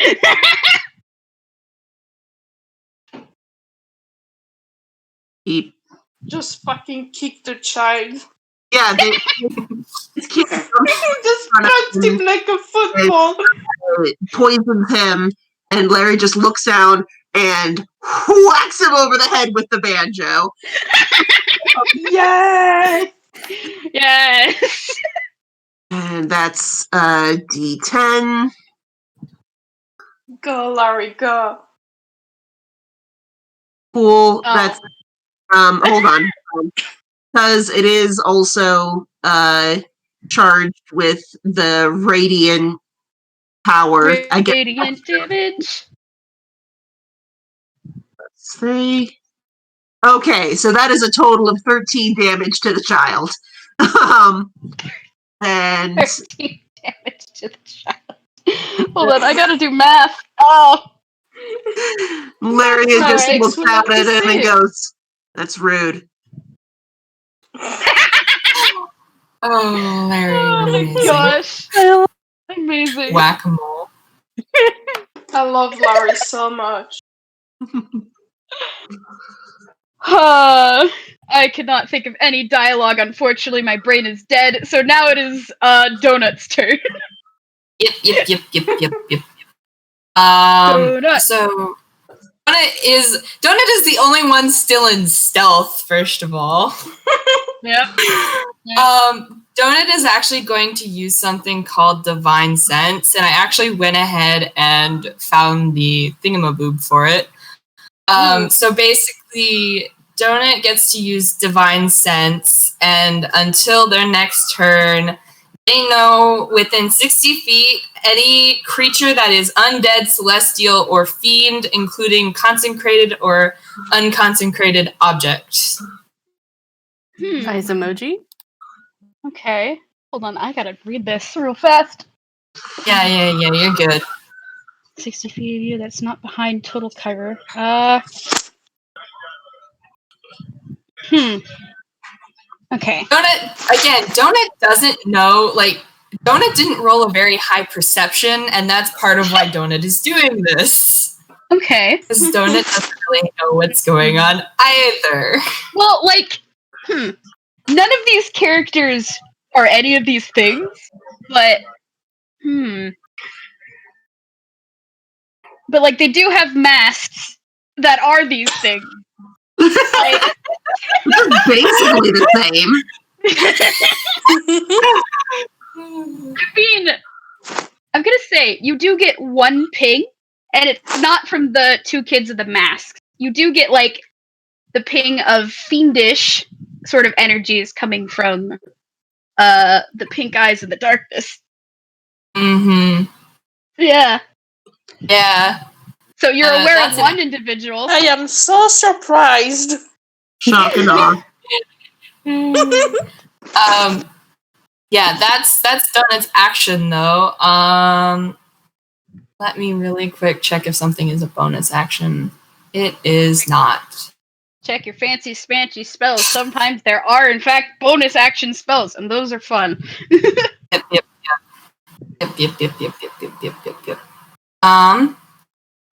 He, Just fucking kick the child. yeah, this kid Just punched him like a football. poisons him, and Larry just looks down and whacks him over the head with the banjo. Yay! Yes. And that's D10. Go, Larry, go. Cool. Oh. That's hold on. Because it is also charged with the radiant power. I get Radiant damage. 3. Okay, so that is a total of 13 damage to the child. And 13 damage to the child. Hold on, I gotta do math. Oh. Larry just Alright, looks so out at let's him and see. goes, "That's rude." Oh, Larry, Oh my amazing. gosh. Amazing. Whack-a-mole. I love Larry so much. I could not think of any dialogue. Unfortunately, my brain is dead. So now it is Donut's turn. Yep. Donut. So Donut is the only one still in stealth, first of all. Yep. Donut is actually going to use something called Divine Sense, and I actually went ahead and found the thingamaboob for it. So basically, Donut gets to use Divine Sense, and until their next turn, they know within 60 feet any creature that is undead, celestial, or fiend, including consecrated or unconsecrated objects. Nice emoji. Okay. Hold on, I gotta read this real fast. Yeah, you're good. 60 feet of you, that's not behind total cover. Okay. Donut doesn't know, like, Donut didn't roll a very high perception, and that's part of why Donut is doing this. Okay. Because Donut doesn't really know what's going on either. Well, like, none of these characters are any of these things, but, But, like, they do have masks that are these things. Like, It's basically the same. I mean, I'm gonna say, you do get one ping, and it's not from the two kids of the masks. You do get, like, the ping of fiendish sort of energies coming from the pink eyes of the darkness. Mm-hmm. Yeah. Yeah. So you're aware of that's one individual. I am so surprised. Shock and awe. Yeah, that's Donut's action though. Let me really quick check if something is a bonus action. It is not. Check your fancy spancy spells. Sometimes there are, in fact, bonus action spells, and those are fun. Yep.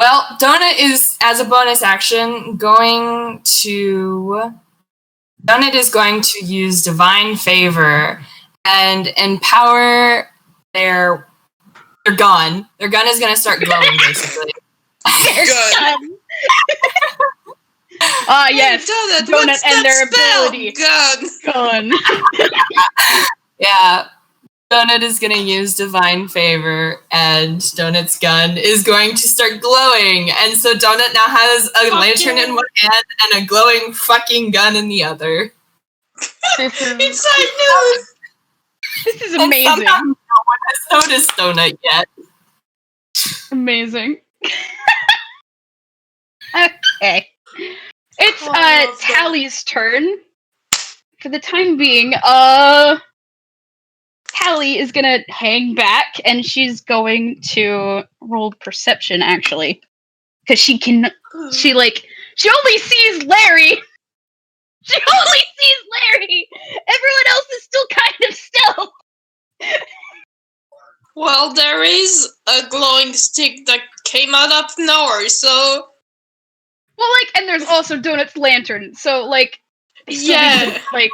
Well, Donut is, as a bonus action, Donut is going to use Divine Favor and empower their gun. Their gun is going to start glowing, basically. Good. Yes. Donut and their ability. Gun. Yeah. Donut is going to use Divine Favor, and Donut's gun is going to start glowing. And so Donut now has a lantern in one hand and a glowing fucking gun in the other. It's I knew. This is amazing. And somehow no one has noticed Donut yet. Amazing. Okay. It's Tally's turn. For the time being, Tally is gonna hang back, and she's going to roll perception, actually. Because she only sees Larry! She only sees Larry! Everyone else is still kind of stealth! Well, there is a glowing stick that came out of nowhere, so... Well, like, and there's also Donut's lantern, so, like... Yeah. Like...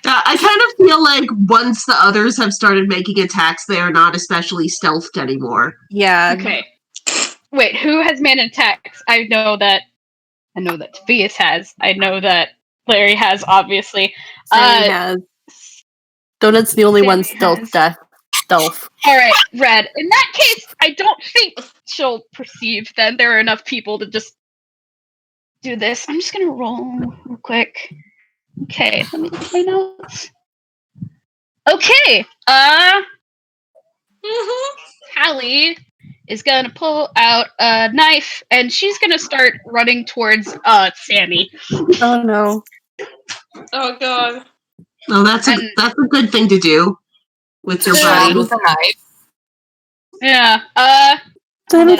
I kind of feel like once the others have started making attacks, they are not especially stealthed anymore. Yeah. Okay. Wait, who has made attacks? I know that Tobias has. I know that Larry has, obviously. Sammy has. Donut's the only one Sammy stealth. Alright, Red. In that case, I don't think she'll perceive that there are enough people to just do this. I'm just gonna roll real quick. Okay, let me look at my notes. Okay, Tally is gonna pull out a knife, and she's gonna start running towards Sammy. Oh no! Oh god! Well, that's a good thing to do with your buddy. With a knife. Yeah. Sammy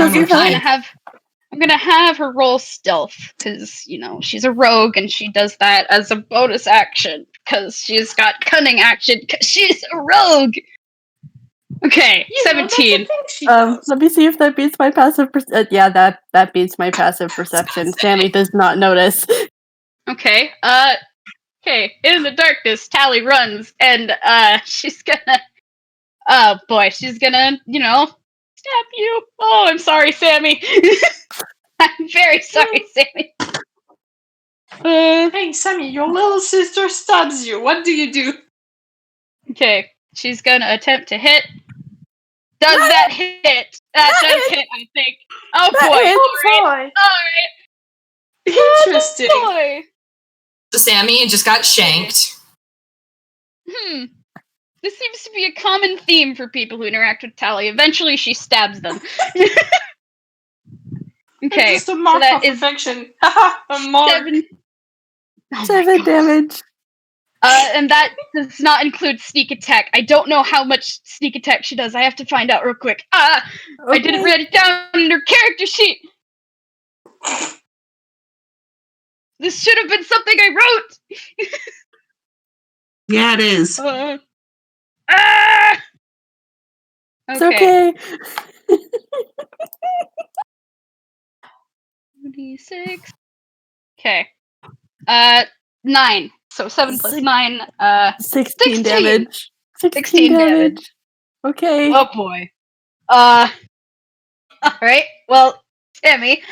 I'm gonna have her roll stealth because she's a rogue and she does that as a bonus action because she's got cunning action because she's a rogue. Okay, 17. Let me see if that beats my passive. Yeah, that beats my passive perception. Sammy does not notice. Okay. Okay. In the darkness, Tally runs and she's gonna. Oh boy, she's gonna stab you. Oh, I'm sorry, Sammy. I'm very sorry, Sammy. Hey, Sammy, your little sister stabs you. What do you do? Okay, she's gonna attempt to hit. Does that hit? That does hit, I think. Oh boy! Alright. Interesting. Oh boy. So Sammy just got shanked. This seems to be a common theme for people who interact with Tally. Eventually, she stabs them. Okay, just a mark so of affection. A mark. 7. Oh 7 damage. And that does not include sneak attack. I don't know how much sneak attack she does. I have to find out real quick. I didn't write it down in her character sheet. This should have been something I wrote! Yeah, it is. It's okay. 26. Okay. 9. So 7 plus 9. 16 damage. 16 damage. Okay. Oh boy. Alright. Well, Tammy,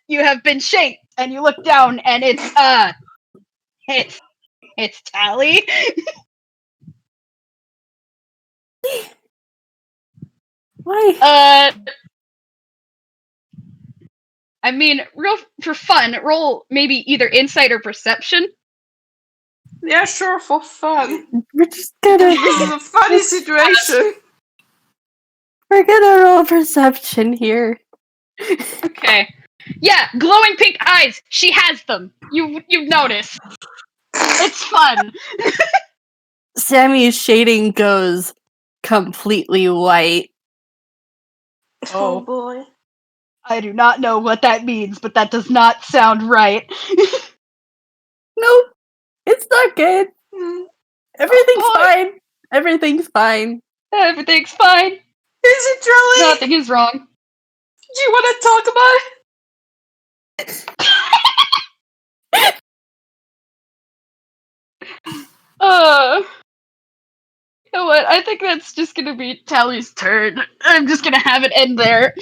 you have been shanked, and you look down, and it's Tally. Why? I mean, real for fun, roll maybe either insight or perception. Yeah, sure, for fun. We're just gonna. This is a funny situation. We're gonna roll perception here. Okay. Yeah, glowing pink eyes. She has them. You've noticed. It's fun. Sammy's shading goes completely white. Oh boy. I do not know what that means, but that does not sound right. Nope. It's not good. Everything's fine. Everything's fine. Everything's fine. Is it really? Nothing is wrong. Do you want to talk about it? You know what? I think that's just gonna be Tally's turn. I'm just gonna have it end there.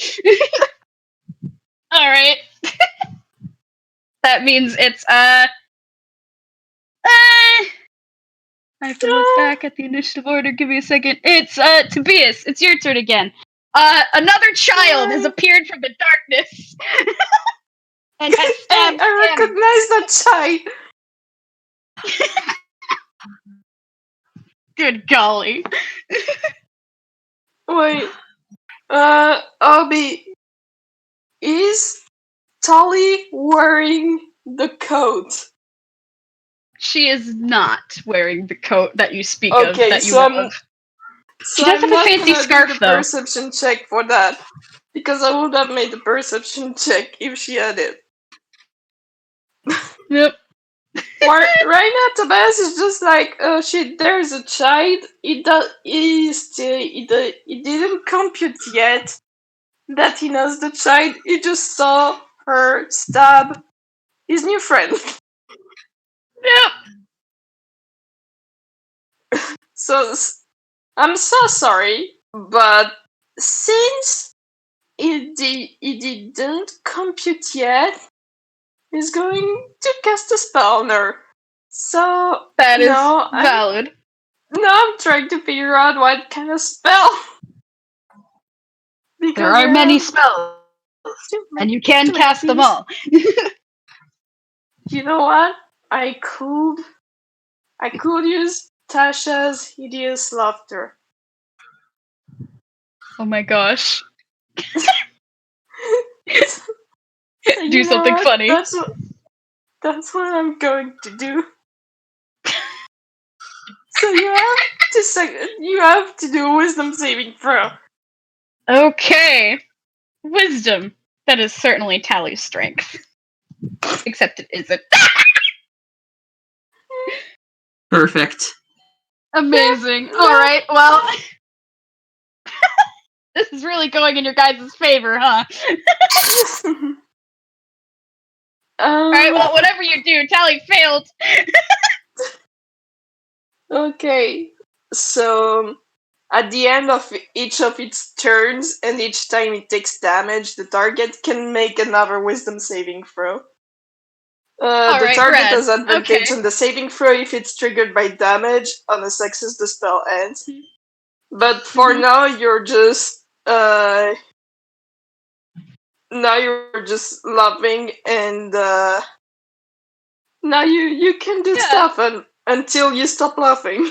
Alright. That means it's, I have to look back at the initiative order. Give me a second. It's, Tobias. It's your turn again. Another child has appeared from the darkness. And has stabbed I recognize that child. Good golly. Wait. Obby, is Tali wearing the coat? She is not wearing the coat that you speak of. Okay, That you so know of. So She does I'm have a not fancy gonna scarf, do the though. perception check for that, because I would have made the perception check if she had it. Yep. Right now, Tobias is just like, shit, there's a child. It didn't compute yet that he knows the child. He just saw her stab his new friend. Yep. So I'm so sorry, but since it didn't compute yet, he's going to cast a spell on her. So that is valid. I'm trying to figure out what kind of spell. Because there are many spells, and you can cast them all. You know what? I could use Tasha's hideous laughter. Oh my gosh. So do something funny. That's what I'm going to do. So you have to do a wisdom saving throw. Okay. Wisdom. That is certainly Tally's strength. Except it isn't. Perfect. Amazing. Alright, well. This is really going in your guys' favor, huh? Alright, well, whatever you do, Tally failed. Okay, so at the end of each of its turns, and each time it takes damage, the target can make another wisdom saving throw. The target has advantage on the saving throw if it's triggered by damage. On a success, the spell ends. But for now, you're just laughing, and now you can do stuff until you stop laughing.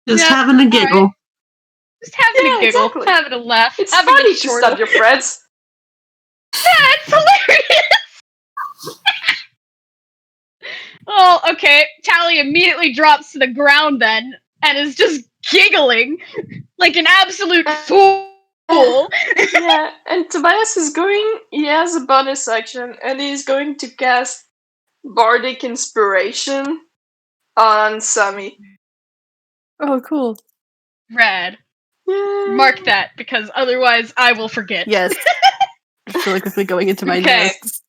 Just having a giggle. Right. Just having a giggle, exactly. having a laugh. It's having funny a to stab your friends. Yeah, it's hilarious. Well, okay. Tally immediately drops to the ground then, and is just giggling like an absolute fool. Yeah, and Tobias is he has a bonus action, and he's going to cast bardic inspiration on Sammy. Oh, cool. Rad. Yay. Mark that, because otherwise I will forget. Yes. Just really quickly going into my Okay. notes.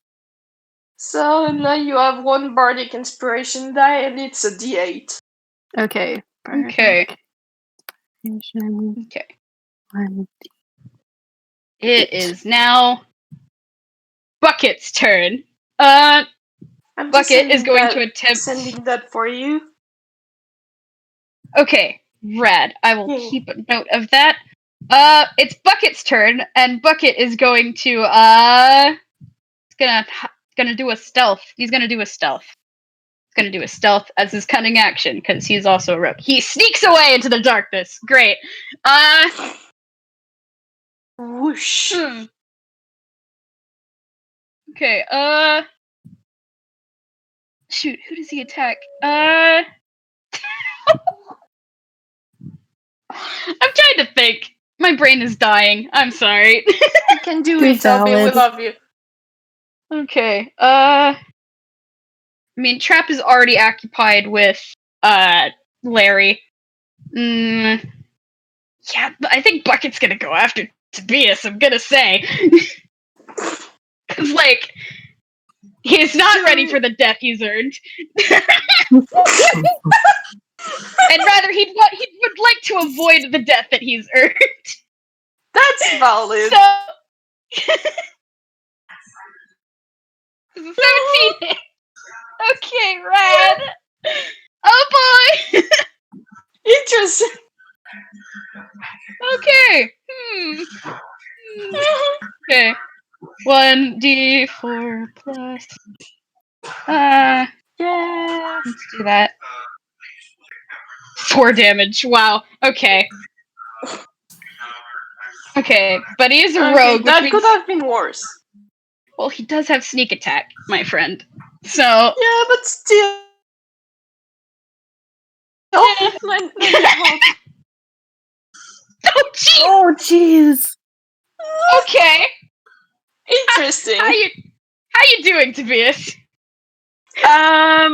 So now you have one bardic inspiration die, and it's a D8. Okay. Okay. Inspiration, Okay. 1. It is now Bucket's turn. I'm just Bucket is sending going that- to attempt. sending that for you. Okay, rad. I will Yeah. keep a note of that. It's Bucket's turn, and Bucket is going to gonna do a stealth. He's gonna do a stealth. He's gonna do a stealth as his cunning action because he's also a rogue. He sneaks away into the darkness. Great. Whoosh. Okay. Shoot. Who does he attack? I'm trying to think. My brain is dying. I'm sorry. You can do You're it, Obby. We valid. love you. Okay. I mean, Trap is already occupied with Larry. Yeah, but I think Bucket's gonna go after Tobias. I'm gonna say, cause like he's not ready for the death he's earned, and rather he would like to avoid the death that he's earned. That's valid. So, this is 17. Okay, rad. Oh boy. Interesting. Okay. Okay. 1d4 plus. Yeah. Let's do that. 4 damage. Wow. Okay. Okay, but he is a Okay, rogue, which that means, could have been worse. well, he does have sneak attack, my friend. So Yeah, but still. Oh, let me help. oh jeez. Oh, jeez. Okay. Interesting. How you doing, Tobias? Let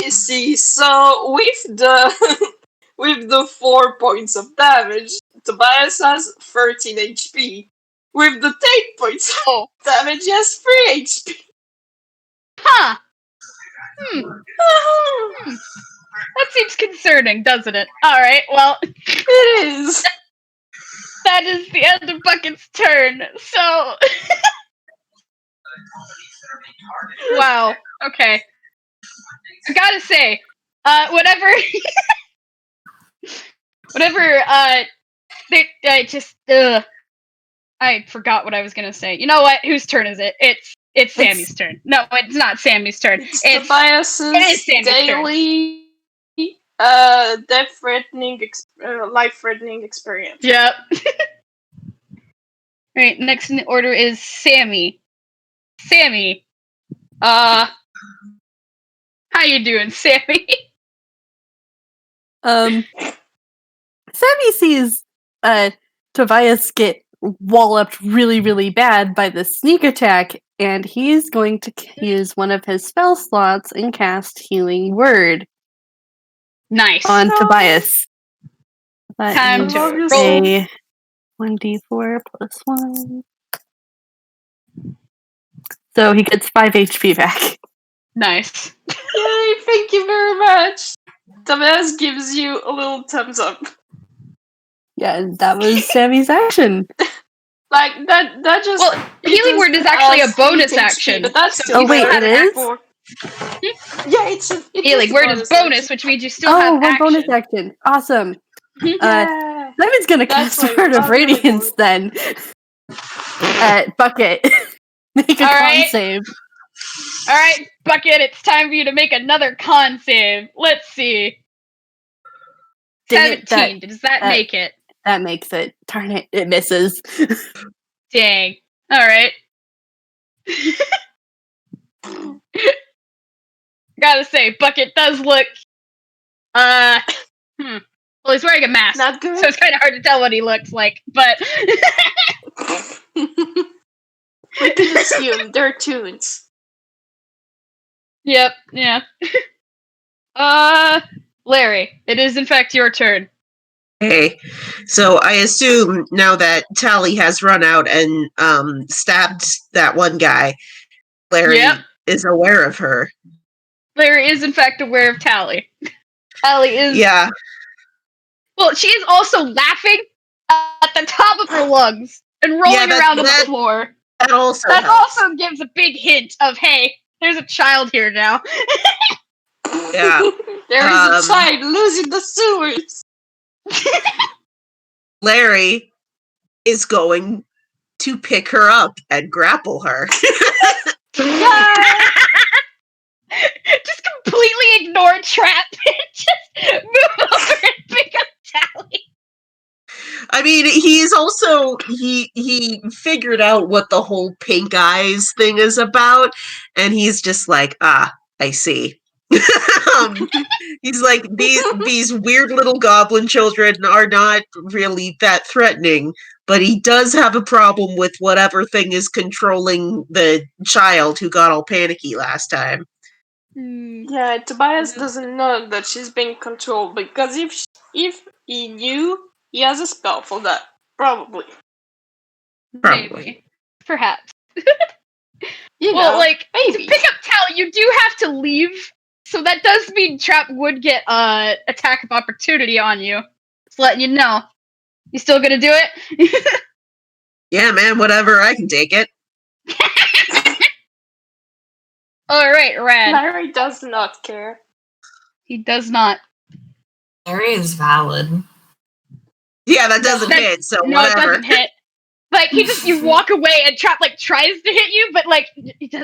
me see. So with the with the 4 points of damage, Tobias has 13 HP. With the 10 points of damage, he has 3 HP. Huh. That seems concerning, doesn't it? Alright, well, It is. that is the end of Bucket's turn. So wow. Okay. I gotta say, whatever I forgot what I was gonna say. You know what? Whose turn is it? It's Sammy's turn. No, it's not Sammy's turn. It's It Tobias's is Sammy's turn. daily life-threatening experience. Yep. Alright, next in the order is Sammy. Sammy. How you doing, Sammy? Sammy sees Tobias get walloped really, really bad by the sneak attack, and he's going to use one of his spell slots and cast Healing Word Nice. on Tobias. That Time is to roll. a 1d4 plus 1. So he gets 5 HP back. Nice. Yay, thank you very much. Tobias gives you a little thumbs up. Yeah, and that was Sammy's action. Like that just Well, Healing Word is actually a bonus action. but that's so still Oh, wait, better it than is? before. Yeah, Healing Word is bonus, which means you still have one action. bonus action. Awesome. Yeah. Simon's gonna That's cast why Word of I'm really Radiance then. Bucket. Make a con Alright. save. Alright, Bucket, it's time for you to make another con save. Let's see. Dang it, 17. Does that make it? That makes it. Darn it, it misses. Dang. Alright. Gotta say, Bucket does look well, he's wearing a mask. Not good. So it's kinda hard to tell what he looks like, but We can assume they're tunes. Yep, yeah. Larry, it is in fact your turn. Okay, so I assume now that Tally has run out and stabbed that one guy, Larry Yep. is aware of her. Larry is in fact aware of Tally. Tally is. Yeah. Well, she is also laughing at the top of her lungs and rolling around on the floor. That also That helps. also gives a big hint of, hey, there's a child here now. Yeah. There is a child losing the sewers. Larry is going to pick her up and grapple her. Just completely ignore Trap and just move over and pick up Tally. I mean, he's also he figured out what the whole pink eyes thing is about, and he's just like, I see. He's like, these weird little goblin children are not really that threatening, but he does have a problem with whatever thing is controlling the child who got all panicky last time. Yeah, Tobias doesn't know that she's being controlled, because if he knew, he has a spell for that. Probably. Maybe. Perhaps. You well, know, like, maybe. to pick up Tally, you do have to leave, so that does mean Trap would get attack of opportunity on you. Just letting you know. You still gonna do it? Yeah, man, whatever, I can take it. Alright, Rad. Larry does not care. He does not. Larry is valid. Yeah, that doesn't hit, so no, whatever. it doesn't hit. Like, you walk away and Trap, like, tries to hit you, but, like,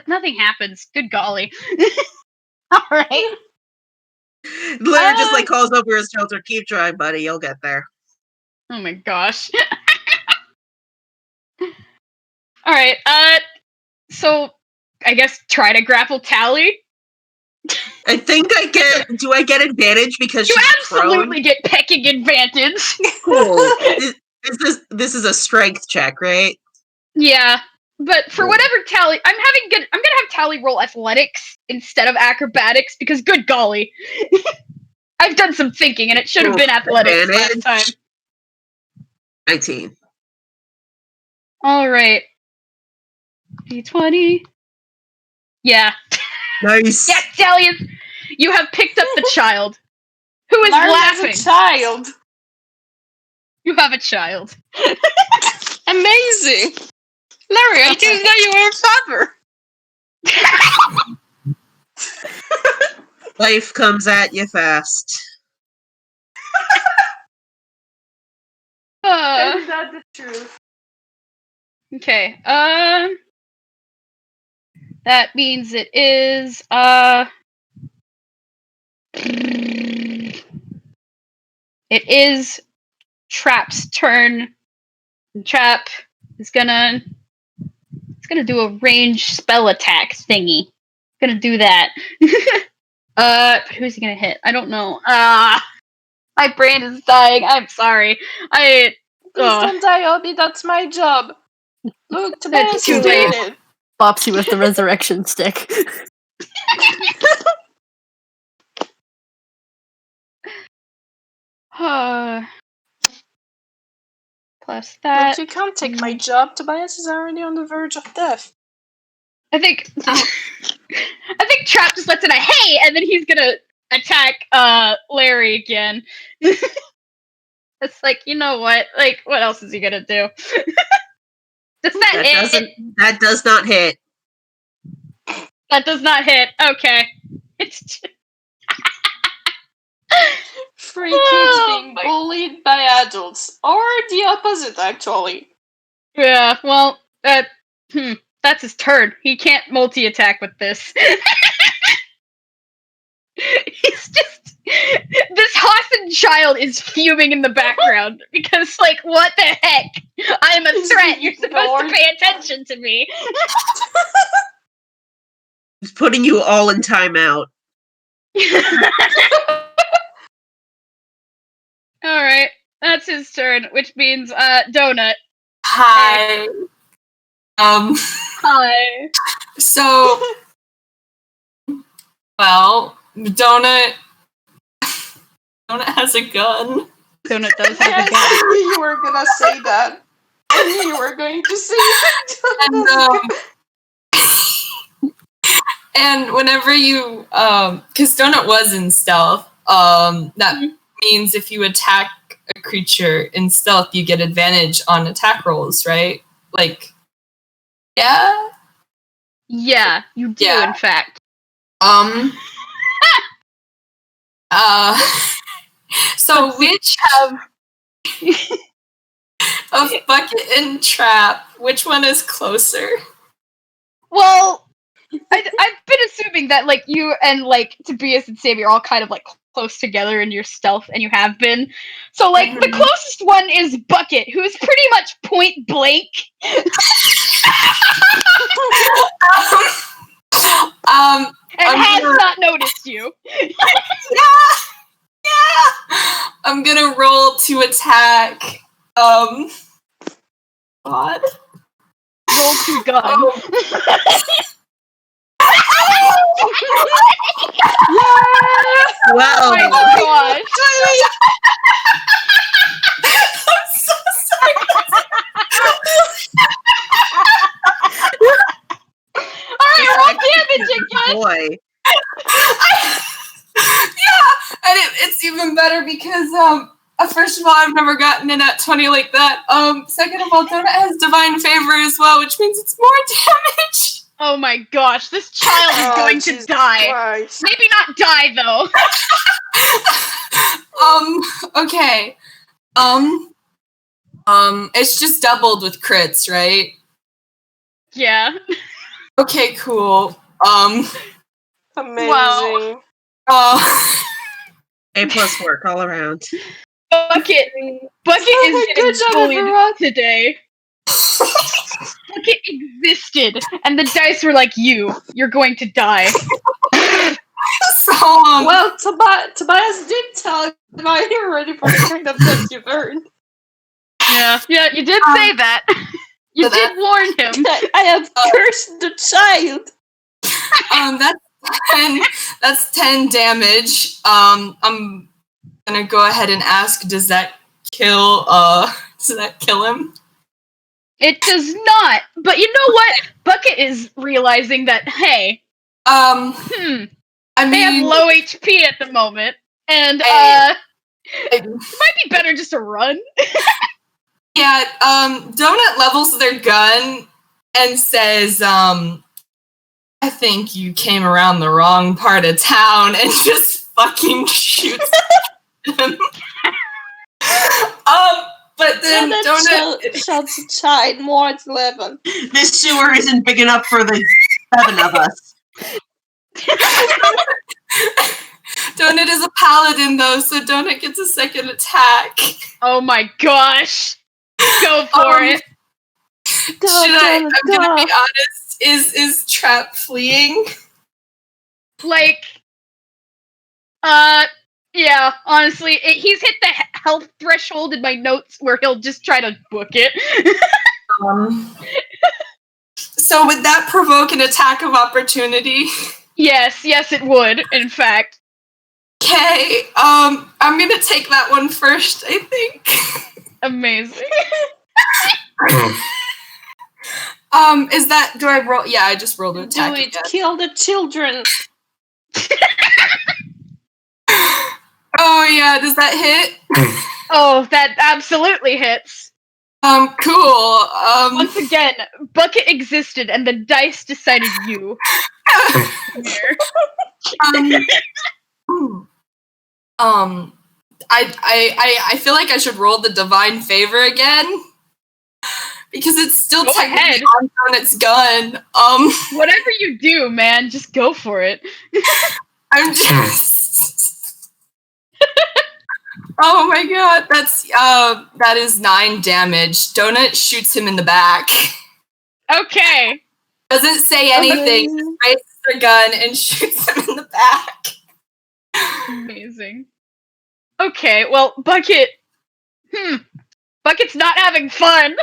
nothing happens. Good golly. Alright. Larry just, like, calls over his shoulder, keep trying, buddy, you'll get there. Oh my gosh. Alright, so, I guess try to grapple Tally? I think do I get advantage because she's absolutely prone? Get pecking advantage. Cool. This is a strength check, right? Yeah, but for whatever Tally, I'm gonna have Tally roll athletics instead of acrobatics because good golly, I've done some thinking and it should have been athletics last time. 19. All right, D20. Yeah. Nice. Yes, Tally, you have picked up the child. Who is Larry laughing? has a child. You have a child. Amazing. Larry, I didn't know you were a father. Life comes at you fast. Isn't that the truth? Okay. That means it is it is Trap's turn. Trap is gonna do a ranged spell attack thingy. Gonna do that. Who's he gonna hit? I don't know. My brain is dying. I'm sorry. Please don't die, Obby. That's my job. Look, Tobias too is late. doing it. Bops you with the resurrection stick. Plus that. Look, you can't take my job. Tobias is already on the verge of death. I think Trap just lets in a hey, and then he's gonna attack Larry again. It's like, you know what? Like, what else is he gonna do? That does not hit. That does not hit. Okay. It's just... Free kids being bullied by adults. Or the opposite, actually. Yeah, well, that's his turn. He can't multi-attack with this. He's just... This Hassan child is fuming in the background because, like, what the heck? I'm a threat. You're supposed to pay attention to me. He's putting you all in timeout. Alright, that's his turn, which means, Donut. Hi. Hi. So Well, Donut has a gun. Donut does have a Yes, gun. I knew you were gonna say that. I knew you were going to say that. And whenever you, because Donut was in stealth, that means if you attack a creature in stealth, you get advantage on attack rolls, right? Like, yeah? Yeah, you do, Yeah. in fact. So which have of Bucket and Trap, which one is closer? Well, I've been assuming that, like, you and, like, Tobias and Sammy are all kind of, like, close together in your stealth, and you have been. So, like, the closest one is Bucket, who is pretty much point blank. And has not noticed you. Yeah! I'm gonna roll to attack, God. Roll to gun. Well, Oh my gosh. I'm so sorry. Alright, roll damage again. boy. Yeah, and it's even better because, first of all, I've never gotten in at 20 like that. Second of all, Donut has Divine Favor as well, which means it's more damage. Oh my gosh, this child is going to die. Christ. Maybe not die, though. Okay. It's just doubled with crits, right? Yeah. Okay, cool. Amazing. Wow. A+ work all around. Bucket is getting bullied today. Bucket existed, and the dice were like, you're going to die. So, Well, Tobias did tell about you're ready for the kind of death you've earned. Yeah, you did say that. You did warn him. I have cursed the child. That's 10 damage. I'm gonna go ahead and ask, does that kill him? It does not. But you know what? Bucket is realizing that, hey, I they mean, have low HP at the moment, and it might be better just to run. yeah, Donut levels their gun and says, I think you came around the wrong part of town, and just fucking shoots him. But then Donut shouts a child more at 11. This sewer isn't big enough for the 7 of us. Donut is a paladin though, so Donut gets a second attack. Oh my gosh. Go for it. I'm gonna be honest, is Trap fleeing? Like, yeah, honestly, he's hit the health threshold in my notes where he'll just try to book it. So would that provoke an attack of opportunity? Yes, it would, in fact. Okay, I'm gonna take that one first, I think. Amazing. Is that, do I roll? Yeah, I just rolled an attack. Do it, kill the children. Oh yeah, does that hit? Oh, that absolutely hits. Cool. Once again, Bucket existed and the dice decided you. I feel like I should roll the Divine Favor again. Because it's still go technically on its gun. Whatever you do, man, just go for it. I'm just Oh my god, that is 9 damage. Donut shoots him in the back. Okay. Doesn't say anything, just raises their gun and shoots him in the back. Amazing. Okay, well, Bucket. Bucket's not having fun.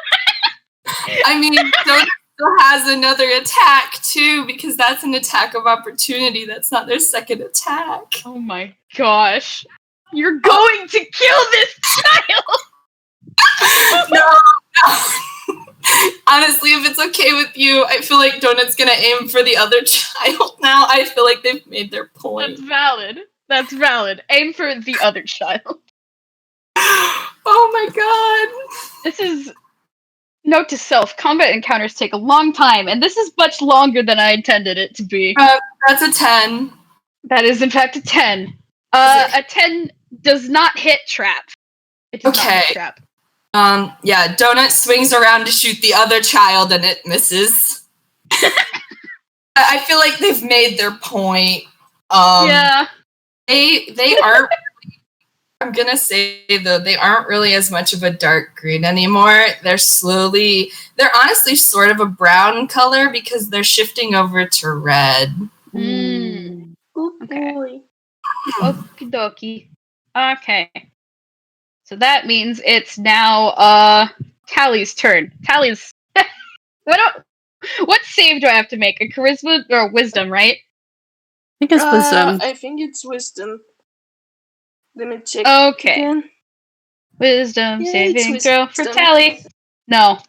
I mean, still has another attack too, because that's an attack of opportunity. That's not their second attack. Oh my gosh. You're going to kill this child! No. Honestly, if it's okay with you, I feel like Donut's gonna aim for the other child now. I feel like they've made their point. That's valid. That's valid. Aim for the other child. Oh my god. This is... Note to self, combat encounters take a long time, and this is much longer than I intended it to be. That's a 10. That is, in fact, a 10. A 10 does not hit trap. It does not hit trap. Yeah, Donut swings around to shoot the other child and it misses. I feel like they've made their point. Yeah. They aren't, I'm gonna say though, they aren't really as much of a dark green anymore. They're honestly sort of a brown color because they're shifting over to red. Mm. Oh Okay. boy. Okie dokie. Okay. So that means it's now Tally's turn. Tally's what save do I have to make? A charisma or wisdom, right? I think it's wisdom. I think it's wisdom. Let me check. Okay. Again. Wisdom Yeah, saving it's throw for wisdom. Tally. No.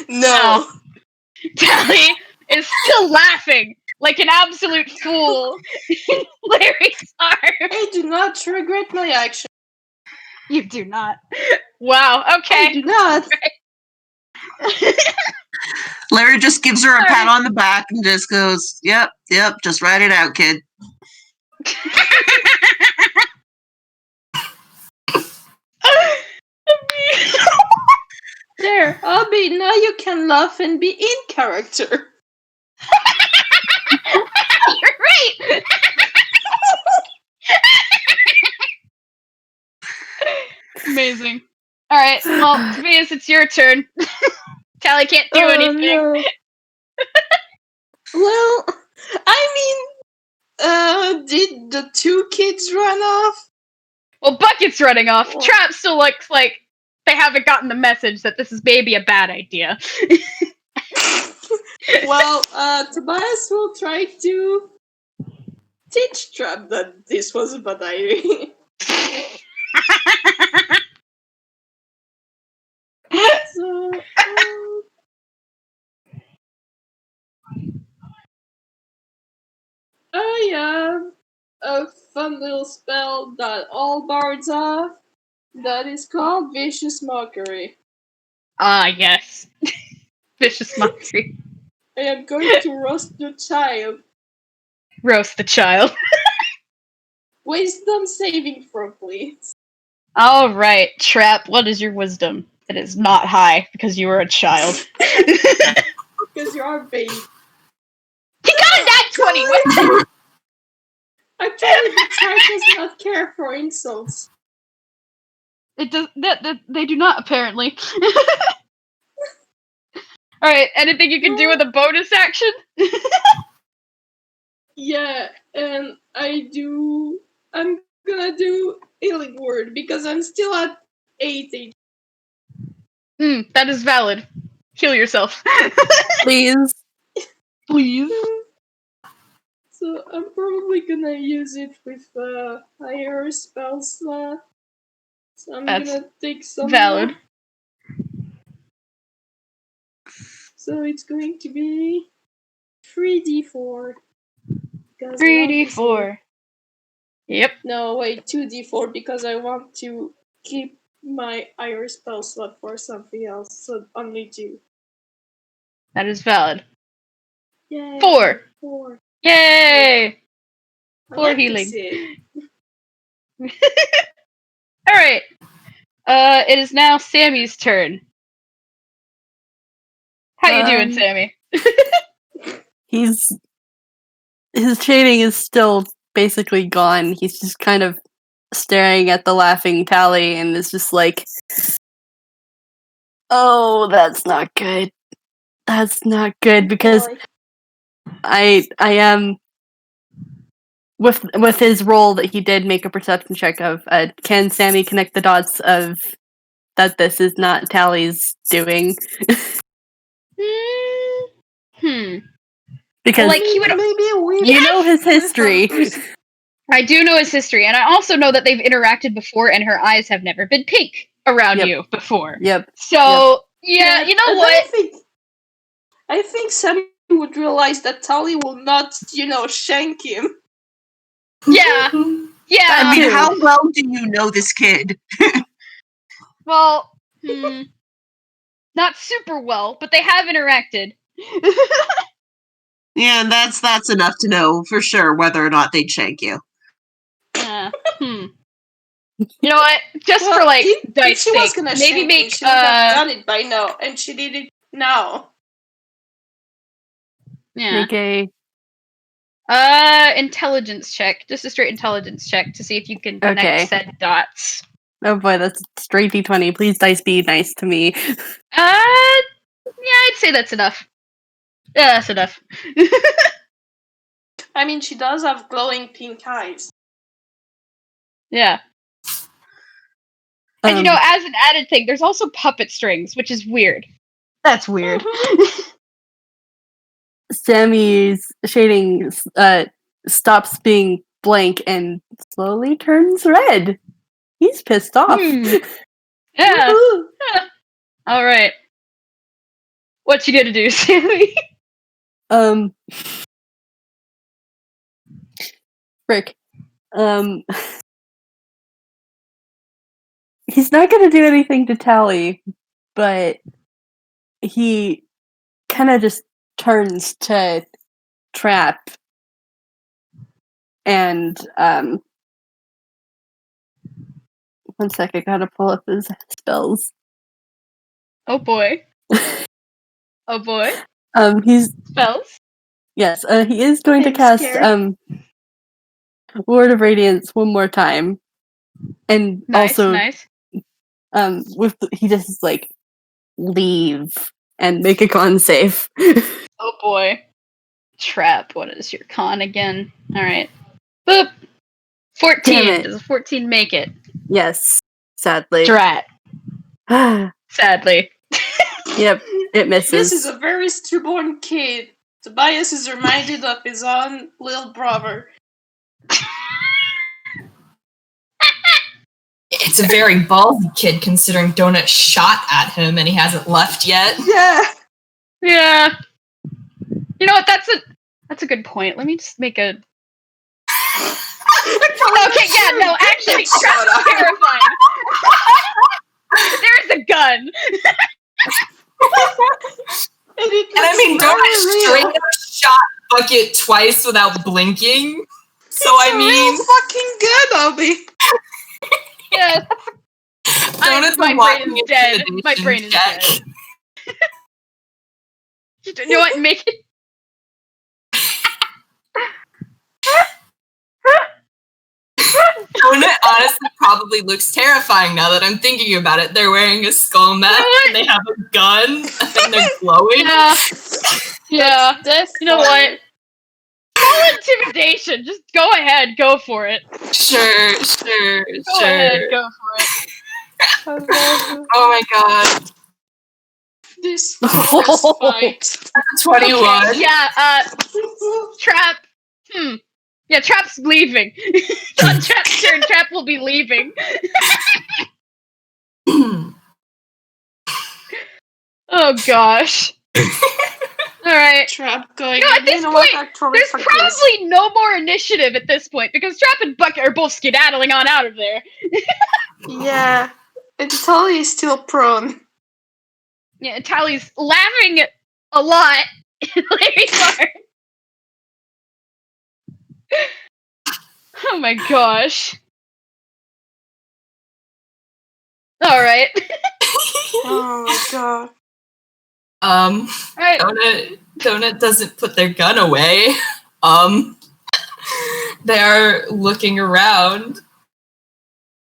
No. Tally is still laughing like an absolute fool in Larry's arm. I do not regret my action. You do not. Wow, I okay. do not. Larry just gives her a Sorry. pat on the back and just goes, "Yep, just write it out, kid." There, Obby, now you can laugh and be in character. You're right. Amazing. All right. Well, Tobias, it's your turn. Tally can't do anything. No. Well, I mean, did the two kids run off? Well, Bucket's running off. Oh. Trap still looks like they haven't gotten the message that this is maybe a bad idea. Well, Tobias will try to teach Trap that this was a bad idea. So, I have a fun little spell that all bards have that is called Vicious Mockery. Ah, yes. Vicious mockery. I am going to roast the child. Roast the child. Wisdom saving throw, please. All right, Trap, what is your wisdom? It is not high because you are a child. Because you are a baby. He got a nat 20! What? Actually, the child does not care for insults. It does that they do not apparently. All right, anything you can do with a bonus action? Yeah, and I'm gonna do Healing Word because I'm still at 80. That is valid. Heal yourself. Please. Please. So I'm probably gonna use it with higher spell slot. So I'm That's gonna take some valid. more. So it's going to be 3d4. 3d4. Yep. No, wait, 2d4 because I want to keep my higher spell slot for something else. So only 2. That is valid. Yay. 4. 4. Yay! I 4 like healing. this. All right. It is now Sammy's turn. How you doing, Sammy? His shading is still basically gone. He's just kind of staring at the laughing Tally and is just like, "Oh, that's not good. That's not good," because I am with his role that he did make a perception check of. Can Sammy connect the dots of that this is not Tally's doing? Because Like, he would. Maybe we. you know his history. I do know his history, and I also know that they've interacted before, and her eyes have never been pink around Yep. you before. Yep. So, yeah, you know and what? I think Sammy would realize that Tali will not, shank him. Yeah. Yeah. I mean, how well do you know this kid? Well, not super well, but they have interacted. Yeah, and that's enough to know for sure whether or not they'd shank you. You know what? Just for dice she was sake, gonna maybe shank make me, she would have done it by now, and she did it now. Yeah. Make a Intelligence check. Just a straight intelligence check to see if you can connect Okay. said dots. Oh boy, that's straight D20. Please dice be nice to me. Yeah, I'd say that's enough. Yeah, that's enough. I mean, she does have glowing pink eyes. Yeah. And as an added thing, there's also puppet strings, which is weird. That's weird. Sammy's shading stops being blank and slowly turns red. He's pissed off. Yeah. All right. What you gonna do, Sammy? Frick. He's not gonna do anything to Tally, but he kind of just turns to Trap and one sec, I gotta pull up his spells. Oh boy. Oh boy. He's spells. Yes, he is going to cast Word of Radiance one more time, and also nice. He just is like leave and make a con save. Oh boy. Trap. What is your con again? All right. Boop. 14. Does a 14 make it? Yes. Sadly. Drat. Sadly. Yep. It misses. This is a very stubborn kid. Tobias is reminded of his own little brother. It's a very ballsy kid considering Donut shot at him and he hasn't left yet. Yeah. You know what? That's a good point. Let me just make a. Okay, yeah, no, actually, Trap's terrifying. There's a gun. And I mean, Donut straight up shot Bucket twice without blinking. So it's a real fucking good, Obby. Yeah. My brain is dead. My brain is dead. You know what? Make it. Donut honestly probably looks terrifying now that I'm thinking about it. They're wearing a skull mask and they have a gun and they're glowing. Yeah. You know what? Call intimidation. Just go ahead. Go for it. Sure. Go ahead. Go for it. Oh my god. This forest fight. 21. Okay, yeah, Trap. Yeah, Trap's leaving. On Trap's turn, Trap will be leaving. Oh gosh. Alright. Trap going. No, at this point, there's probably no more initiative at this point because Trap and Bucket are both skedaddling on out of there. Yeah. And Tali is still prone. Yeah, Tally's laughing a lot in Larry's arm. Oh my gosh. Alright. Oh my god. Right. Donut doesn't put their gun away. They are looking around.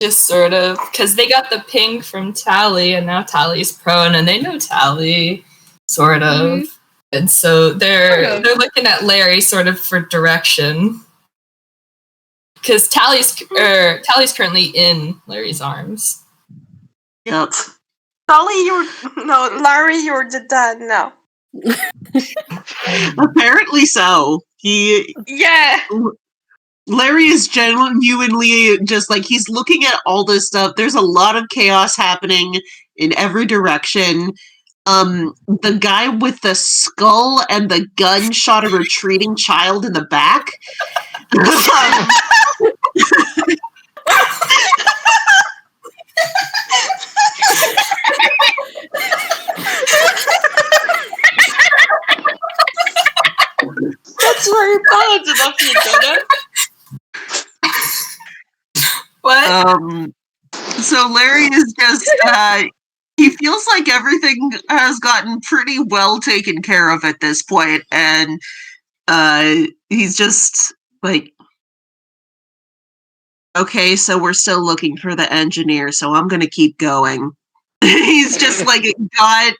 Just sort of, because they got the ping from Tally, and now Tally's prone, and they know Tally, sort of. Mm-hmm. And so they're looking at Larry sort of for direction. Because Tally's currently in Larry's arms. Yep. Larry, you're the dad now. Apparently so. Yeah. Larry is genuinely just like, he's looking at all this stuff. There's a lot of chaos happening in every direction. The guy with the skull and the gun shot a retreating child in the back. That's very talented of you, Donna. What? So Larry is just, he feels like everything has gotten pretty well taken care of at this point, and he's just like, okay, so we're still looking for the engineer, so I'm gonna keep going. He's just like got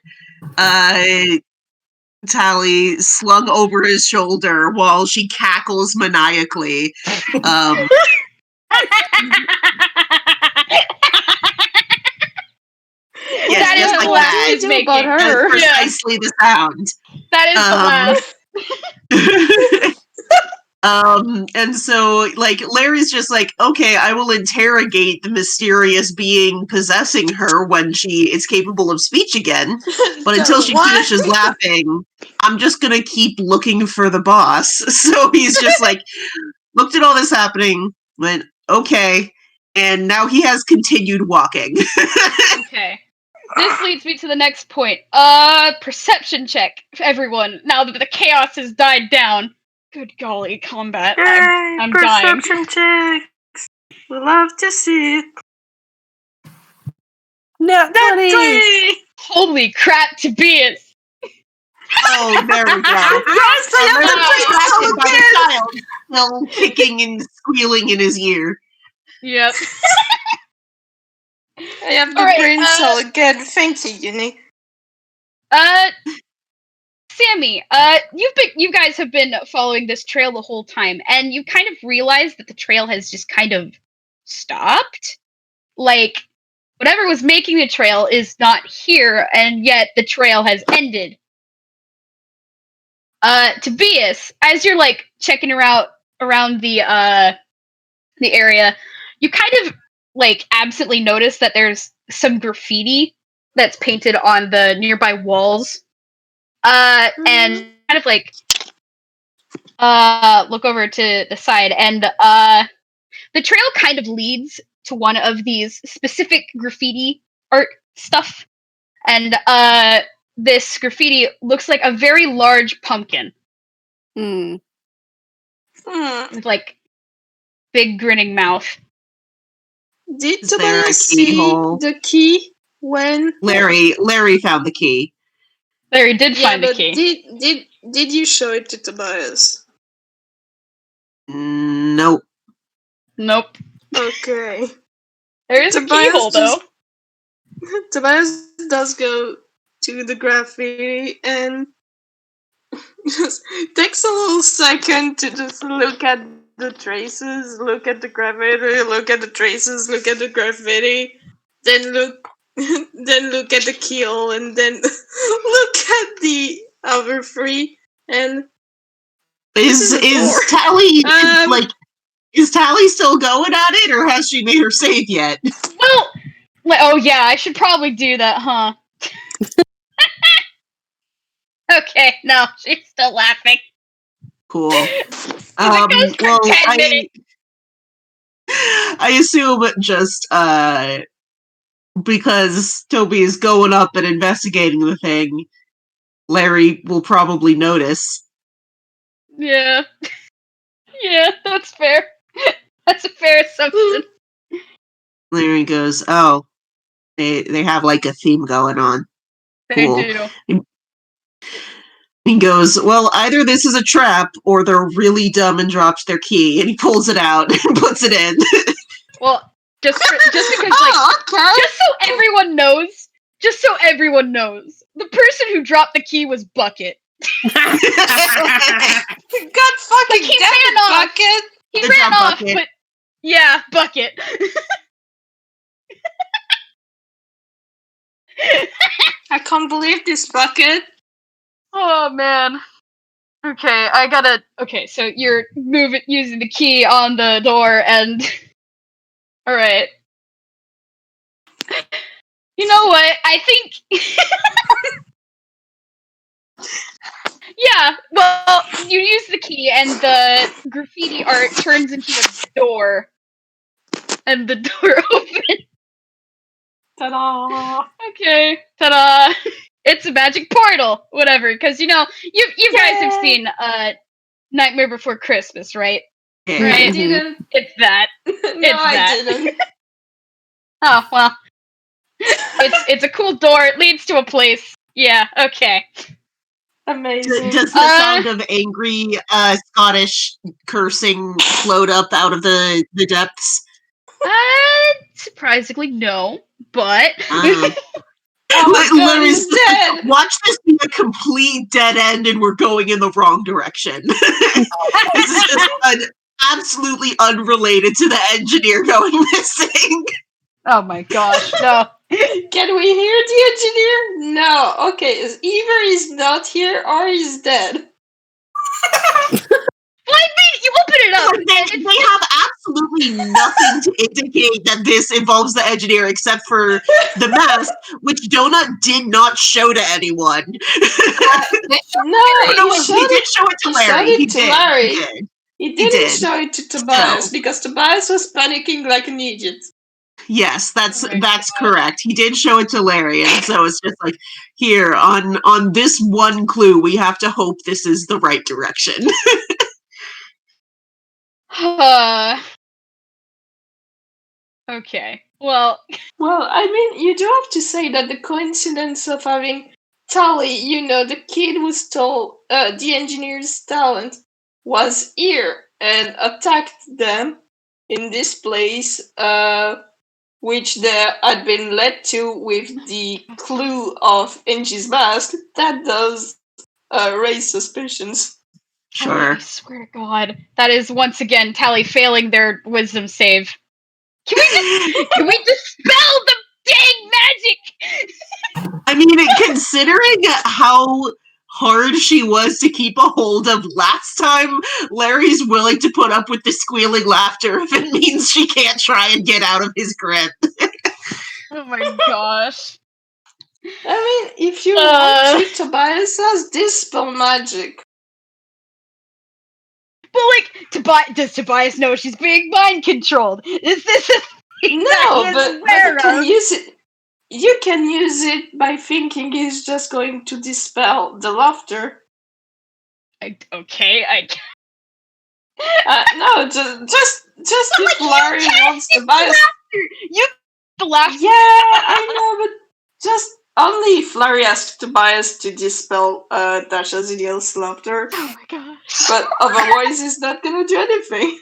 Tally slung over his shoulder while she cackles maniacally. Yes, That is just the like laugh that. he's making. That's precisely the sound. That is the laugh. And so, like, Larry's just like, okay, I will interrogate the mysterious being possessing her when she is capable of speech again. But until she finishes laughing, I'm just gonna keep looking for the boss. So he's just like, looked at all this happening, went, okay, and now he has continued walking. Okay. This leads me to the next point. Perception check, everyone. Now that the chaos has died down. Good golly, combat. I'm dying. Perception checks. We love to see it. No, 20! Holy crap, Tobias! Oh, there we go. Yes, I am the Distracted by the child still kicking and squealing in his ear. Yep. I have the Alright, brain cell again. Thank you, Uni. Sammy, you guys have been following this trail the whole time, and you kind of realize that the trail has just kind of stopped. Like, whatever was making the trail is not here, and yet the trail has ended. Tobias, as you're like checking around the area, you kind of like absently notice that there's some graffiti that's painted on the nearby walls. And kind of like look over to the side, and the trail kind of leads to one of these specific graffiti art stuff, and this graffiti looks like a very large pumpkin with like big grinning mouth. Did Is there a Tobias see keyhole? the key when Larry found the key. Larry did find the but key. did you show it to Tobias? Nope. Nope. Okay. There is a keyhole though. Tobias does go to the graffiti and just takes a little second to just look at the traces, look at the graffiti, look at the traces, look at the graffiti, then look at the keyhole, and then look at the other three. And Is Tally is Tally still going at it, or has she made her save yet? Well, oh yeah, I should probably do that, huh? Okay, no, she's still laughing. Cool. Well, I assume just because Toby is going up and investigating the thing, Larry will probably notice. Yeah. Yeah, that's fair. That's a fair assumption. Larry goes, oh, they have like a theme going on. They Cool. do. He goes, well, either this is a trap or they're really dumb and dropped their key, and he pulls it out and puts it in. Well, just because like just so everyone knows, the person who dropped the key was Bucket. God fucking he damn ran it, off. Bucket! He Good ran job, off, Bucket. but yeah, Bucket. I can't believe this, Bucket. Oh man. Okay, I gotta. Okay, so you're using the key on the door, and all right. You know what? I think. Yeah. Well, you use the key, and the graffiti art turns into a door, and the door opens. Ta-da! Okay. Ta-da! It's a magic portal. Whatever, because you guys have seen Nightmare Before Christmas, right? Yeah. Right. I didn't. It's that. No, It's I that. didn't. Oh well. It's a cool door. It leads to a place. Yeah. Okay. Amazing. Does the sound of angry Scottish cursing float up out of the depths? Surprisingly, no. But Oh my god, Larry's he's dead! watch this be a complete dead end and we're going in the wrong direction. This is just absolutely unrelated to the engineer going missing. oh my gosh, no. Can we hear the engineer? No. Okay, either he's not here or he's dead. You open it up. They have absolutely nothing to indicate that this involves the engineer except for the mask, which Donut did not show to anyone. No, he did show it to Larry. He showed it to Larry. He didn't did. show it to Tobias because Tobias was panicking like an idiot. Yes, that's correct. He did show it to Larry, and so it's just like, here, on this one clue, we have to hope this is the right direction. Okay. Well, I mean, you do have to say that the coincidence of having Tali, the kid who stole the engineer's talent, was here and attacked them in this place, which they had been led to with the clue of Angie's mask. That does raise suspicions. Sure. I swear to God, that is once again Tally failing their wisdom save. Can we dispel the dang magic? I mean, considering how hard she was to keep a hold of last time, Larry's willing to put up with the squealing laughter if it means she can't try and get out of his grip. Oh my gosh. I mean, if you want to, Tobias has dispel magic. But does Tobias know she's being mind controlled? Is this a thing No, that but he's aware you can of? use it. You can use it by thinking he's just going to dispel the laughter. Okay, no, just if Larry wants Tobias. You the laughter. Yeah, I know, but just only if Larry asks Tobias to dispel Dasha Zidiel's laughter. Oh my gosh. But otherwise, he's not gonna do anything.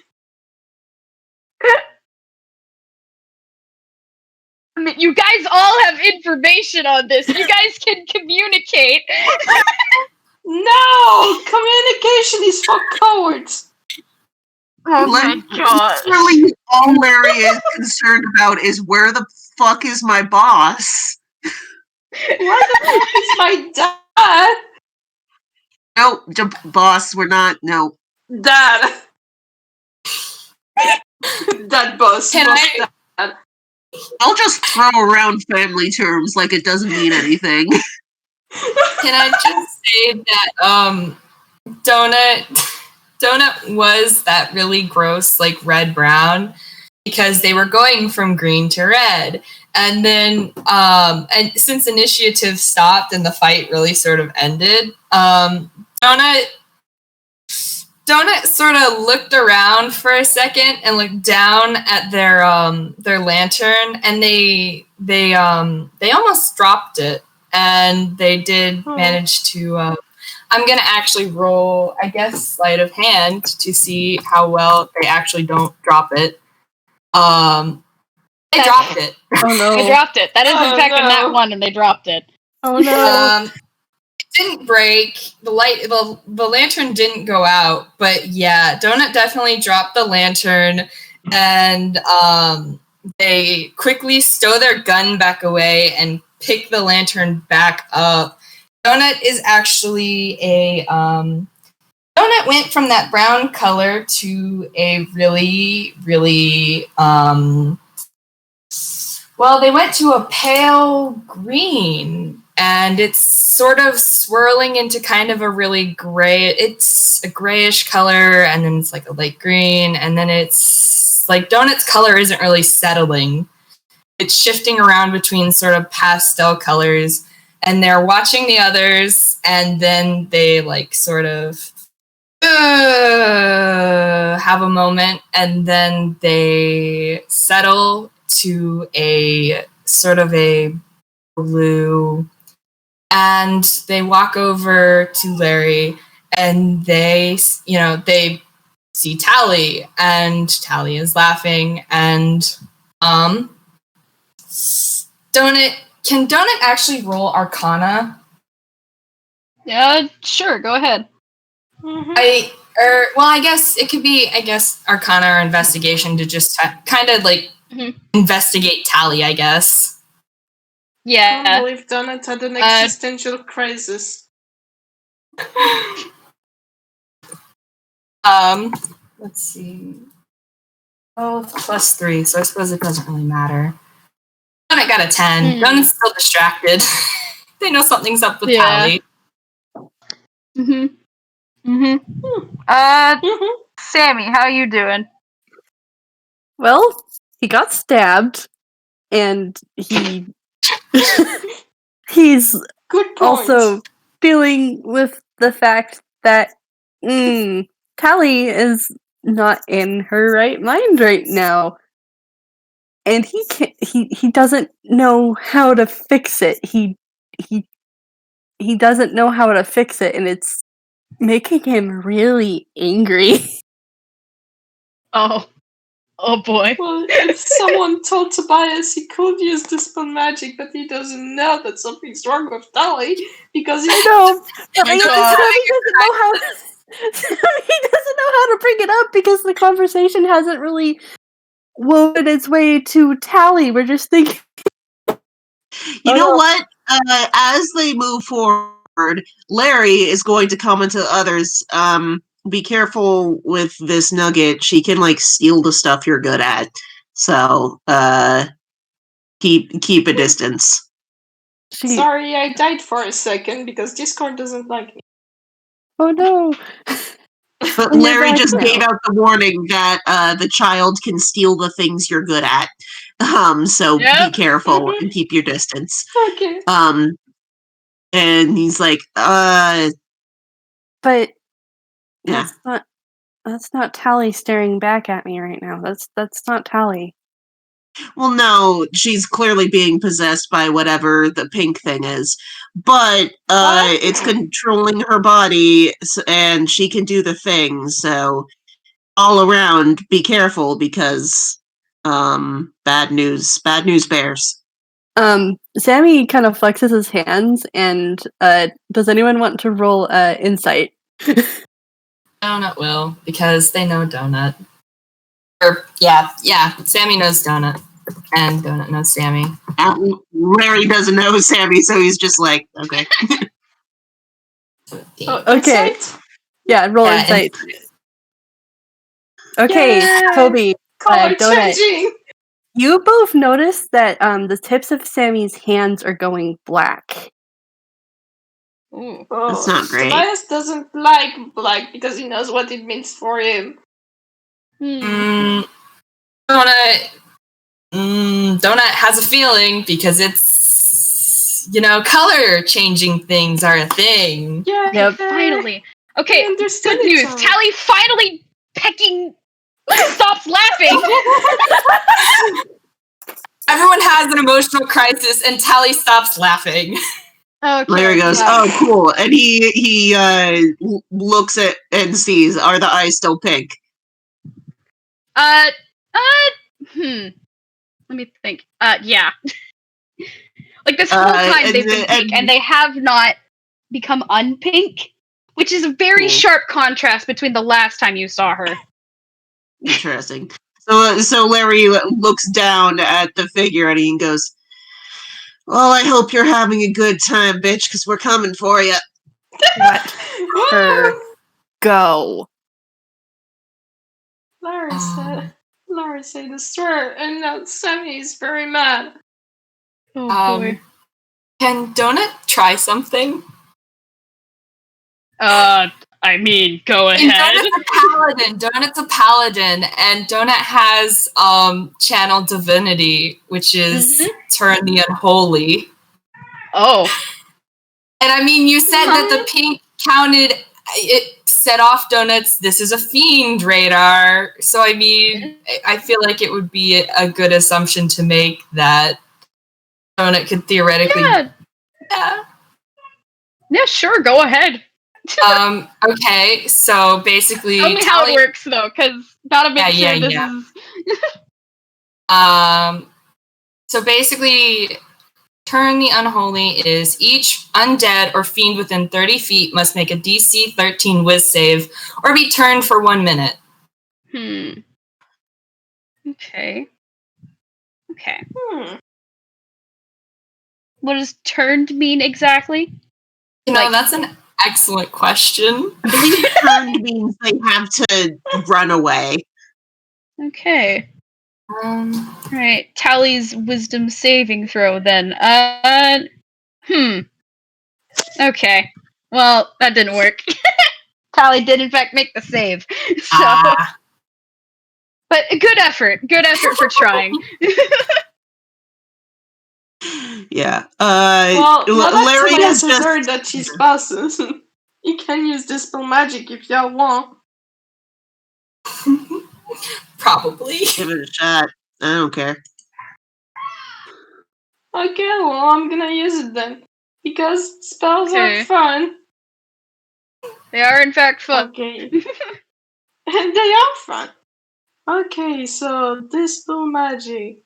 I mean, you guys all have information on this. You guys can communicate. No! Communication is for cowards! Oh my god. Literally, all Larry is concerned about is where the fuck is my boss? Where the fuck is my dad? No, boss, we're not. No. Dad. Dad boss. Can boss I- dad. I'll just throw around family terms like it doesn't mean anything. Can I just say that Donut was that really gross, like red-brown, because they were going from green to red. And then, and since initiative stopped and the fight really sort of ended, Donut sort of looked around for a second and looked down at their lantern, and they almost dropped it, and they did manage to. I'm gonna actually roll, I guess, sleight of hand to see how well they actually don't drop it. They dropped it. Oh no. They dropped it. That is in fact no. a nat one, and they dropped it. Oh no. It didn't break. The lantern didn't go out, but yeah, Donut definitely dropped the lantern, and they quickly stow their gun back away and pick the lantern back up Donut is actually a Donut went from that brown color to a really, really well, they went to a pale green, and it's sort of swirling into kind of a really gray. It's a grayish color, and then it's like a light green, and then it's like Donut's color isn't really settling. It's shifting around between sort of pastel colors, and they're watching the others, and then they like sort of have a moment, and then they settle to a sort of a blue, and they walk over to Larry, and they see Tally, and Tally is laughing, and can Donut actually roll Arcana? Yeah, sure, go ahead. I guess it could be, Arcana or Investigation to just kind of like investigate Tally, I guess. I Yeah. believe Donut had an existential crisis. Let's see. Oh, +3, so I suppose it doesn't really matter. Donut got a 10. Donut's still distracted. They know something's up with Tally. Sammy, how you doing? Well, he got stabbed, and he's Good point. also dealing with the fact that Tally is not in her right mind right now, and he doesn't know how to fix it. He doesn't know how to fix it, and it's making him really angry. Oh boy. Well, if someone told Tobias he could use Dispel Magic, but he doesn't know that something's wrong with Tally, because I know, but he doesn't know how to bring it up because the conversation hasn't really woven its way to Tally. We're just thinking. You know what? As they move forward, Larry is going to comment to others. Be careful with this nugget. She can like steal the stuff you're good at. So keep a distance. Sorry, I died for a second because Discord doesn't like me. Oh no. But Larry just gave out the warning that the child can steal the things you're good at. So be careful and keep your distance. Okay. And he's like, but yeah. That's not Tally staring back at me right now. That's not Tally. Well, no, she's clearly being possessed by whatever the pink thing is. But it's controlling her body, and she can do the thing. So all around, be careful because bad news bears. Sammy kind of flexes his hands, and does anyone want to roll insight? Donut will, because they know Donut. Sammy knows Donut, and Donut knows Sammy. Larry doesn't know Sammy, so he's just like, okay. Okay. Insight? Yeah, roll insight. Okay, Yay! Kobe, Color Donut. changing! You both notice that the tips of Sammy's hands are going black. Ooh. That's not great. Tobias doesn't like black because he knows what it means for him. Donut has a feeling because it's, color changing things are a thing. Yeah. Yep. Finally. Okay, understood good it, news. Tom. Tally finally stops laughing. Everyone has an emotional crisis, and Tally stops laughing. Okay. Larry goes, "Oh, cool," and he looks at and sees, are the eyes still pink? Let me think. Yeah. Like this whole time they've been pink, and they have not become unpink, which is a very sharp contrast between the last time you saw her. Interesting. So Larry looks down at the figure and he goes, Well, I hope you're having a good time, bitch, because we're coming for you. Let her go. Larry said the swear, and now Sammy is very mad. Oh boy. Can Donut try something? I mean, go And ahead. Donut's a paladin, and Donut has channel divinity, which is turn the unholy. Oh. And I mean, you said that the pink counted, it set off Donut's, this is a fiend radar. So I mean, I feel like it would be a good assumption to make that Donut could theoretically. Yeah, sure, go ahead. Okay, so basically, tell me how it works though, because gotta make sure this is. So basically, turn the unholy is each undead or fiend within 30 feet must make a DC 13 Wiz save or be turned for 1 minute. Okay. What does turned mean exactly? You know, that's an excellent question. I believe turned means they have to run away. Okay. Right. Tally's wisdom saving throw then. Okay. Well, that didn't work. Tally did in fact make the save. So but good effort. Good effort for trying. Yeah. Well, Larry has just heard that she's passes. You can use Dispel Magic if y'all want. Probably. Give it a shot. I don't care. Okay, well, I'm gonna use it then. Because spells are fun. They are, in fact, fun. Okay. And they are fun. Okay, so Dispel Magic.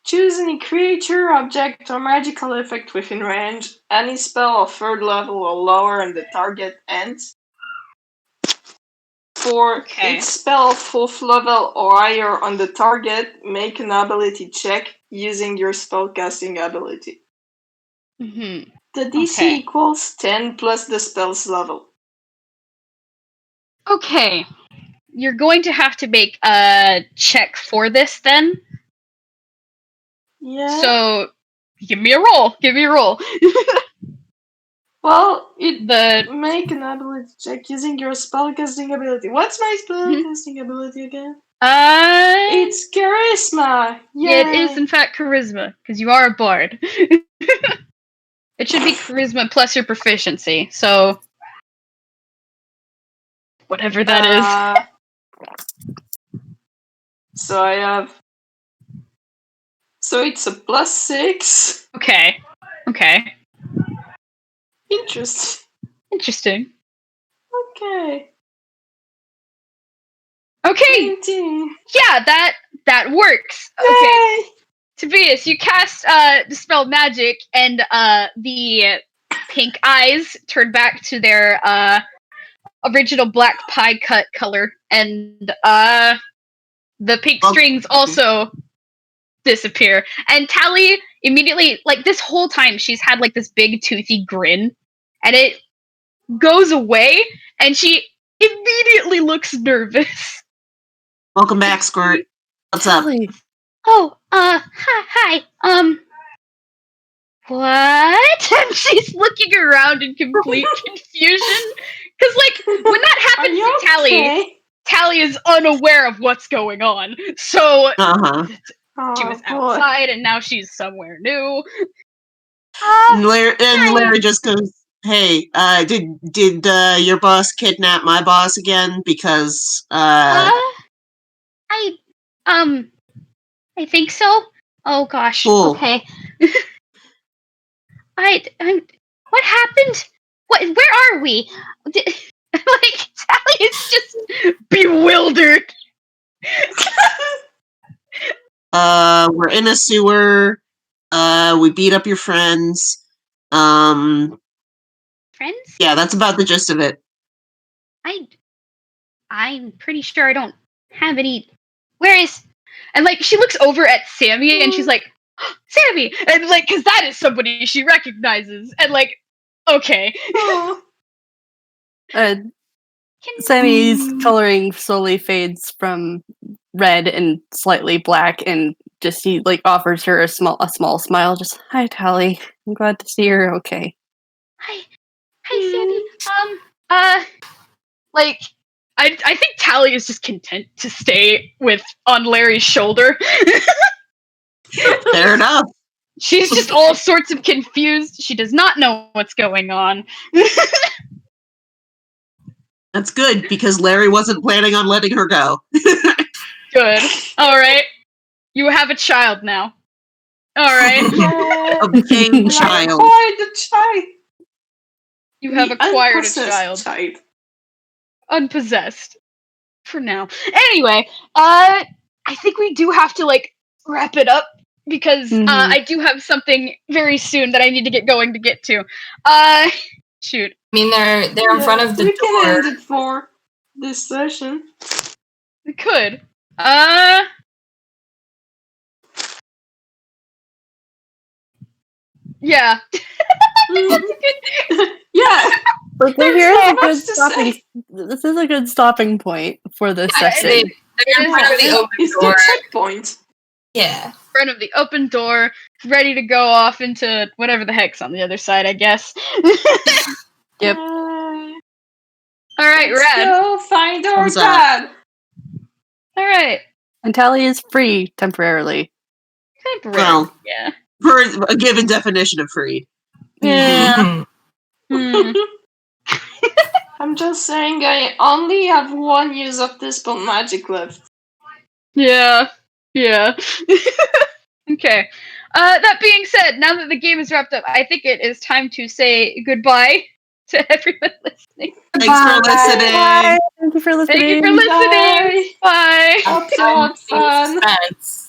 Choose any creature, object, or magical effect within range. Any spell of 3rd level or lower and the target ends. For each spell of 4th level or higher on the target, make an ability check using your spellcasting ability. The DC equals 10 plus the spell's level. Okay. You're going to have to make a check for this then. Yeah. So, give me a roll. Well, make an ability check using your spellcasting ability. What's my spellcasting ability again? It's charisma. Yeah, it is in fact charisma because you are a bard. It should be charisma plus your proficiency. So, whatever that is. So I have. So it's a +6. Okay. Interesting. Okay. 19. Yeah, that works. Okay. Tobias, you cast Dispel Magic, and the pink eyes turn back to their original black pie cut color, and the pink strings also disappear. And Tally immediately, like this whole time, she's had like this big toothy grin, and it goes away, and she immediately looks nervous. Welcome back, Squirt. What's up? Oh, hi. What? And she's looking around in complete confusion. Because, like, when that happens to Tally, Tally is unaware of what's going on. So, she was outside, and now she's somewhere new. And Larry just goes, "Hey, did your boss kidnap my boss again? Because I think so. Oh gosh. Cool. Okay. What happened? Where are we? Like, Tally is just bewildered. We're in a sewer. We beat up your friends. Friends? Yeah, that's about the gist of it. I'm pretty sure I don't have any. Where is? And like, she looks over at Sammy, and she's like, Sammy! And, like, because that is somebody she recognizes. And, like, okay. Sammy's coloring slowly fades from red and slightly black, and just he like offers her a small smile. Just, hi, Tally. I'm glad to see you're okay. Hi, Sandy. Like, I think Tally is just content to stay on Larry's shoulder. Fair enough. She's just all sorts of confused. She does not know what's going on. That's good, because Larry wasn't planning on letting her go. Good. Alright. You have a child now. Alright. A paying child. Acquired the child. You have acquired a Unpossessed child. Unpossessed. For now. Anyway, I think we do have to, like, wrap it up, because I do have something very soon that I need to get going to get to. Shoot. I mean, they're in front of the we door. can end it for this session. We could. Yeah. Yeah. But There's here's so a good much to stopping. say. This is a good stopping point for this Yeah, session. they're in front of the open It's door. the checkpoint. Yeah. In front of the open door, ready to go off into whatever the heck's on the other side, I guess. Yep. Alright, Let's rad. go find our Thumbs up. dad. Alright. And Tally is free temporarily. Temporary. Well, Yeah. per a given definition of free. Yeah. Mhm. I'm just saying I only have 1 use of Dispel Magic left. Yeah. Yeah. Okay. That being said, now that the game is wrapped up, I think it is time to say goodbye to everyone listening. Thanks for listening. Bye. Thank you for listening. Thank you for listening. Bye. Hope you had fun. Suspense.